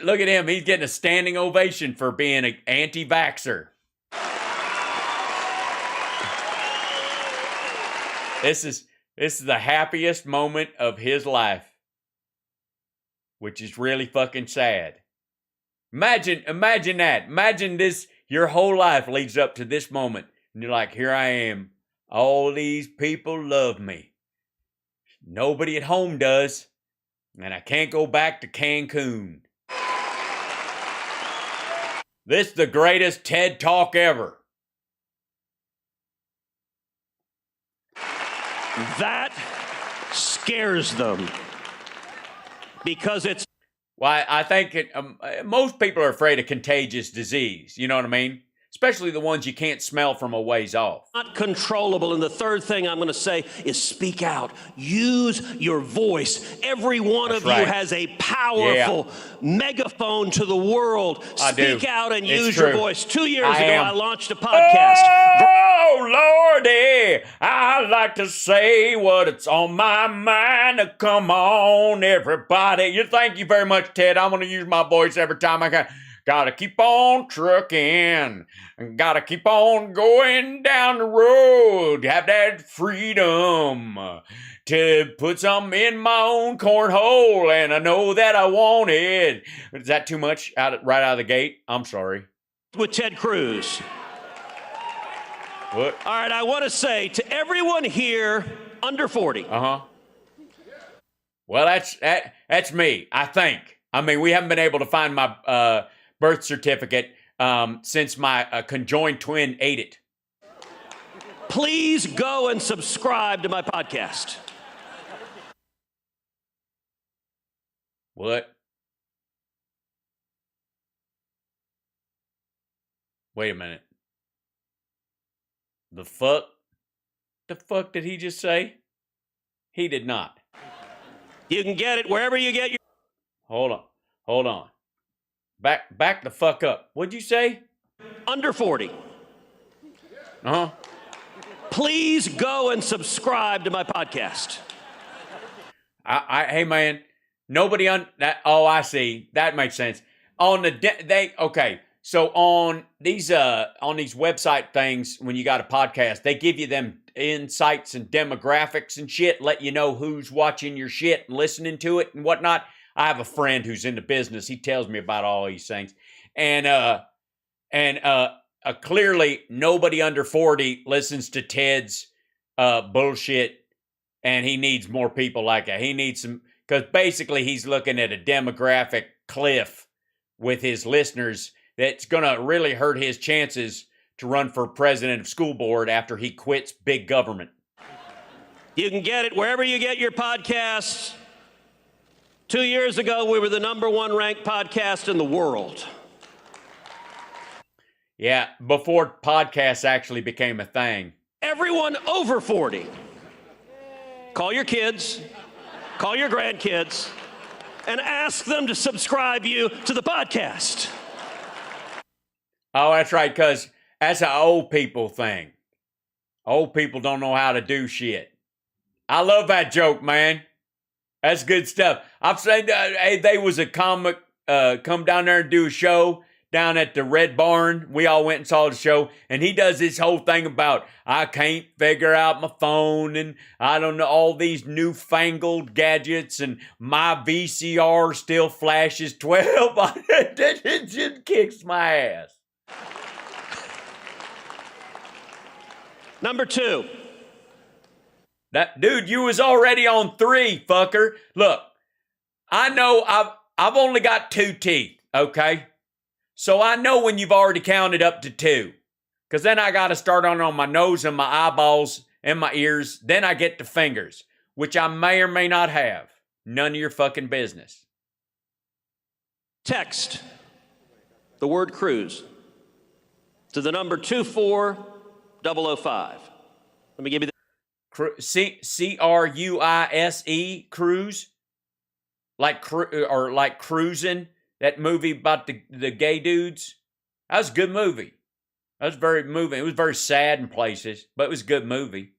Look at him. He's getting a standing ovation for being an anti-vaxxer. This is the happiest moment of his life, which is really fucking sad. Imagine that. Imagine this. Your whole life leads up to this moment. And you're like, here I am. All these people love me. Nobody at home does. And I can't go back to Cancun. This is the greatest TED Talk ever. That scares them. Because it's... Well, I think most people are afraid of contagious disease. You know what I mean? especially the ones you can't smell from a ways off. Not controllable. And the third thing I'm going to say is speak out. Use your voice. Every one of you has a powerful megaphone to the world. Speak out and use your voice. 2 years ago, I launched a podcast. Oh, Lordy, I like to say what's on my mind. Come on, everybody. Thank you very much, Ted. I'm going to use my voice every time I can. Gotta keep on trucking. Gotta keep on going down the road. Have that freedom to put something in my own cornhole, and I know that I want it. Is that too much right out of the gate? I'm sorry. With Ted Cruz. What? All right, I want to say to everyone here under 40. Well, that's me, I think. I mean, we haven't been able to find my birth certificate since my conjoined twin ate it. Please go and subscribe to my podcast. What? Wait a minute. The fuck? The fuck did he just say? He did not. You can get it wherever you get your... Hold on. Back the fuck up. What'd you say? Under 40. Please go and subscribe to my podcast. Hey man, nobody on that. Oh, I see. That makes sense. On the okay. So on these website things, when you got a podcast, they give you them insights and demographics and shit, let you know who's watching your shit and listening to it and whatnot. I have a friend who's in the business. He tells me about all these things. And clearly nobody under 40 listens to Ted's bullshit, and he needs more people like that. He needs some, because basically he's looking at a demographic cliff with his listeners that's going to really hurt his chances to run for president of school board after he quits big government. You can get it wherever you get your podcasts. 2 years ago, we were the #1 ranked podcast in the world. Yeah, before podcasts actually became a thing. Everyone over 40. Call your kids, call your grandkids, and ask them to subscribe you to the podcast. Oh, that's right, because that's an old people thing. Old people don't know how to do shit. I love that joke, man. That's good stuff. I've said, hey, they was a comic come down there and do a show down at the Red Barn. We all went and saw the show, and he does this whole thing about, I can't figure out my phone, and I don't know, all these newfangled gadgets, and my VCR still flashes 12. It just kicks my ass. Number 2. That dude, you was already on 3, fucker. Look, I know I've only got 2 teeth, okay? So I know when you've already counted up to 2. Because then I got to start on my nose and my eyeballs and my ears. Then I get to fingers, which I may or may not have. None of your fucking business. Text the word Cruz to the number 24005. Let me give you the Cruise, Cruz, like Cruising, that movie about the gay dudes. That was a good movie. That was very moving. It was very sad in places, but it was a good movie.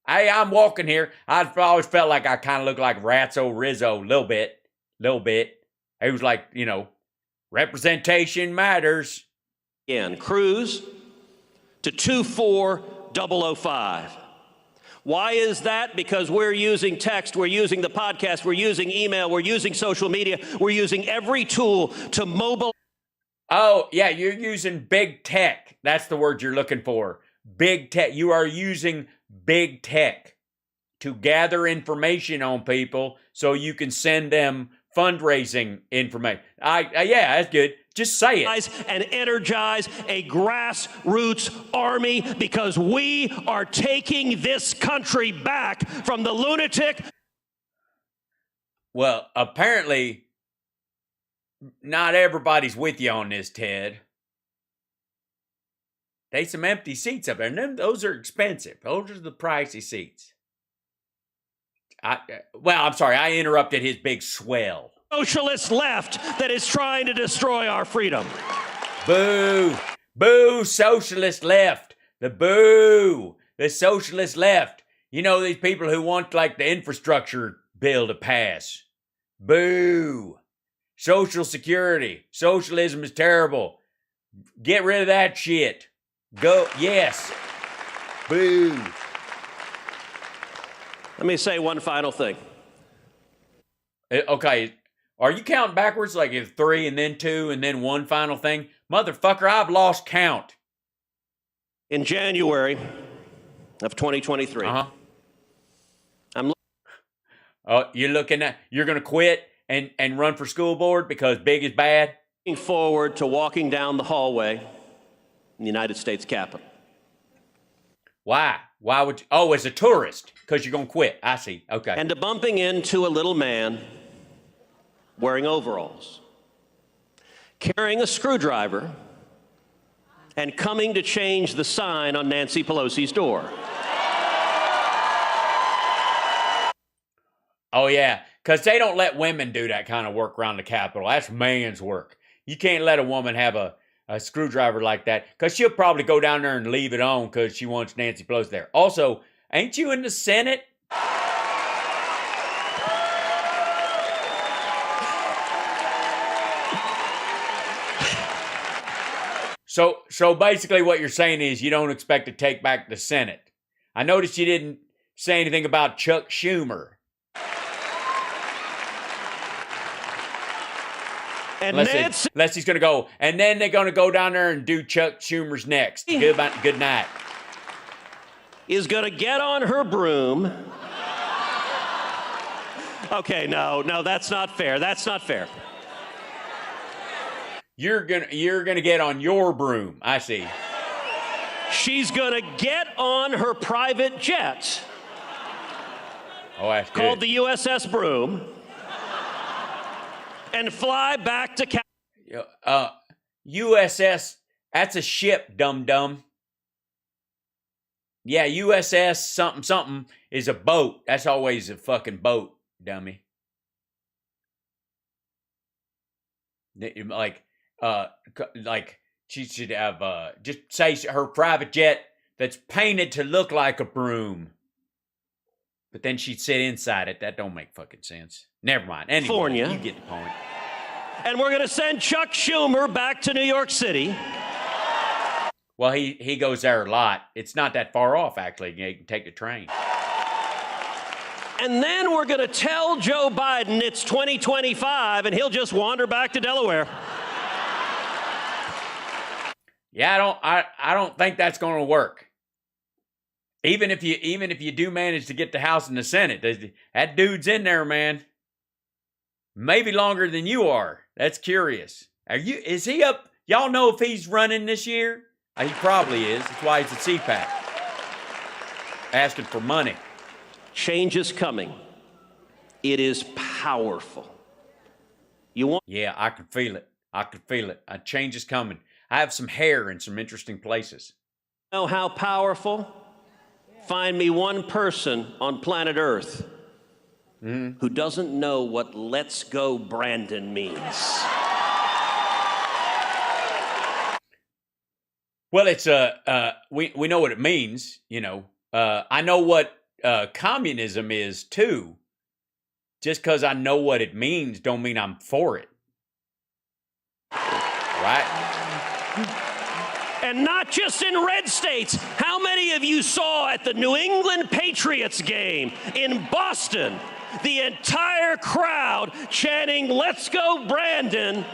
Hey, I'm walking here. I've always felt like I kind of look like Ratso Rizzo, a little bit. He was like, representation matters. Again, Cruz to 24005. Why is that? Because we're using text, we're using the podcast, we're using email, we're using social media, we're using every tool to mobilize. Oh, yeah, you're using big tech. That's the word you're looking for. Big tech. You are using big tech to gather information on people so you can send them fundraising information. Yeah, that's good. Just say it. And energize a grassroots army, because we are taking this country back from the lunatic. Well, apparently, not everybody's with you on this, Ted. They some empty seats up there, and those are expensive. Those are the pricey seats. I'm sorry, I interrupted his big swell. Socialist left that is trying to destroy our freedom. Boo! Boo, socialist left. The socialist left. You know, these people who want, like, the infrastructure bill to pass. Boo! Social security. Socialism is terrible. Get rid of that shit. Go, yes. Boo. Let me say one final thing. Okay, are you counting backwards, like if 3 and then 2 and then one final thing? Motherfucker, I've lost count. In January of 2023, you're going to quit and run for school board because big is bad? looking forward to walking down the hallway in the United States Capitol. Why? Why would you? Oh, as a tourist, because you're going to quit. I see. Okay. And to bumping into a little man wearing overalls, carrying a screwdriver, and coming to change the sign on Nancy Pelosi's door. Oh, yeah, because they don't let women do that kind of work around the Capitol. That's man's work. You can't let a woman have a screwdriver like that, because she'll probably go down there and leave it on because she wants Nancy Pelosi there. Also, ain't you in the Senate? So basically what you're saying is you don't expect to take back the Senate. I noticed you didn't say anything about Chuck Schumer. Unless he's going to go, and then they're going to go down there and do Chuck Schumer's next. Good night. Is going to get on her broom. Okay, no, that's not fair. That's not fair. You're gonna get on your broom. I see. She's gonna get on her private jet. Oh, that's good. Called the USS Broom, and fly back to USS. That's a ship, dum-dum. Yeah, USS something is a boat. That's always a fucking boat, dummy. Like she should have just say her private jet that's painted to look like a broom, but then she'd sit inside it. That don't make fucking sense. Never mind. Anyway, California. You get the point. And we're gonna send Chuck Schumer back to New York City. Well, he goes there a lot. It's not that far off, actually. You can take the train. And then we're gonna tell Joe Biden it's 2025, and he'll just wander back to Delaware. Yeah, I don't think that's going to work. Even if you do manage to get the House and the Senate, that dude's in there, man. Maybe longer than you are. That's curious. Is he up? Y'all know if he's running this year? He probably is. That's why he's at CPAC. Asking for money. Change is coming. It is powerful. Yeah, I can feel it. A change is coming. I have some hair in some interesting places. Know how powerful? Find me one person on planet Earth who doesn't know what "Let's Go Brandon" means. Well, it's we know what it means, you know. I know what communism is too. Just because I know what it means don't mean I'm for it. Right? And not just in red states. How many of you saw at the New England Patriots game in Boston the entire crowd chanting "Let's go Brandon"?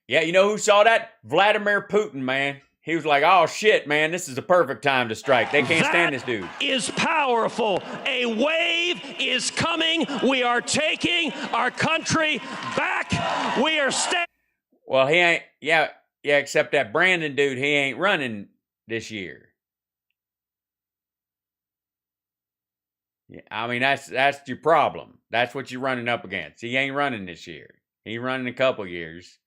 Yeah, you know who saw that? Vladimir Putin, man. He was like, oh shit, man, this is the perfect time to strike. They can't stand this dude. That is powerful. A wave is coming. We are taking our country back. We are Well, he ain't, yeah, except that Brandon dude, he ain't running this year. Yeah, I mean, that's your problem. That's what you're running up against. He ain't running this year. He running a couple years.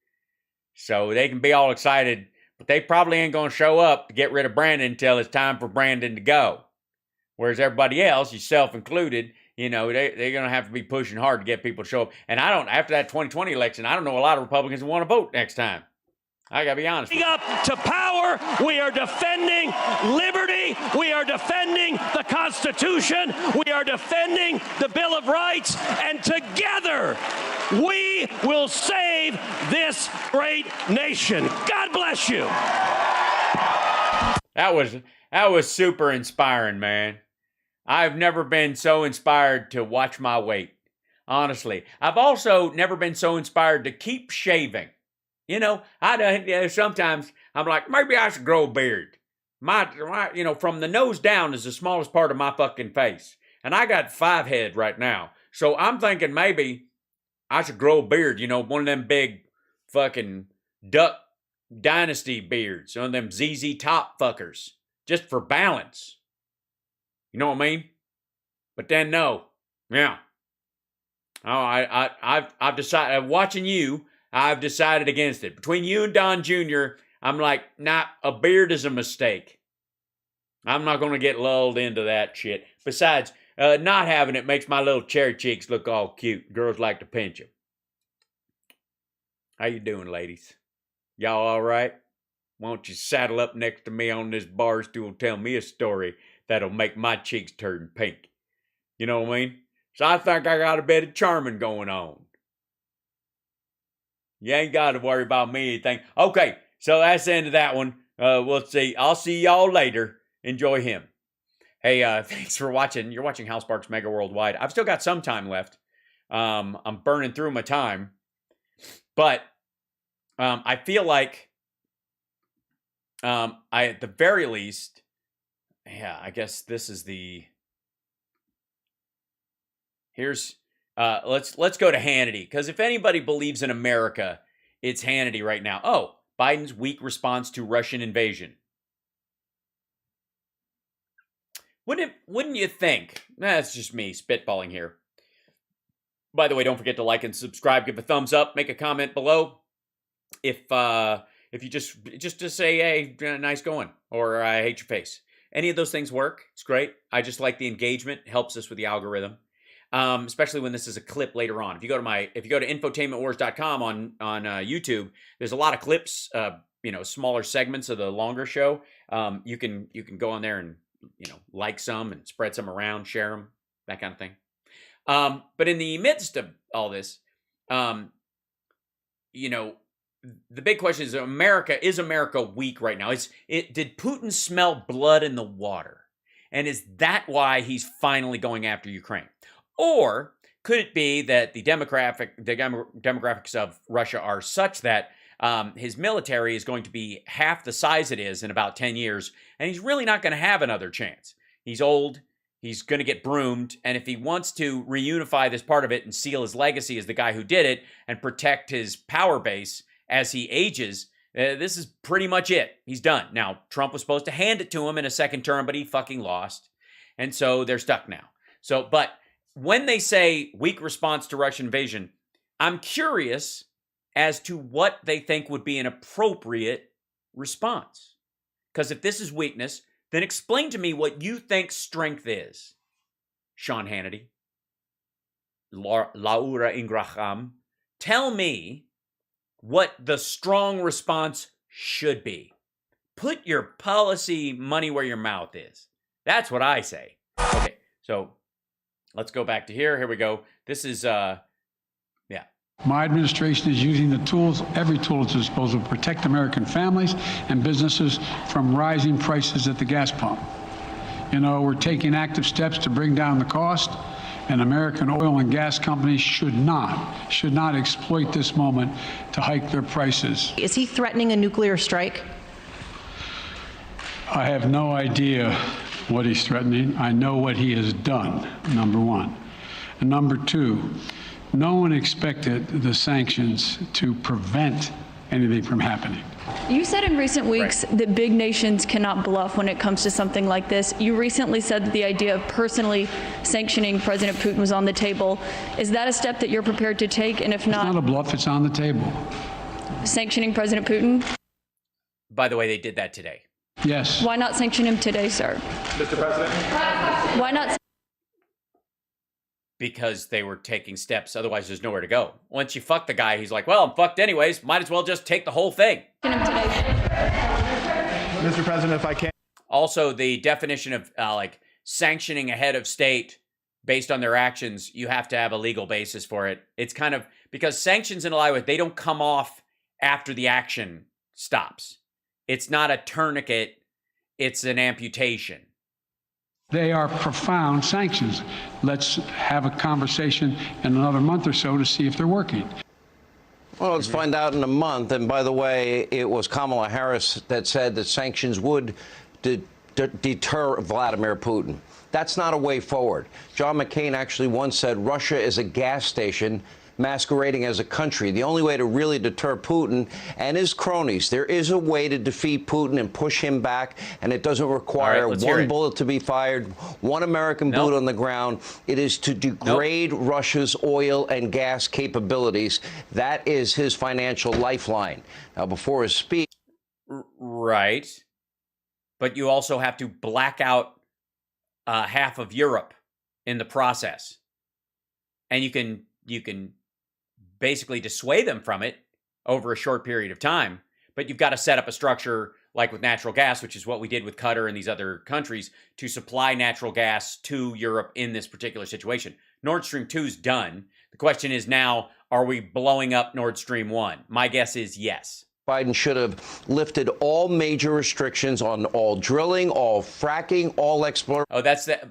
So they can be all excited But they probably ain't going to show up to get rid of Brandon until it's time for Brandon to go. Whereas everybody else, yourself included, they're going to have to be pushing hard to get people to show up. And after that 2020 election, I don't know a lot of Republicans who want to vote next time. I got to be honest with you. Up to power, we are defending liberty, we are defending the Constitution, we are defending the Bill of Rights, and together we will save this great nation. God bless you. That was super inspiring, man. I've never been so inspired to watch my weight. Honestly. I've also never been so inspired to keep shaving. Sometimes I'm like, maybe I should grow a beard. My from the nose down is the smallest part of my fucking face. And I got 5 head right now. So I'm thinking maybe I should grow a beard, one of them big fucking Duck Dynasty beards. One of them ZZ Top fuckers. Just for balance. You know what I mean? But then no. Yeah. Oh, I've decided, watching you, I've decided against it. Between you and Don Jr., I'm like, nah, a beard is a mistake. I'm not going to get lulled into that shit. Besides, not having it makes my little cherry cheeks look all cute. Girls like to pinch them. How you doing, ladies? Y'all all right? Why don't you saddle up next to me on this bar stool and tell me a story that'll make my cheeks turn pink? You know what I mean? So I think I got a bit of charming going on. You ain't got to worry about me anything. Okay, so that's the end of that one. We'll see. I'll see y'all later. Enjoy him. Hey, thanks for watching. You're watching Hal Sparks Mega Worldwide. I've still got some time left. I'm burning through my time. But I feel like I, at the very least, I guess this is the... let's go to Hannity, because if anybody believes in America, it's Hannity right now. Oh, Biden's weak response to Russian invasion. Wouldn't you think? That's just me spitballing here. By the way, don't forget to like and subscribe, give a thumbs up, make a comment below. If you just say, hey, nice going, or I hate your face. Any of those things work. It's great. I just like the engagement. It helps us with the algorithm. Especially when this is a clip later on. If you go to infotainmentwars.com on YouTube, there's a lot of clips, smaller segments of the longer show. You can go on there and, like some and spread some around, share them, that kind of thing. But in the midst of all this, the big question is, is America weak right now? Did Putin smell blood in the water? And is that why he's finally going after Ukraine? Or could it be that the demographics of Russia are such that his military is going to be half the size it is in about 10 years, and he's really not going to have another chance? He's old, he's going to get broomed, and if he wants to reunify this part of it and seal his legacy as the guy who did it and protect his power base as he ages, this is pretty much it. He's done. Now, Trump was supposed to hand it to him in a second term, but he fucking lost, and so they're stuck now. But when they say weak response to Russian invasion, I'm curious as to what they think would be an appropriate response. Because if this is weakness, then explain to me what you think strength is. Sean Hannity, Laura Ingraham, tell me what the strong response should be. Put your policy money where your mouth is. That's what I say. Okay, so let's go back to here. Here we go. This is, My administration is using the tools, every tool at its disposal to protect American families and businesses from rising prices at the gas pump. We're taking active steps to bring down the cost, and American oil and gas companies should not exploit this moment to hike their prices. Is he threatening a nuclear strike? I have no idea what he's threatening. I know what he has done, number one. And number two, no one expected the sanctions to prevent anything from happening. You said in recent weeks that big nations cannot bluff when it comes to something like this. You recently said that the idea of personally sanctioning President Putin was on the table. Is that a step that you're prepared to take? And if not, it's not a bluff, it's on the table. Sanctioning President Putin? by the way, they did that today. Yes. Why not sanction him today, sir? Mr. President? Why not? Because they were taking steps. Otherwise, there's nowhere to go. Once you fuck the guy, he's like, well, I'm fucked anyways. Might as well just take the whole thing. Mr. President, if I can. Also, the definition of like sanctioning a head of state based on their actions, you have to have a legal basis for it. It's kind of because sanctions in a lot of ways, they don't come off after the action stops. It's not a tourniquet. It's an amputation. They are profound sanctions. Let's have a conversation in another month or so to see if they're working. Well, let's find out in a month. And by the way, it was Kamala Harris that said that sanctions would deter Vladimir Putin. That's not a way forward. John McCain actually once said Russia is a gas station masquerading as a country. The only way to really deter Putin and his cronies, there is a way to defeat Putin and push him back, and it doesn't require one bullet to be fired, one American boot on the ground. It is to degrade Russia's oil and gas capabilities. That is his financial lifeline. Now, before his speech... Right. But you also have to black out half of Europe in the process. And you can basically dissuade them from it over a short period of time, but you've got to set up a structure like with natural gas, which is what we did with Qatar and these other countries, to supply natural gas to Europe in this particular situation. Nord Stream 2 is done. The question is now, are we blowing up Nord Stream 1? My guess is yes. Biden should have lifted all major restrictions on all drilling, all fracking, all exploration. Oh,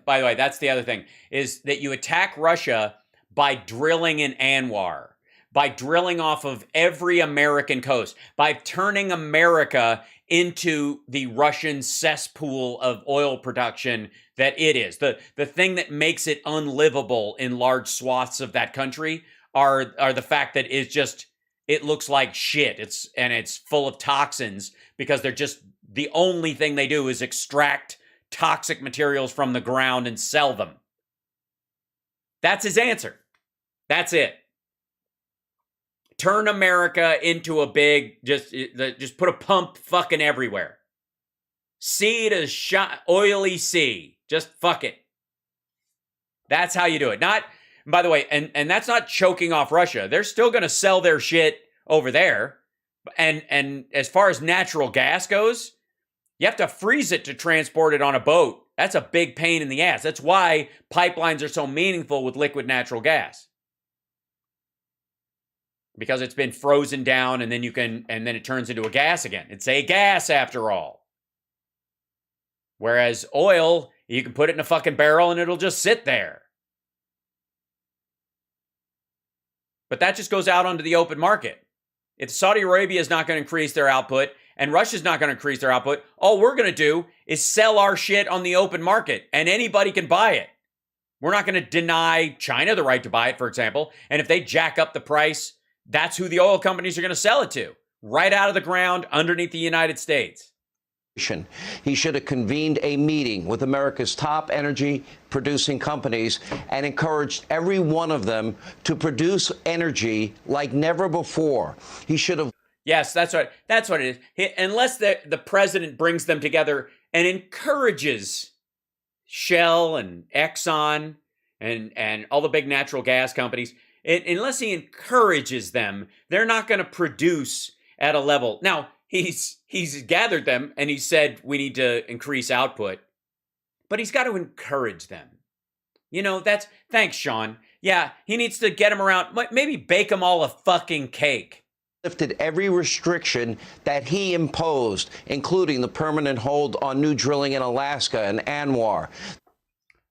by the way, that's the other thing, is that you attack Russia by drilling in Anwar, by drilling off of every American coast, by turning America into the Russian cesspool of oil production that it is. The thing that makes it unlivable in large swaths of that country are the fact that it looks like shit. It's full of toxins because they're just, the only thing they do is extract toxic materials from the ground and sell them. That's his answer. That's it. Turn America into a big, just put a pump fucking everywhere. Sea to oily sea. Just fuck it. That's how you do it. Not, by the way, and that's not choking off Russia. They're still going to sell their shit over there. And as far as natural gas goes, you have to freeze it to transport it on a boat. That's a big pain in the ass. That's why pipelines are so meaningful with liquid natural gas. Because it's been frozen down and then it turns into a gas again. It's a gas after all. Whereas oil, you can put it in a fucking barrel and it'll just sit there. But that just goes out onto the open market. If Saudi Arabia is not going to increase their output and Russia's not going to increase their output, all we're going to do is sell our shit on the open market and anybody can buy it. We're not going to deny China the right to buy it, for example. And if they jack up the price, that's who the oil companies are going to sell it to. Right out of the ground underneath the United States. He should have convened a meeting with America's top energy producing companies and encouraged every one of them to produce energy like never before. He should have. Yes, that's right. That's what it is. Unless the president brings them together and encourages Shell and Exxon and all the big natural gas companies, unless he encourages them, they're not going to produce at a level. Now, he's gathered them and he said we need to increase output, but he's got to encourage them. You know, thanks, Sean. Yeah, he needs to get them around, maybe bake them all a fucking cake. Lifted every restriction that he imposed, including the permanent hold on new drilling in Alaska and Anwar.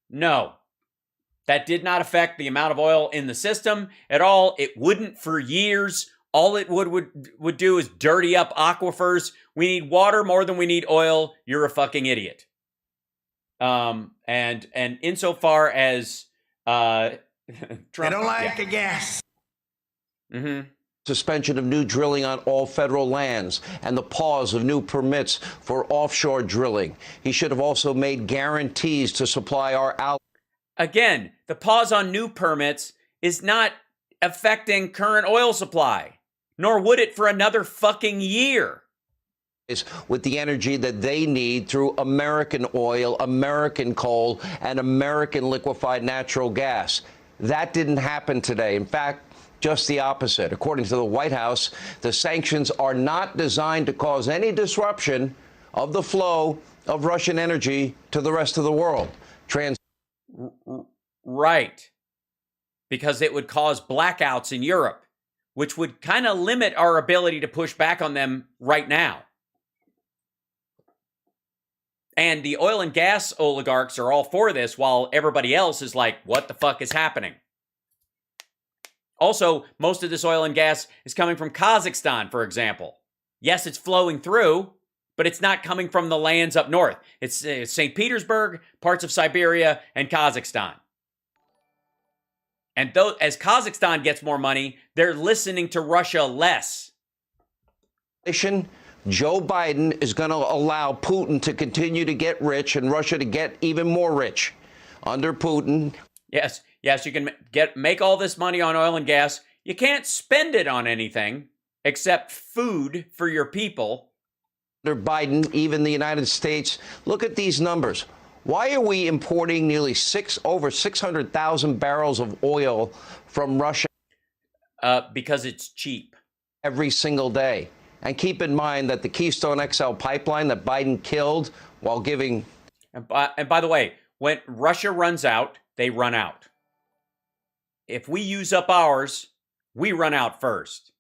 No, that did not affect the amount of oil in the system at all. It wouldn't for years. All it would do is dirty up aquifers. We need water more than we need oil. You're a fucking idiot. And insofar as Trump, they don't like the gas. Mm-hmm. Suspension of new drilling on all federal lands and the pause of new permits for offshore drilling. He should have also made guarantees to supply our outlet. Again, the pause on new permits is not affecting current oil supply, nor would it for another fucking year. with the energy that they need through American oil, American coal, and American liquefied natural gas. That didn't happen today. In fact, just the opposite. According to the White House, the sanctions are not designed to cause any disruption of the flow of Russian energy to the rest of the world. Right. Because it would cause blackouts in Europe, which would kind of limit our ability to push back on them right now. And the oil and gas oligarchs are all for this, while everybody else is like, what the fuck is happening? Also, most of this oil and gas is coming from Kazakhstan, for example. Yes, it's flowing through, but it's not coming from the lands up north. It's St. Petersburg, parts of Siberia, and Kazakhstan. And though, as Kazakhstan gets more money, they're listening to Russia less. Joe Biden is going to allow Putin to continue to get rich and Russia to get even more rich under Putin. Yes, you can make all this money on oil and gas. You can't spend it on anything except food for your people. Under Biden, even the United States, look at these numbers. Why are we importing nearly over 600,000 barrels of oil from Russia? Because it's cheap. Every single day. And keep in mind that the Keystone XL pipeline that Biden killed while giving... And by the way, when Russia runs out, they run out. If we use up ours, we run out first.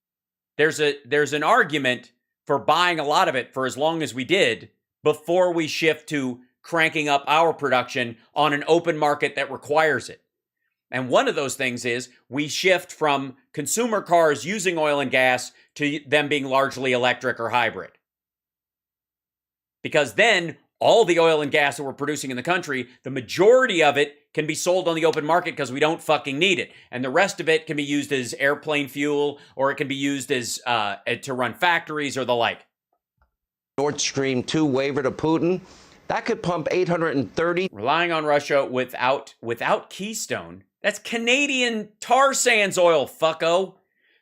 There's an argument for buying a lot of it for as long as we did before we shift to cranking up our production on an open market that requires it. And one of those things is we shift from consumer cars using oil and gas to them being largely electric or hybrid. Because then all the oil and gas that we're producing in the country, the majority of it can be sold on the open market because we don't fucking need it. And the rest of it can be used as airplane fuel, or it can be used as to run factories or the like. Nord Stream 2 waiver to Putin, that could pump 830. Relying on Russia without Keystone. That's Canadian tar sands oil, fucko.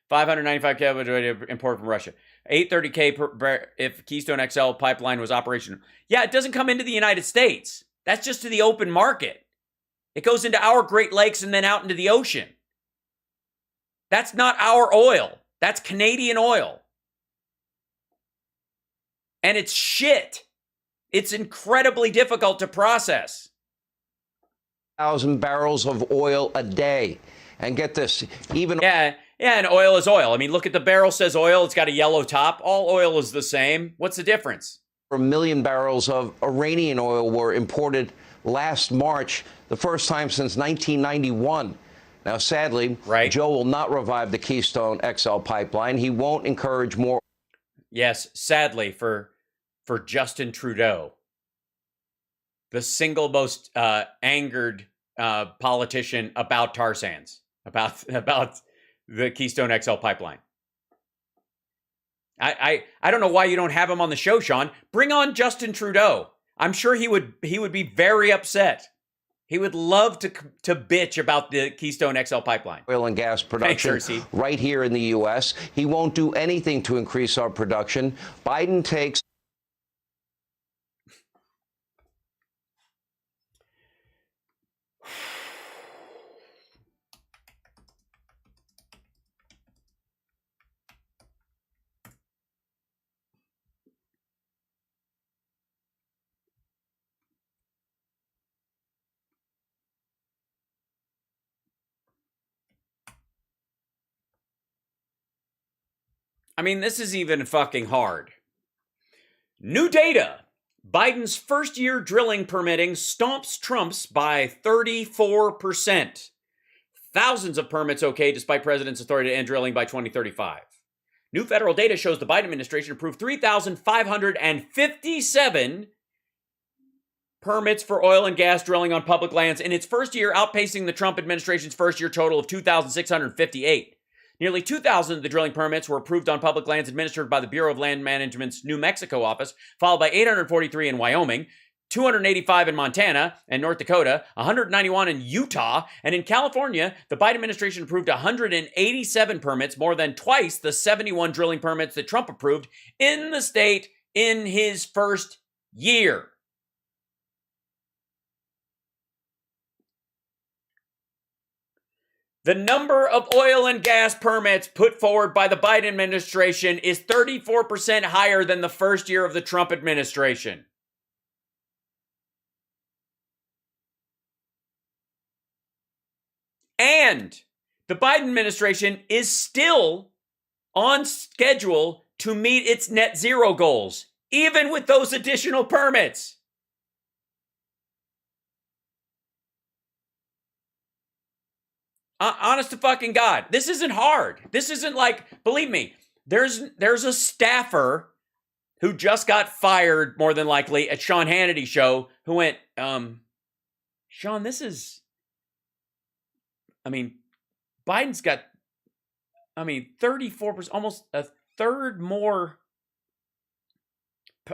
595 kW import from Russia. 830K if Keystone XL pipeline was operational. Yeah, it doesn't come into the United States. That's just to the open market. It goes into our Great Lakes and then out into the ocean. That's not our oil. That's Canadian oil. And it's shit. It's incredibly difficult to process. 1,000 barrels of oil a day. And get this, even... Yeah, and oil is oil. I mean, look at the barrel says oil. It's got a yellow top. All oil is the same. What's the difference? 1 million barrels of Iranian oil were imported last March, the first time since 1991. Now, sadly, Joe will not revive the Keystone XL pipeline. He won't encourage more. Yes, sadly, for Justin Trudeau, the single most angered politician about tar sands, about the Keystone XL pipeline. I don't know why you don't have him on the show, Sean. Bring on Justin Trudeau. I'm sure he would be very upset. He would love to bitch about the Keystone XL pipeline. Oil and gas production right here in the U.S. He won't do anything to increase our production. Biden takes... I mean, this is even fucking hard. New data. Biden's first-year drilling permitting stomps Trump's by 34%. Thousands of permits okay despite president's authority to end drilling by 2035. New federal data shows the Biden administration approved 3,557 permits for oil and gas drilling on public lands in its first year, outpacing the Trump administration's first-year total of 2,658. Nearly 2,000 of the drilling permits were approved on public lands administered by the Bureau of Land Management's New Mexico office, followed by 843 in Wyoming, 285 in Montana and North Dakota, 191 in Utah, and in California, the Biden administration approved 187 permits, more than twice the 71 drilling permits that Trump approved in the state in his first year. The number of oil and gas permits put forward by the Biden administration is 34% higher than the first year of the Trump administration. And the Biden administration is still on schedule to meet its net zero goals, even with those additional permits. Honest to fucking God, this isn't hard. This isn't like, believe me, there's a staffer who just got fired, more than likely, at Sean Hannity's show, who went, Sean, this is, Biden's got, 34%, almost a third more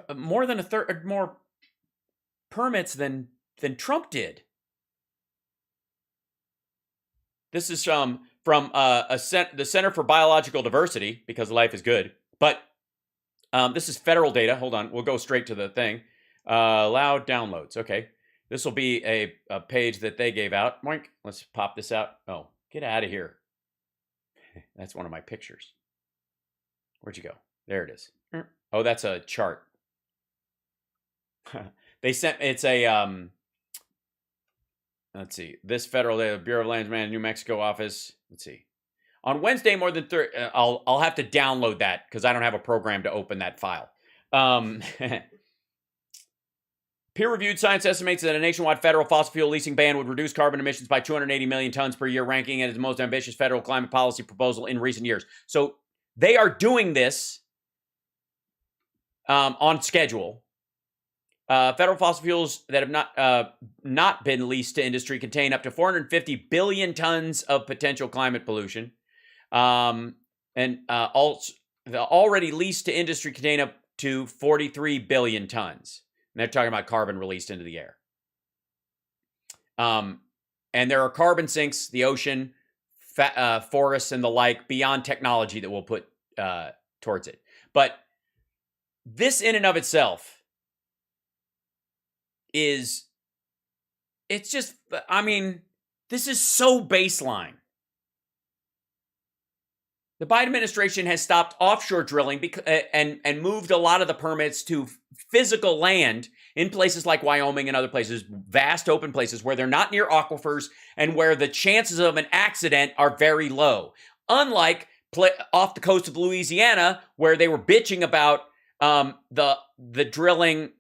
than a third more permits than Trump did. This is from the Center for Biological Diversity, because life is good. But this is federal data. Hold on. We'll go straight to the thing. Allow downloads. Okay. This will be a page that they gave out. Moink. Let's pop this out. Oh, get out of here. That's one of my pictures. Where'd you go? There it is. Oh, that's a chart. They sent, it's a, let's see. This federal data, Bureau of Lands Management, New Mexico office. Let's see. On Wednesday, more than 30. I'll have to download that because I don't have a program to open that file. Peer-reviewed science estimates that a nationwide federal fossil fuel leasing ban would reduce carbon emissions by 280 million tons per year, ranking it as the most ambitious federal climate policy proposal in recent years. So they are doing this on schedule. Federal fossil fuels that have not been leased to industry contain up to 450 billion tons of potential climate pollution. The already leased to industry contain up to 43 billion tons. And they're talking about carbon released into the air. And there are carbon sinks, the ocean, forests, and the like beyond technology that we'll put towards it. But this in and of itself is, it's just, this is so baseline. The Biden administration has stopped offshore drilling and moved a lot of the permits to physical land in places like Wyoming and other places, vast open places where they're not near aquifers and where the chances of an accident are very low. Unlike off the coast of Louisiana, where they were bitching about the drilling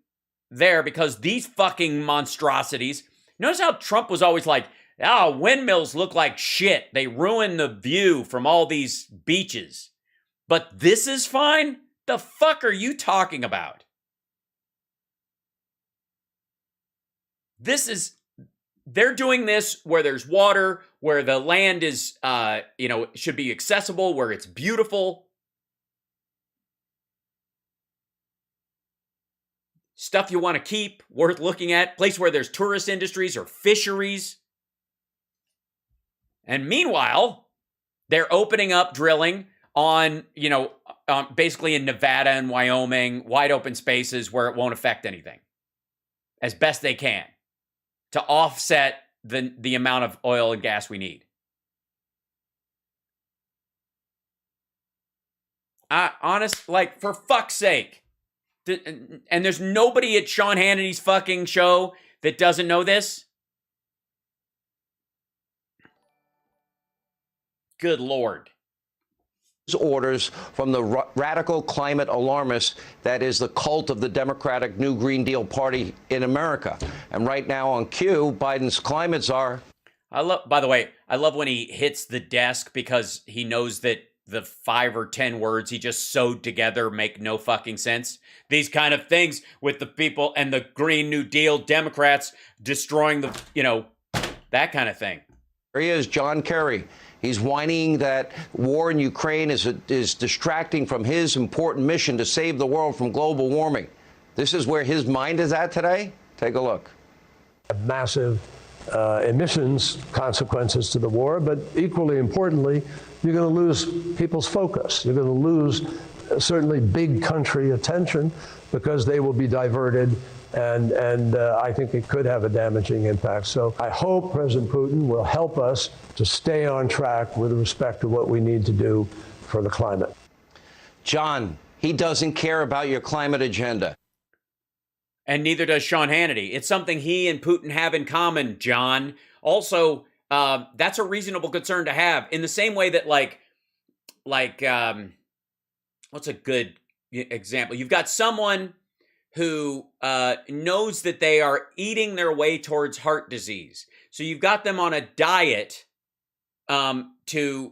there because these fucking monstrosities. Notice how Trump was always like, windmills look like shit. They ruin the view from all these beaches. But this is fine? The fuck are you talking about? They're doing this where there's water, where the land is, should be accessible, where it's beautiful. Stuff you want to keep, worth looking at, place where there's tourist industries or fisheries. And meanwhile, they're opening up drilling on, basically in Nevada and Wyoming, wide open spaces where it won't affect anything as best they can to offset the amount of oil and gas we need. For fuck's sake. And there's nobody at Sean Hannity's fucking show that doesn't know this. Good Lord. Orders from the radical climate alarmists that is the cult of the Democratic New Green Deal Party in America. And right now on cue, Biden's climate czar. By the way, I love when he hits the desk because he knows that the 5 or 10 words he just sewed together make no fucking sense. These kind of things with the people and the Green New Deal Democrats destroying that kind of thing. Here he is, John Kerry. He's whining that war in Ukraine is distracting from his important mission to save the world from global warming. This is where his mind is at today? Take a look. Massive emissions consequences to the war, but equally importantly, you're going to lose people's focus. You're going to lose certainly big country attention because they will be diverted, and I think it could have a damaging impact. So I hope President Putin will help us to stay on track with respect to what we need to do for the climate. John, he doesn't care about your climate agenda. And neither does Sean Hannity. It's something he and Putin have in common, John. Also, that's a reasonable concern to have. In the same way that, what's a good example? You've got someone who knows that they are eating their way towards heart disease. So you've got them on a diet to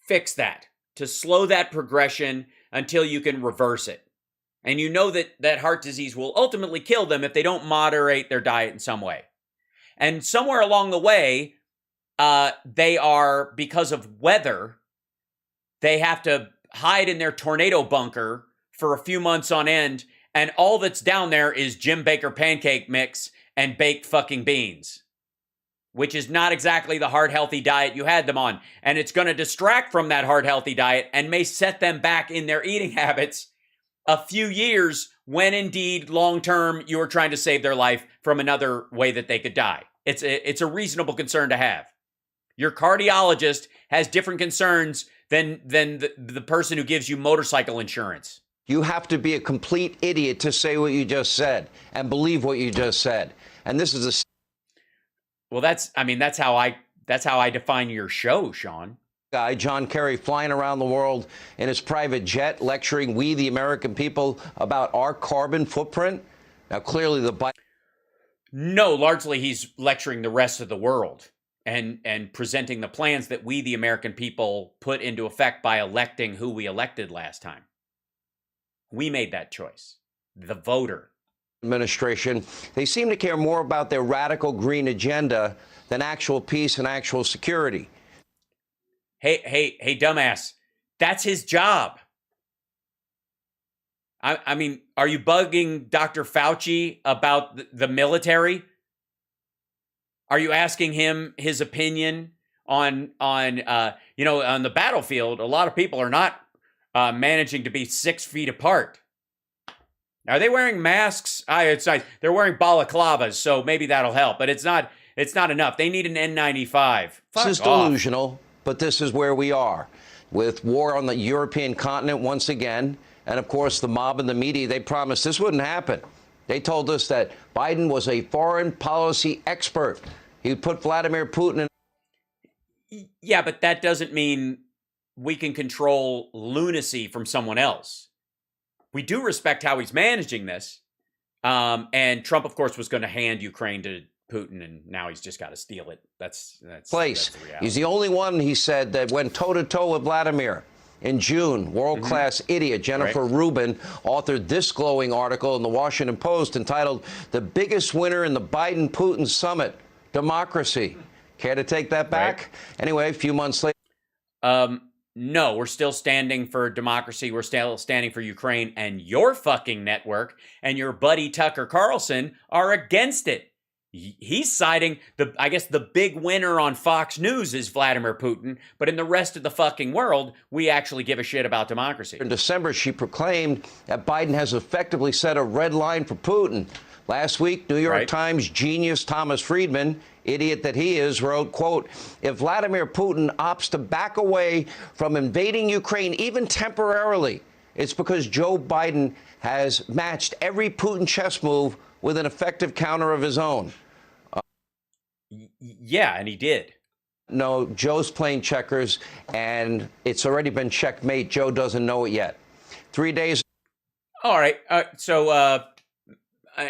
fix that, to slow that progression until you can reverse it. And you know that heart disease will ultimately kill them if they don't moderate their diet in some way. And somewhere along the way, they are, because of weather, they have to hide in their tornado bunker for a few months on end, and all that's down there is Jim Baker pancake mix and baked fucking beans, which is not exactly the heart-healthy diet you had them on. And it's going to distract from that heart-healthy diet and may set them back in their eating habits a few years when indeed long-term you are trying to save their life from another way that they could die. It's a reasonable concern to have. Your cardiologist has different concerns than the person who gives you motorcycle insurance. You have to be a complete idiot to say what you just said and believe what you just said. And this is a... Well, that's how I define your show, Sean. Guy, John Kerry, flying around the world in his private jet, lecturing we, the American people, about our carbon footprint. Now, clearly No, largely he's lecturing the rest of the world and presenting the plans that we, the American people, put into effect by electing who we elected last time. We made that choice. The voter. Administration, they seem to care more about their radical green agenda than actual peace and actual security. Hey, dumbass. That's his job. I mean, are you bugging Dr. Fauci about the military? Are you asking him his opinion on the battlefield? A lot of people are not managing to be 6 feet apart. Are they wearing masks? It's nice. They're wearing balaclavas, so maybe that'll help. But it's not enough. They need an N95. This is delusional, but this is where we are. With war on the European continent once again, and of course the mob and the media, they promised this wouldn't happen. They told us that Biden was a foreign policy expert. He put Vladimir Putin in... Yeah, but that doesn't mean we can control lunacy from someone else. We do respect how he's managing this. And Trump, of course, was going to hand Ukraine to Putin, and now he's just got to steal it. That's place. That's the reality. He's the only one, he said, that went toe-to-toe with Vladimir. In June, world-class idiot Jennifer Rubin authored this glowing article in the Washington Post entitled, "The Biggest Winner in the Biden-Putin Summit, Democracy." Care to take that back? Anyway, a few months later... No, we're still standing for democracy. We're still standing for Ukraine, and your fucking network and your buddy Tucker Carlson are against it. He's citing the big winner on Fox News is Vladimir Putin, but in the rest of the fucking world, we actually give a shit about democracy. In December, she proclaimed that Biden has effectively set a red line for Putin. Last week, New York Times genius Thomas Friedman, idiot that he is, wrote, quote, "If Vladimir Putin opts to back away from invading Ukraine, even temporarily, it's because Joe Biden has matched every Putin chess move with an effective counter of his own." Yeah, and he did. No, Joe's playing checkers, and it's already been checkmate. Joe doesn't know it yet. 3 days. All right. So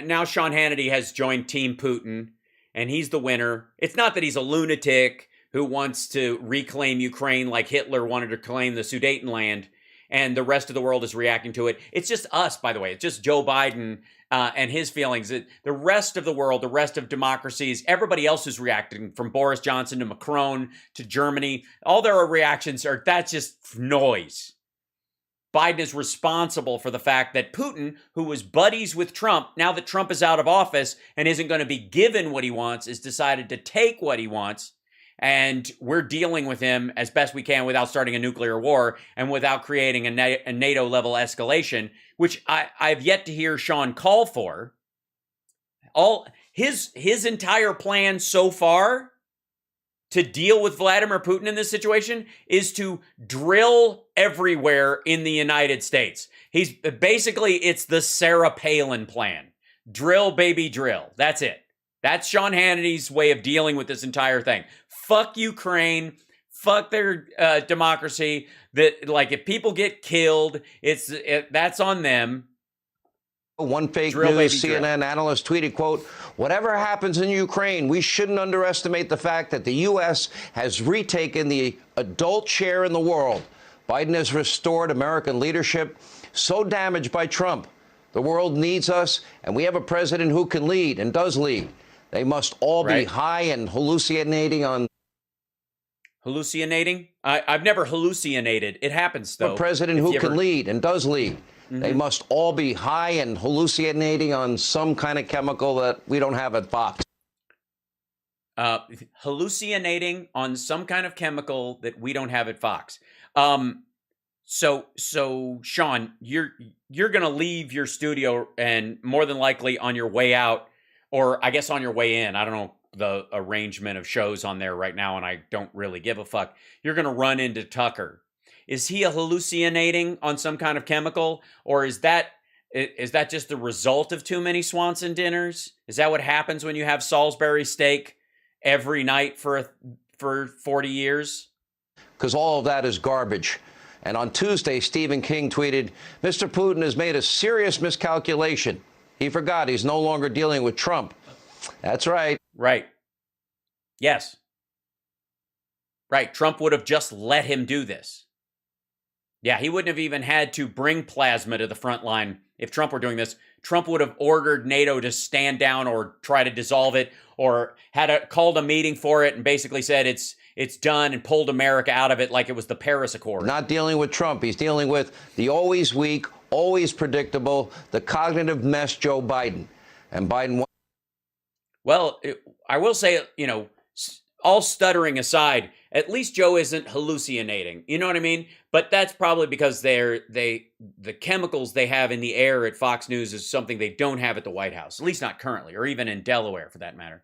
now Sean Hannity has joined Team Putin, and he's the winner. It's not that he's a lunatic who wants to reclaim Ukraine like Hitler wanted to claim the Sudetenland, and the rest of the world is reacting to it. It's just us, by the way. It's just Joe Biden and his feelings. The rest of the world, the rest of democracies, everybody else is reacting, from Boris Johnson to Macron to Germany. All their reactions are, that's just noise. Biden is responsible for the fact that Putin, who was buddies with Trump, now that Trump is out of office and isn't going to be given what he wants, has decided to take what he wants and we're dealing with him as best we can without starting a nuclear war and without creating a NATO-level escalation, which I've yet to hear Sean call for. All his entire plan so far to deal with Vladimir Putin in this situation is to drill everywhere in the United States. He's basically, it's the Sarah Palin plan. Drill, baby, drill. That's it. That's Sean Hannity's way of dealing with this entire thing. Fuck Ukraine. Fuck their democracy. That, like, if people get killed, that's on them. One fake news CNN analyst tweeted, quote, "Whatever happens in Ukraine, we shouldn't underestimate the fact that the U.S. has retaken the adult share in the world. Biden has restored American leadership so damaged by Trump. The world needs us, and we have a president who can lead and does lead. They must all be high and hallucinating on..." Hallucinating? I've never hallucinated. It happens, though. A president who can lead and does lead. They must all be high and hallucinating on some kind of chemical that we don't have at Fox. Hallucinating on some kind of chemical that we don't have at Fox. So Sean, you're going to leave your studio, and more than likely on your way out, or I guess on your way in. I don't know the arrangement of shows on there right now, and I don't really give a fuck. You're going to run into Tucker. Is he hallucinating on some kind of chemical, or is that just the result of too many Swanson dinners? Is that what happens when you have Salisbury steak every night for 40 years? Because all of that is garbage. And on Tuesday, Stephen King tweeted, "Mr. Putin has made a serious miscalculation. He forgot he's no longer dealing with Trump." That's right. Right. Yes. Right. Trump would have just let him do this. Yeah, he wouldn't have even had to bring plasma to the front line if Trump were doing this. Trump would have ordered NATO to stand down or try to dissolve it, or called a meeting for it and basically said it's done and pulled America out of it like it was the Paris Accord. Not dealing with Trump. He's dealing with the always weak, always predictable, the cognitive mess Joe Biden. And Biden... Well, I will say, all stuttering aside, at least Joe isn't hallucinating. You know what I mean? But that's probably because the chemicals they have in the air at Fox News is something they don't have at the White House, at least not currently, or even in Delaware for that matter.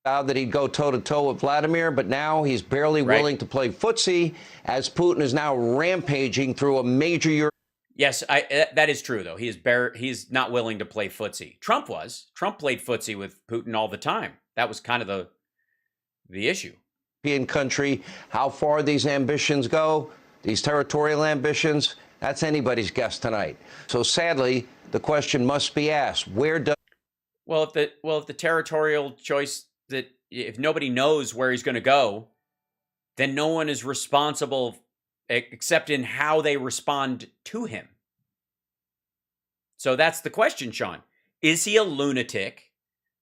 Vowed that he'd go toe-to-toe with Vladimir, but now he's barely willing to play footsie as Putin is now rampaging through a major... Yes, that is true, though. He's not willing to play footsie. Trump was. Trump played footsie with Putin all the time. That was kind of the issue. Country, how far these ambitions go, these territorial ambitions, that's anybody's guess tonight. So sadly, the question must be asked: where does... Well, if the territorial choice, that if nobody knows where he's going to go, then no one is responsible except in how they respond to him. So that's the question, Sean. Is he a lunatic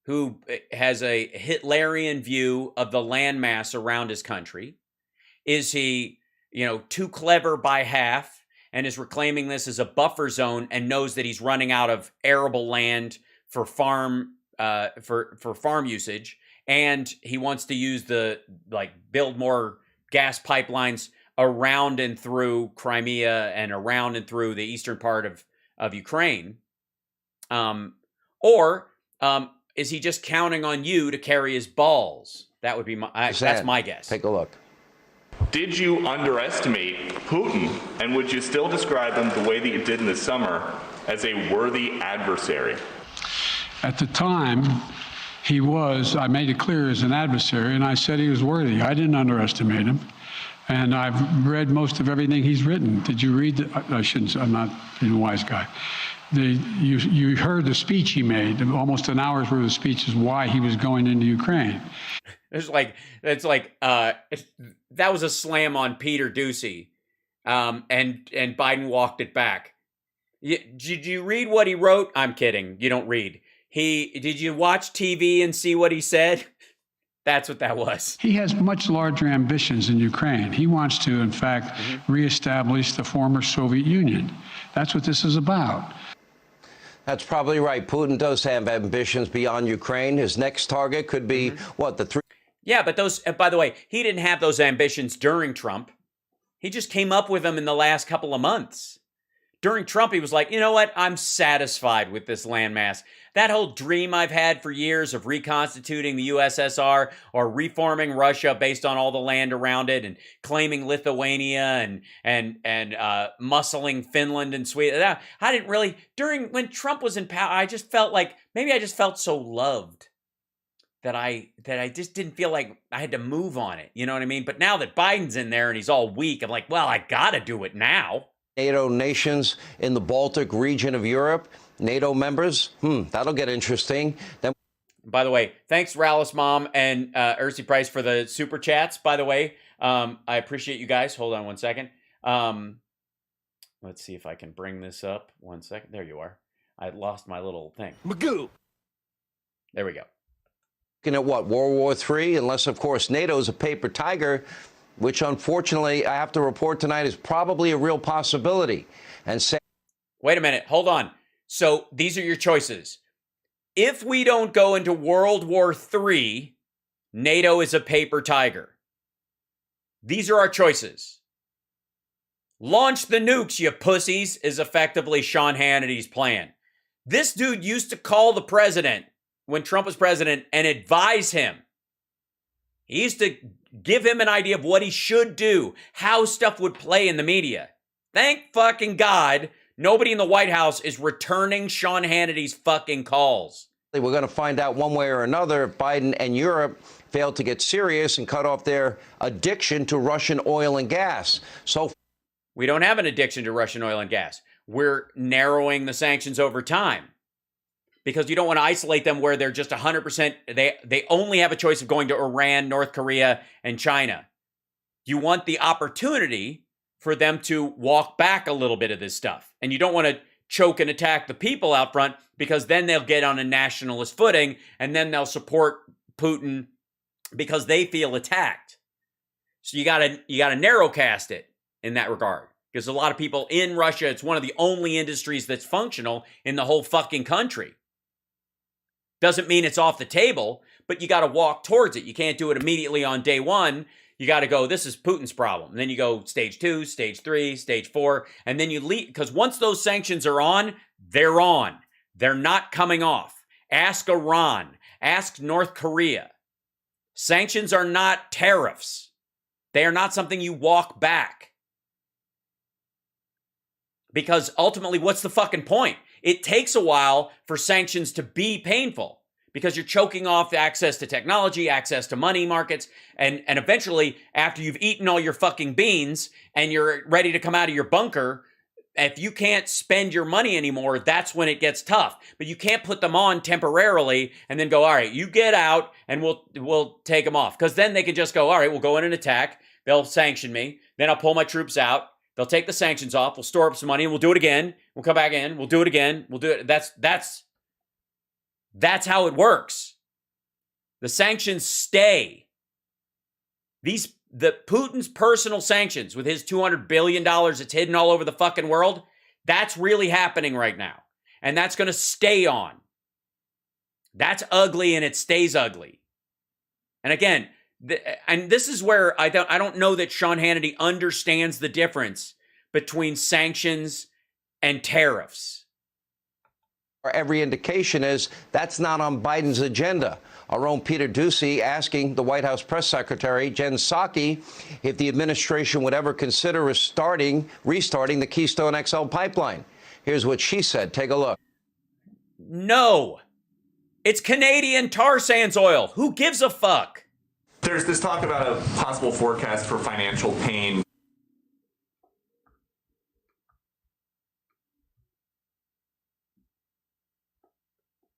who has a Hitlerian view of the landmass around his country? Is he, too clever by half and is reclaiming this as a buffer zone and knows that he's running out of arable land for farm usage, and he wants to use build more gas pipelines around and through Crimea and around and through the eastern part of Ukraine? Or is he just counting on you to carry his balls? That would be that's my guess. Take a look. Did you underestimate Putin, and would you still describe him the way that you did in the summer as a worthy adversary? At the time, I made it clear as an adversary, and I said he was worthy. I didn't underestimate him. And I've read most of everything he's written. Did you read? I'm not being a wise guy. You heard the speech he made, almost an hour's worth of speeches, why he was going into Ukraine. That was a slam on Peter Doocy, and Biden walked it back. Did you read what he wrote? I'm kidding. You don't read. Did you watch TV and see what he said? That's what that was. He has much larger ambitions in Ukraine. He wants to, in fact, reestablish the former Soviet Union. That's what this is about. That's probably right. Putin does have ambitions beyond Ukraine. His next target could be, Yeah, but those, by the way, he didn't have those ambitions during Trump. He just came up with them in the last couple of months. During Trump, he was like, you know what? I'm satisfied with this landmass. That whole dream I've had for years of reconstituting the USSR or reforming Russia based on all the land around it and claiming Lithuania and muscling Finland and Sweden. I didn't really, when Trump was in power, I just felt like, maybe I just felt so loved that I just didn't feel like I had to move on it. You know what I mean? But now that Biden's in there and he's all weak, I'm like, well, I got to do it now. NATO nations in the Baltic region of Europe, NATO members. That'll get interesting. Then, by the way, thanks Rallis Mom and Ursi Price for the super chats. By the way, I appreciate you guys. Hold on one second. Let's see if I can bring this up. 1 second. There you are. I lost my little thing. Magoo. There we go. Looking at what, World War III? Unless, of course, NATO's a paper tiger, which unfortunately I have to report tonight is probably a real possibility. And say, wait a minute, hold on. So these are your choices. If we don't go into World War III, NATO is a paper tiger. These are our choices. Launch the nukes, you pussies, is effectively Sean Hannity's plan. This dude used to call the president when Trump was president and advise him. He used to give him an idea of what he should do, how stuff would play in the media. Thank fucking God, nobody in the White House is returning Sean Hannity's fucking calls. we're going to find out one way or another if Biden and Europe fail to get serious and cut off their addiction to Russian oil and gas. So we don't have an addiction to Russian oil and gas. We're narrowing the sanctions over time because you don't want to isolate them where they're just 100%. They only have a choice of going to Iran, North Korea, and China. You want the opportunity for them to walk back a little bit of this stuff. And you don't want to choke and attack the people out front because then they'll get on a nationalist footing and then they'll support Putin because they feel attacked. So you gotta narrowcast it in that regard. Because a lot of people in Russia, it's one of the only industries that's functional in the whole fucking country. Doesn't mean it's off the table, but you got to walk towards it. You can't do it immediately on day one. You got to go, this is Putin's problem. And then you go stage 2, stage 3, stage 4, and then you leave. Because once those sanctions are on. They're not coming off. Ask Iran. Ask North Korea. Sanctions are not tariffs. They are not something you walk back. Because ultimately, what's the fucking point? It takes a while for sanctions to be painful because you're choking off access to technology, access to money markets, and eventually, after you've eaten all your fucking beans and you're ready to come out of your bunker, if you can't spend your money anymore, that's when it gets tough. But you can't put them on temporarily and then go, all right, you get out and we'll take them off. Because then they can just go, all right, we'll go in and attack. They'll sanction me. Then I'll pull my troops out. They'll take the sanctions off. We'll store up some money and we'll do it again. We'll come back in. We'll do it again. We'll do it. That's how it works. The sanctions stay. The Putin's personal sanctions with his $200 billion that's hidden all over the fucking world, that's really happening right now. And that's going to stay on. That's ugly and it stays ugly. And again, and this is where I don't know that Sean Hannity understands the difference between sanctions and tariffs. Every indication is that's not on Biden's agenda. Our own Peter Doocy asking the White House press secretary, Jen Psaki, if the administration would ever consider restarting the Keystone XL pipeline. Here's what she said. Take a look. No. It's Canadian tar sands oil. Who gives a fuck? There's this talk about a possible forecast for financial pain.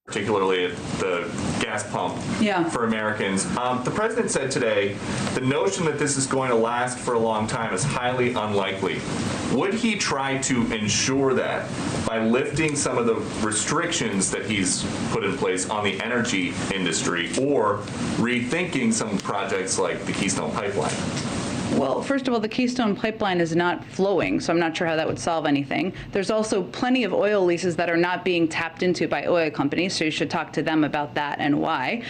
Particularly at the gas pump for Americans. The president said today the notion that this is going to last for a long time is highly unlikely. Would he try to ensure that by lifting some of the restrictions that he's put in place on the energy industry or rethinking some projects like the Keystone Pipeline? Well, first of all, the Keystone Pipeline is not flowing, so I'm not sure how that would solve anything. There's also plenty of oil leases that are not being tapped into by oil companies, so you should talk to them about that and why.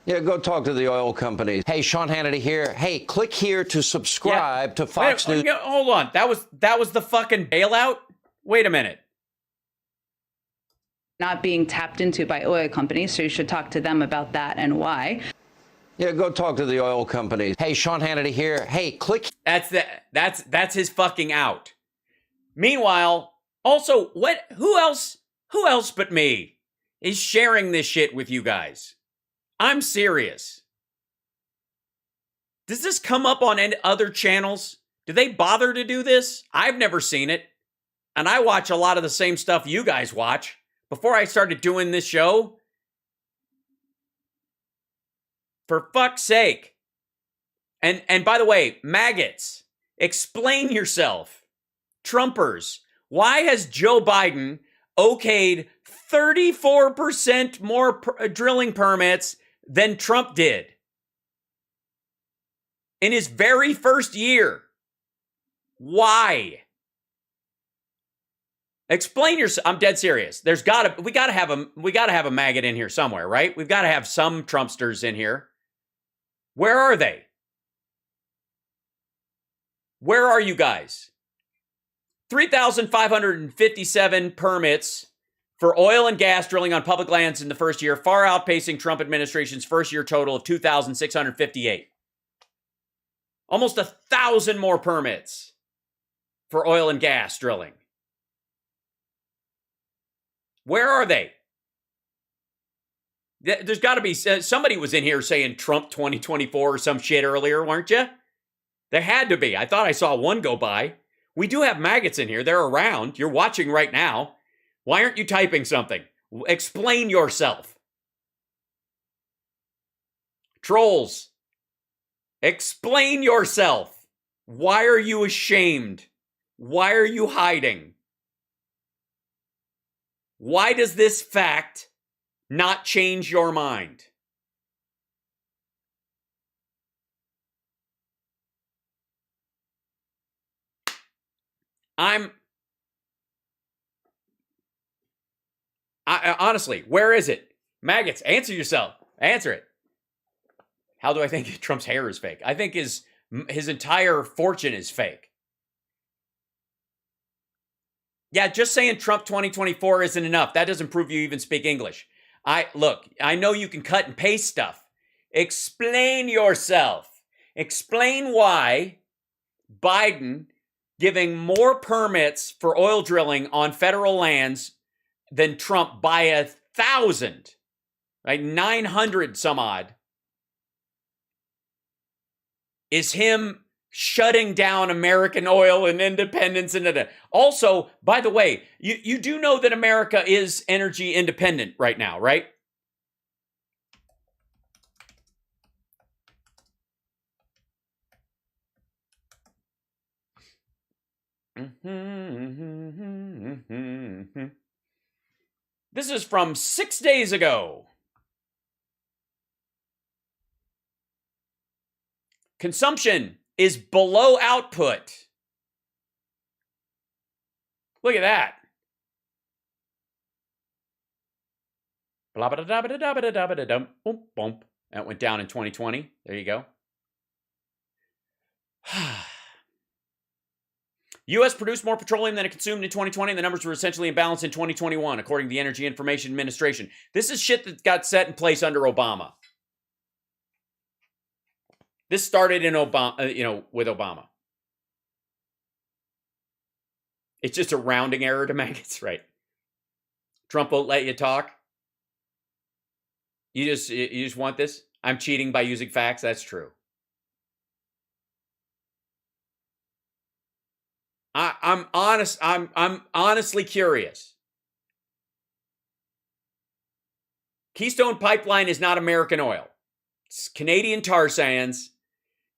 Yeah, go talk to the oil companies. Hey, Sean Hannity here. Hey, click here to subscribe to Fox News. Hold on. That was the fucking bailout? Wait a minute. Not being tapped into by oil companies, so you should talk to them about that and why. Yeah, go talk to the oil companies. Hey, Sean Hannity here. Hey, click. That's his fucking out. Meanwhile, also, who else but me is sharing this shit with you guys? I'm serious. Does this come up on any other channels? Do they bother to do this? I've never seen it. And I watch a lot of the same stuff you guys watch. Before I started doing this show, for fuck's sake. And by the way, maggots, explain yourself. Trumpers, why has Joe Biden okayed 34% more drilling permits than Trump did in his very first year? Why? Explain yourself. I'm dead serious. We gotta have a maggot in here somewhere, right? We've got to have some Trumpsters in here. Where are they? Where are you guys? 3,557 permits for oil and gas drilling on public lands in the first year, far outpacing Trump administration's first year total of 2,658. Almost 1,000 more permits for oil and gas drilling. Where are they? There's got to be, somebody was in here saying Trump 2024 or some shit earlier, weren't you? There had to be. I thought I saw one go by. We do have maggots in here. They're around. You're watching right now. Why aren't you typing something? Explain yourself. Trolls, explain yourself. Why are you ashamed? Why are you hiding? Why does this fact not change your mind? Honestly, where is it? Maggots, answer yourself. Answer it. How do I think Trump's hair is fake? I think his entire fortune is fake. Yeah, just saying Trump 2024 isn't enough. That doesn't prove you even speak English. Look, I know you can cut and paste stuff. Explain yourself. Explain why Biden giving more permits for oil drilling on federal lands than Trump by 1,000, right? 900 some odd, is him shutting down American oil and independence. And also, by the way, you do know that America is energy independent right now, right? This is from 6 days ago. Consumption is below output. Look at that. That went down in 2020. There you go. U.S. produced more petroleum than it consumed in 2020, and the numbers were essentially in balance in 2021, according to the Energy Information Administration. This is shit that got set in place under Obama. This started in Obama, with Obama. It's just a rounding error to maggots, right? Trump won't let you talk. You just want this? I'm cheating by using facts. That's true. I'm honest. I'm honestly curious. Keystone Pipeline is not American oil. It's Canadian tar sands.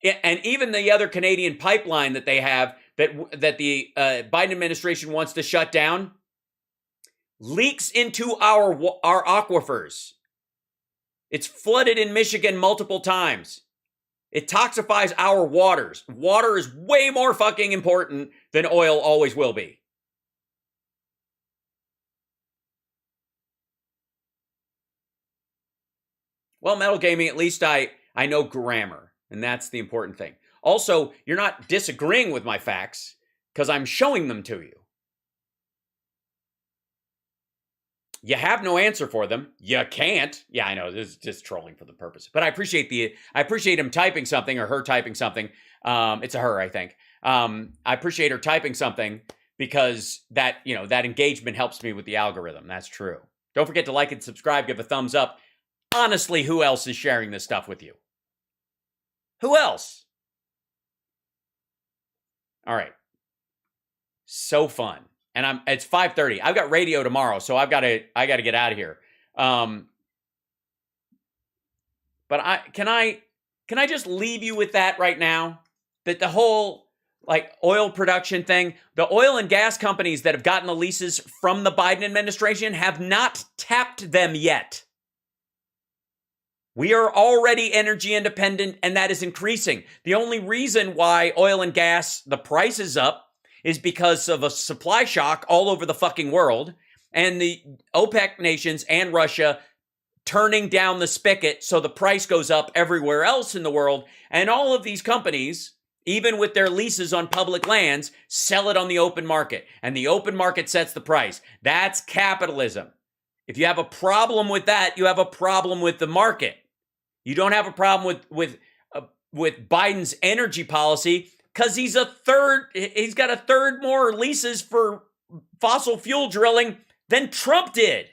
And even the other Canadian pipeline that they have that the Biden administration wants to shut down leaks into our aquifers. It's flooded in Michigan multiple times. It toxifies our waters. Water is way more fucking important than oil always will be. Well, Metal Gaming, at least I know grammar, and that's the important thing. Also, you're not disagreeing with my facts because I'm showing them to you. You have no answer for them. You can't. Yeah, I know. This is just trolling for the purpose. But I appreciate him typing something or her typing something. It's a her, I think. I appreciate her typing something because that engagement helps me with the algorithm. That's true. Don't forget to like and subscribe, give a thumbs up. Honestly, who else is sharing this stuff with you? Who else? All right. So fun. And it's 5:30. I've got radio tomorrow, so I got to get out of here. But can I just leave you with that right now? That the whole oil production thing, the oil and gas companies that have gotten the leases from the Biden administration have not tapped them yet. We are already energy independent, and that is increasing. The only reason why oil and gas, the price is up, is because of a supply shock all over the fucking world, and the OPEC nations and Russia turning down the spigot so the price goes up everywhere else in the world, and all of these companies, even with their leases on public lands, sell it on the open market, and the open market sets the price. That's capitalism. If you have a problem with that, you have a problem with the market. You don't have a problem with Biden's energy policy, because he's got a third more leases for fossil fuel drilling than Trump did.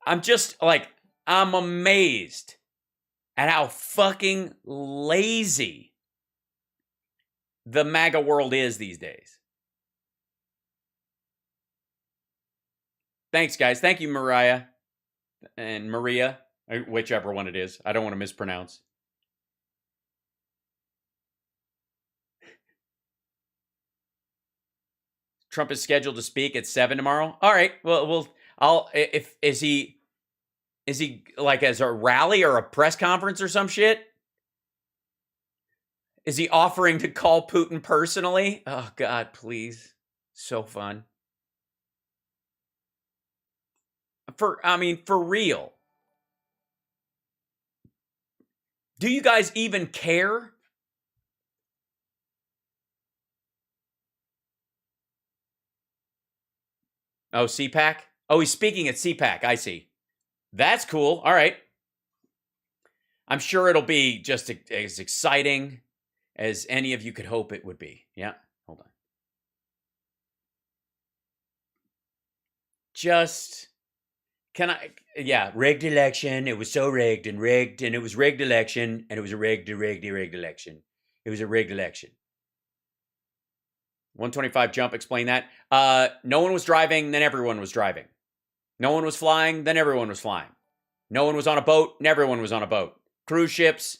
I'm amazed at how fucking lazy the MAGA world is these days. Thanks, guys. Thank you, Mariah and Maria. Whichever one it is. I don't want to mispronounce. Trump is scheduled to speak at 7 tomorrow. All right. Well, is he like as a rally or a press conference or some shit? Is he offering to call Putin personally? Oh God, please. So fun. For real. Do you guys even care? Oh, CPAC? Oh, he's speaking at CPAC. I see. That's cool. All right. I'm sure it'll be just as exciting as any of you could hope it would be. Yeah. Hold on. Rigged election. It was so rigged, and it was rigged election, and it was a rigged election. It was a rigged election. 125 jump, explain that. No one was driving, then everyone was driving. No one was flying, then everyone was flying. No one was on a boat, and everyone was on a boat. Cruise ships,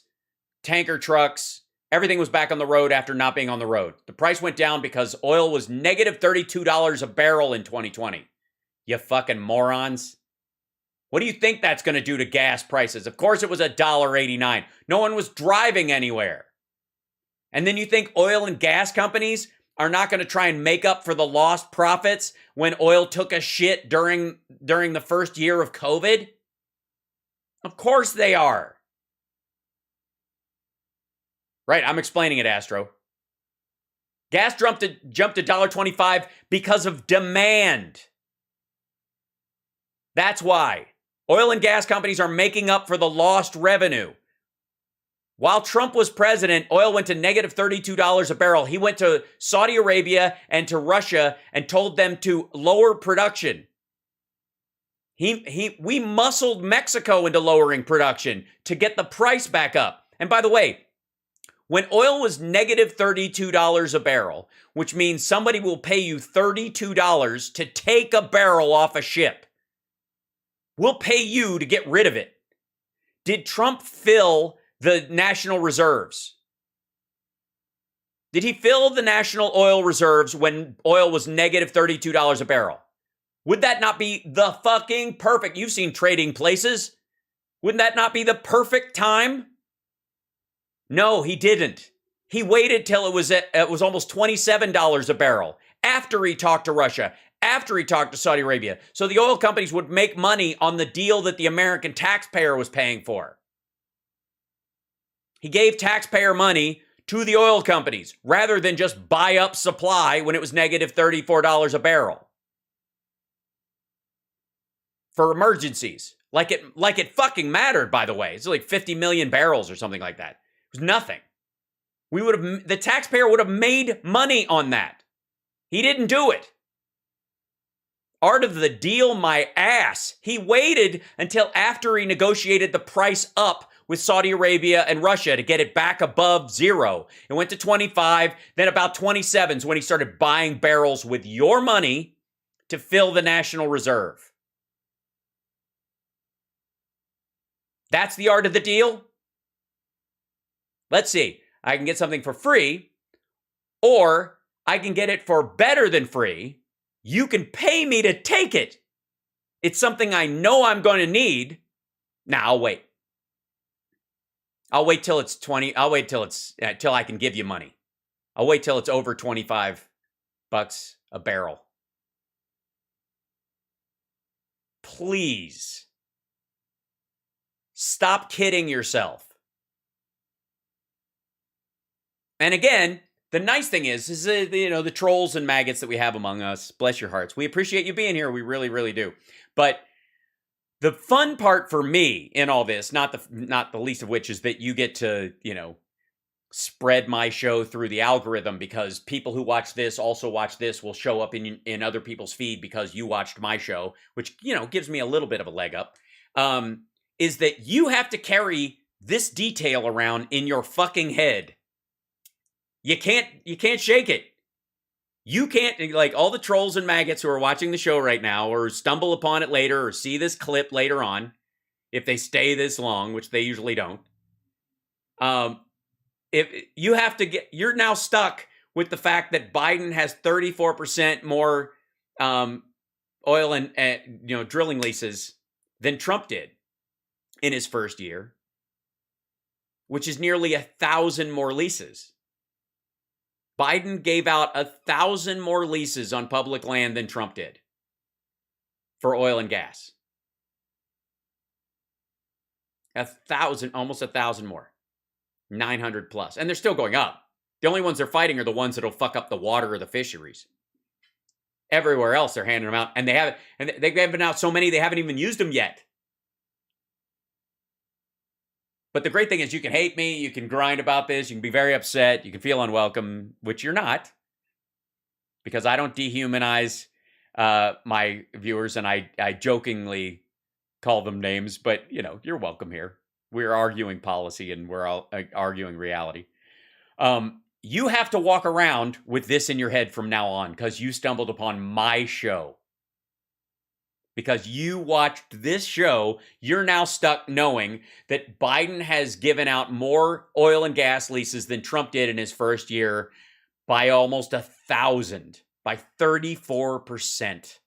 tanker trucks, everything was back on the road after not being on the road. The price went down because oil was negative $32 a barrel in 2020. You fucking morons. What do you think that's going to do to gas prices? Of course it was $1.89. No one was driving anywhere. And then you think oil and gas companies are not going to try and make up for the lost profits when oil took a shit during the first year of COVID? Of course they are. Right, I'm explaining it, Astro. Gas jumped to $1.25 because of demand. That's why. Oil and gas companies are making up for the lost revenue. While Trump was president, oil went to negative $32 a barrel. He went to Saudi Arabia and to Russia and told them to lower production. We muscled Mexico into lowering production to get the price back up. And by the way, when oil was negative $32 a barrel, which means somebody will pay you $32 to take a barrel off a ship, we'll pay you to get rid of it. Did Trump fill the national reserves? Did he fill the national oil reserves when oil was negative $32 a barrel? Would that not be the fucking perfect? You've seen Trading Places. Wouldn't that not be the perfect time? No, he didn't. He waited till it was almost $27 a barrel after he talked to Russia, after he talked to Saudi Arabia. So the oil companies would make money on the deal that the American taxpayer was paying for. He gave taxpayer money to the oil companies rather than just buy up supply when it was negative $34 a barrel. For emergencies. Like it fucking mattered, by the way. It's like 50 million barrels or something like that. It was nothing. The taxpayer would have made money on that. He didn't do it. Art of the deal, my ass. He waited until after he negotiated the price up with Saudi Arabia and Russia to get it back above zero. It went to 25, then about 27 is when he started buying barrels with your money to fill the National Reserve. That's the art of the deal. Let's see. I can get something for free, or I can get it for better than free. You can pay me to take it. It's something I know I'm going to need. Now, I'll wait. I'll wait till it's 20. I'll wait till I can give you money. I'll wait till it's over $25 a barrel. Please. Stop kidding yourself. And again, the nice thing is the trolls and maggots that we have among us, bless your hearts. We appreciate you being here. We really, really do. But the fun part for me in all this, not the least of which, is that you get to, spread my show through the algorithm, because people who watch this also watch this will show up in other people's feed because you watched my show, which, gives me a little bit of a leg up, is that you have to carry this detail around in your fucking head. You can't shake it. You can't, like all the trolls and maggots who are watching the show right now or stumble upon it later or see this clip later on, if they stay this long, which they usually don't. You're now stuck with the fact that Biden has 34% more oil and drilling leases than Trump did in his first year, which is nearly 1,000 more leases. Biden gave out 1,000 more leases on public land than Trump did for oil and gas. 1,000, almost 1,000 more. 900 plus. And they're still going up. The only ones they're fighting are the ones that'll fuck up the water or the fisheries. Everywhere else, they're handing them out. And they've given out so many, they haven't even used them yet. But the great thing is you can hate me, you can grind about this, you can be very upset, you can feel unwelcome, which you're not, because I don't dehumanize my viewers, and I jokingly call them names, but, you're welcome here. We're arguing policy, and we're all arguing reality. You have to walk around with this in your head from now on, because you stumbled upon my show. Because you watched this show, you're now stuck knowing that Biden has given out more oil and gas leases than Trump did in his first year by almost 1,000, by 34%.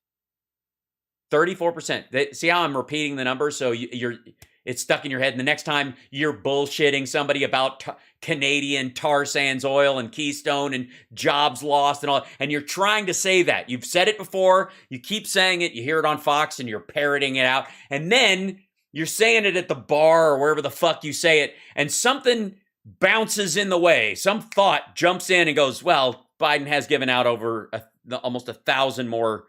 34%. See how I'm repeating the number? So it's stuck in your head. And the next time you're bullshitting somebody about Canadian tar sands oil and Keystone and jobs lost and all, and you're trying to say that. You've said it before. You keep saying it. You hear it on Fox and you're parroting it out. And then you're saying it at the bar or wherever the fuck you say it. And something bounces in the way. Some thought jumps in and goes, well, Biden has given out over almost 1,000 more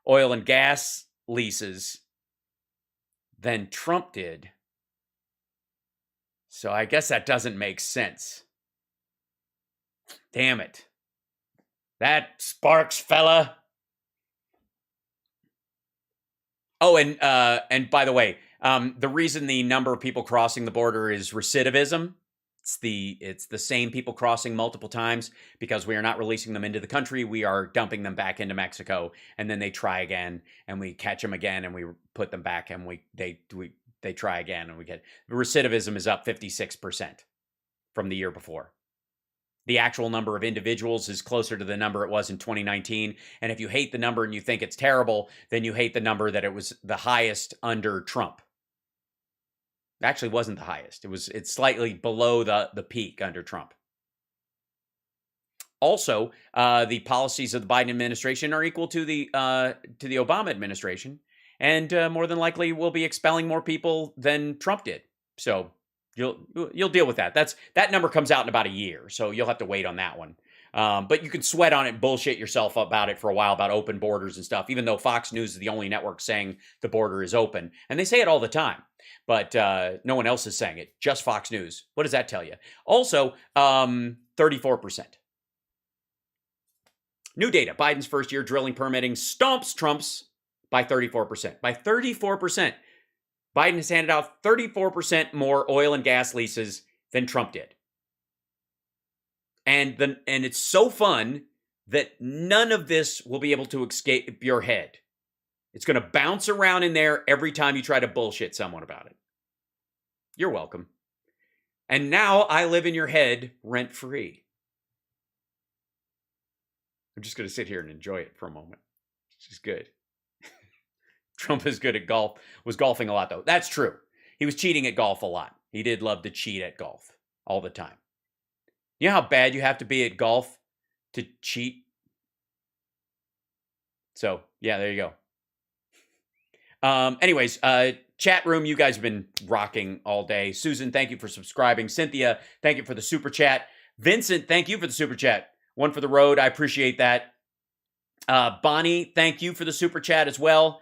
oil and gas leases than Trump did. So I guess that doesn't make sense. Damn it. That sparks, fella. Oh, and by the way, the reason the number of people crossing the border is recidivism, it's the same people crossing multiple times, because we are not releasing them into the country. We are dumping them back into Mexico, and then they try again, and we catch them again, and we put them back, and they try again, and we get recidivism is up 56% from the year before. The actual number of individuals is closer to the number it was in 2019. And if you hate the number and you think it's terrible, then you hate the number that it was the highest under Trump. It actually wasn't the highest. It's slightly below the peak under Trump. Also, the policies of the Biden administration are equal to the Obama administration, and more than likely will be expelling more people than Trump did. So you'll deal with that. That number comes out in about a year, so you'll have to wait on that one. But you can sweat on it and bullshit yourself about it for a while about open borders and stuff, even though Fox News is the only network saying the border is open. And they say it all the time, but no one else is saying it, just Fox News. What does that tell you? Also, 34%. New data, Biden's first year drilling permitting stomps Trump's by 34%. By 34%. Biden has handed out 34% more oil and gas leases than Trump did. And it's so fun that none of this will be able to escape your head. It's going to bounce around in there every time you try to bullshit someone about it. You're welcome. And now I live in your head rent-free. I'm just going to sit here and enjoy it for a moment. It's just good. Trump is good at golf. Was golfing a lot, though. That's true. He was cheating at golf a lot. He did love to cheat at golf all the time. You know how bad you have to be at golf to cheat? So, yeah, there you go. Anyways, chat room, you guys have been rocking all day. Susan, thank you for subscribing. Cynthia, thank you for the super chat. Vincent, thank you for the super chat. One for the road. I appreciate that. Bonnie, thank you for the super chat as well.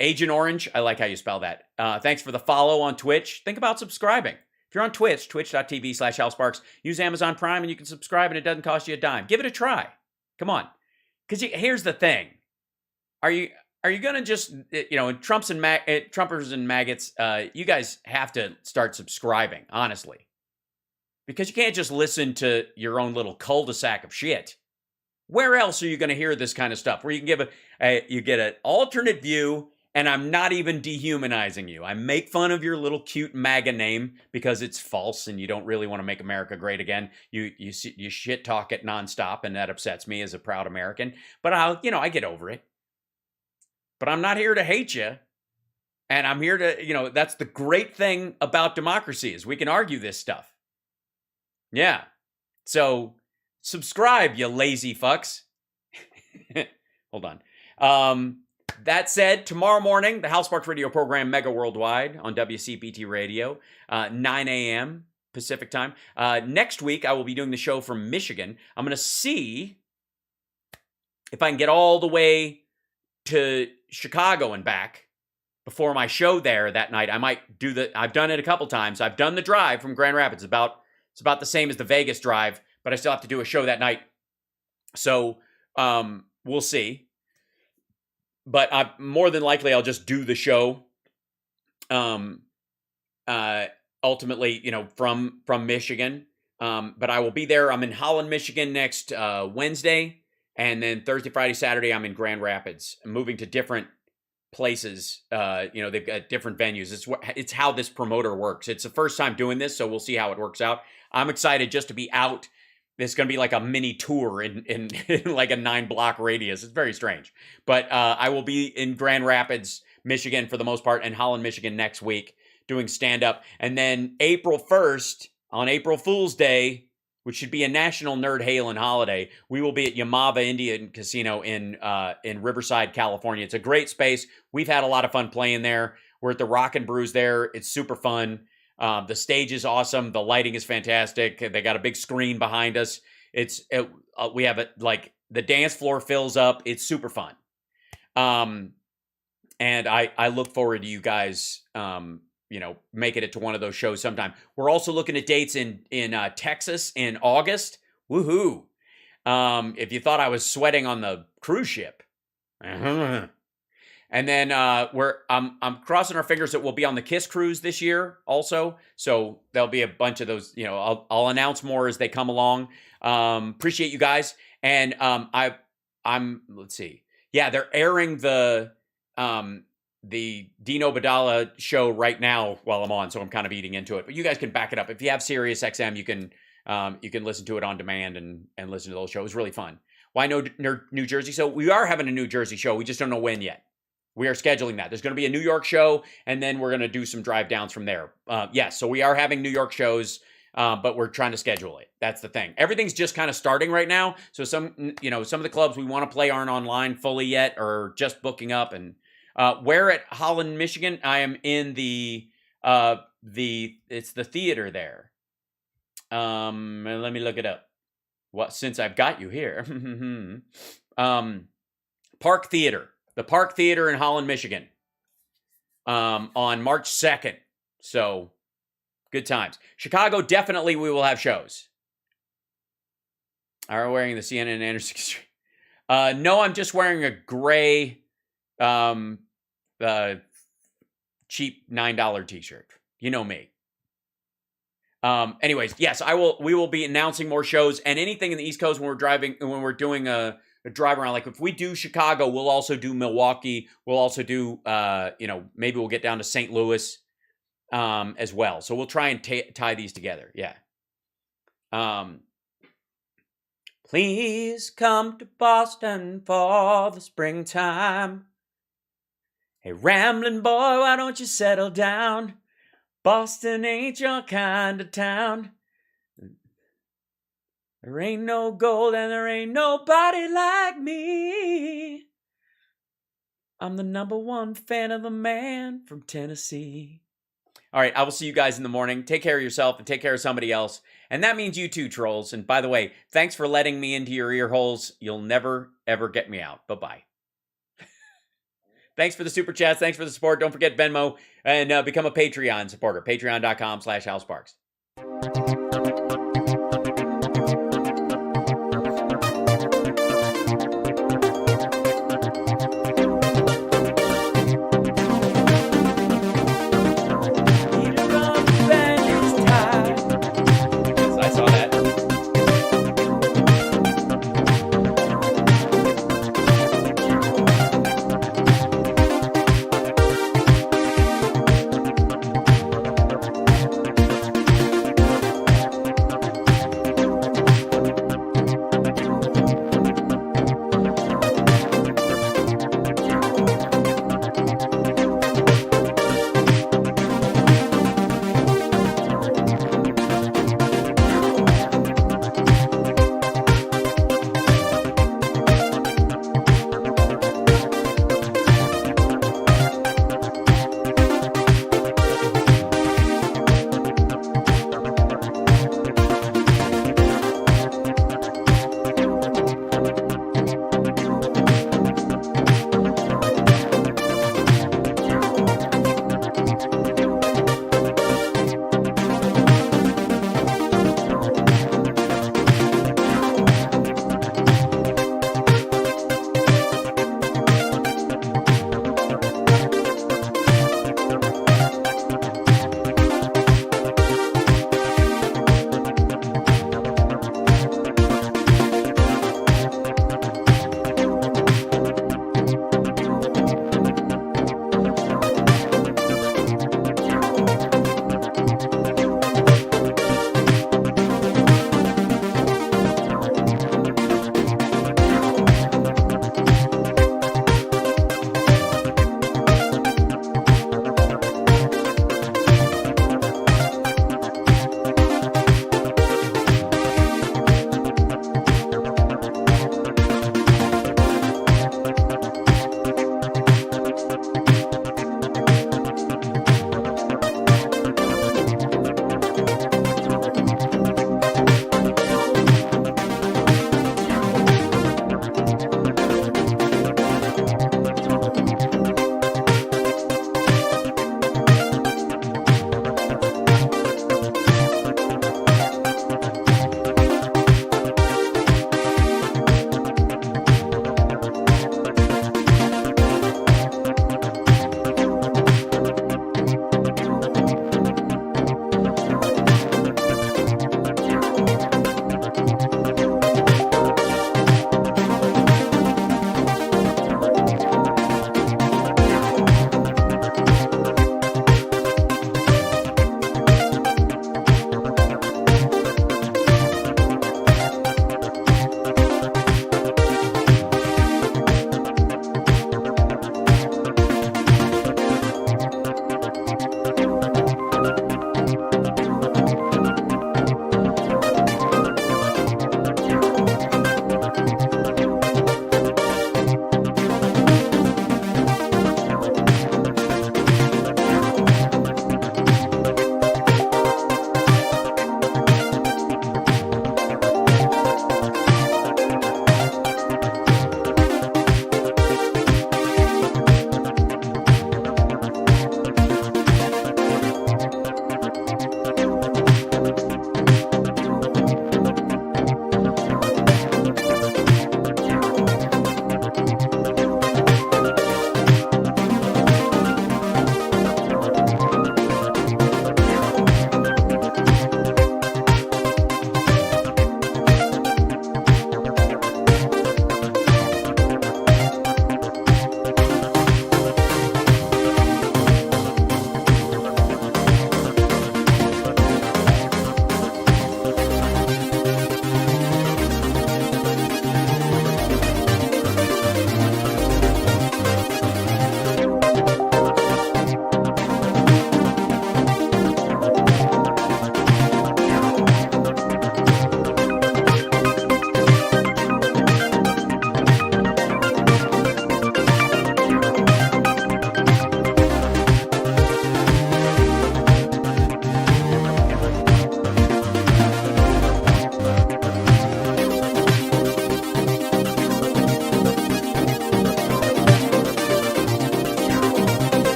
Agent Orange. I like how you spell that. Thanks for the follow on Twitch. Think about subscribing. If you're on Twitch, twitch.tv/HalSparks, use Amazon Prime and you can subscribe and it doesn't cost you a dime. Give it a try. Come on. Because here's the thing. Are you going to just, Trumpers and maggots, you guys have to start subscribing, honestly. Because you can't just listen to your own little cul-de-sac of shit. Where else are you going to hear this kind of stuff? Where you can give you get an alternate view, and I'm not even dehumanizing you. I make fun of your little cute MAGA name because it's false and you don't really want to make America great again. You shit talk it nonstop, and that upsets me as a proud American. But I get over it. But I'm not here to hate you. And I'm here to, that's the great thing about democracy is we can argue this stuff. Yeah. So subscribe, you lazy fucks. Hold on. That said, tomorrow morning, the HalSparks radio program Megaworldwide on WCPT radio, 9 a.m. Pacific time. Next week, I will be doing the show from Michigan. I'm going to see if I can get all the way to Chicago and back before my show there that night. I might I've done it a couple times. I've done the drive from Grand Rapids. It's about the same as the Vegas drive, but I still have to do a show that night. So we'll see. But more than likely, I'll just do the show. Ultimately, from Michigan. But I will be there. I'm in Holland, Michigan next Wednesday. And then Thursday, Friday, Saturday, I'm in Grand Rapids. I'm moving to different places. They've got different venues. It's how this promoter works. It's the first time doing this, so we'll see how it works out. I'm excited just to be out. It's going to be like a mini tour in like a 9-block radius. It's very strange. But I will be in Grand Rapids, Michigan for the most part, and Holland, Michigan next week doing stand-up. And then April 1st, on April Fool's Day, which should be a national nerd Halen holiday, we will be at Yamava Indian Casino in Riverside, California. It's a great space. We've had a lot of fun playing there. We're at the Rock and Brews there. It's super fun. The stage is awesome. The lighting is fantastic. They got a big screen behind us. We have the dance floor fills up. It's super fun. And I look forward to you guys, making it to one of those shows sometime. We're also looking at dates in Texas in August. Woohoo! If you thought I was sweating on the cruise ship. And then I'm crossing our fingers that we'll be on the KISS cruise this year also. So there'll be a bunch of those, I'll announce more as they come along. Appreciate you guys. And let's see. Yeah, they're airing the Dino Badala show right now while I'm on, so I'm kind of eating into it. But you guys can back it up. If you have Sirius XM, you can listen to it on demand and listen to those shows. It's really fun. Why no New Jersey? So we are having a New Jersey show. We just don't know when yet. We are scheduling that. There's going to be a New York show, and then we're going to do some drive downs from there. Yes, so we are having New York shows. but we're trying to schedule it. That's the thing. Everything's just kind of starting right now. So some of the clubs we want to play aren't online fully yet or just booking up. And where at Holland, Michigan, I am in it's the theater there. Let me look it up. Since I've got you here. Park Theater. The Park Theater in Holland, Michigan. On March 2nd. So, good times. Chicago, definitely we will have shows. Are we wearing the CNN Anderson? No, I'm just wearing a gray, cheap $9 t-shirt. You know me. Anyways, yes, we will be announcing more shows and anything in the East Coast when we're doing a drive around. Like if we do Chicago, we'll also do Milwaukee. We'll also do, maybe we'll get down to St. Louis, as well. So we'll try and tie these together. Yeah. Please come to Boston for the springtime. Hey, rambling boy, why don't you settle down? Boston ain't your kind of town. There ain't no gold and there ain't nobody like me. I'm the #1 fan of the man from Tennessee. All right, I will see you guys in the morning. Take care of yourself and take care of somebody else. And that means you too, trolls. And by the way, thanks for letting me into your ear holes. You'll never, ever get me out. Bye-bye. Thanks for the super chats. Thanks for the support. Don't forget Venmo and become a Patreon supporter. Patreon.com/HalSparks.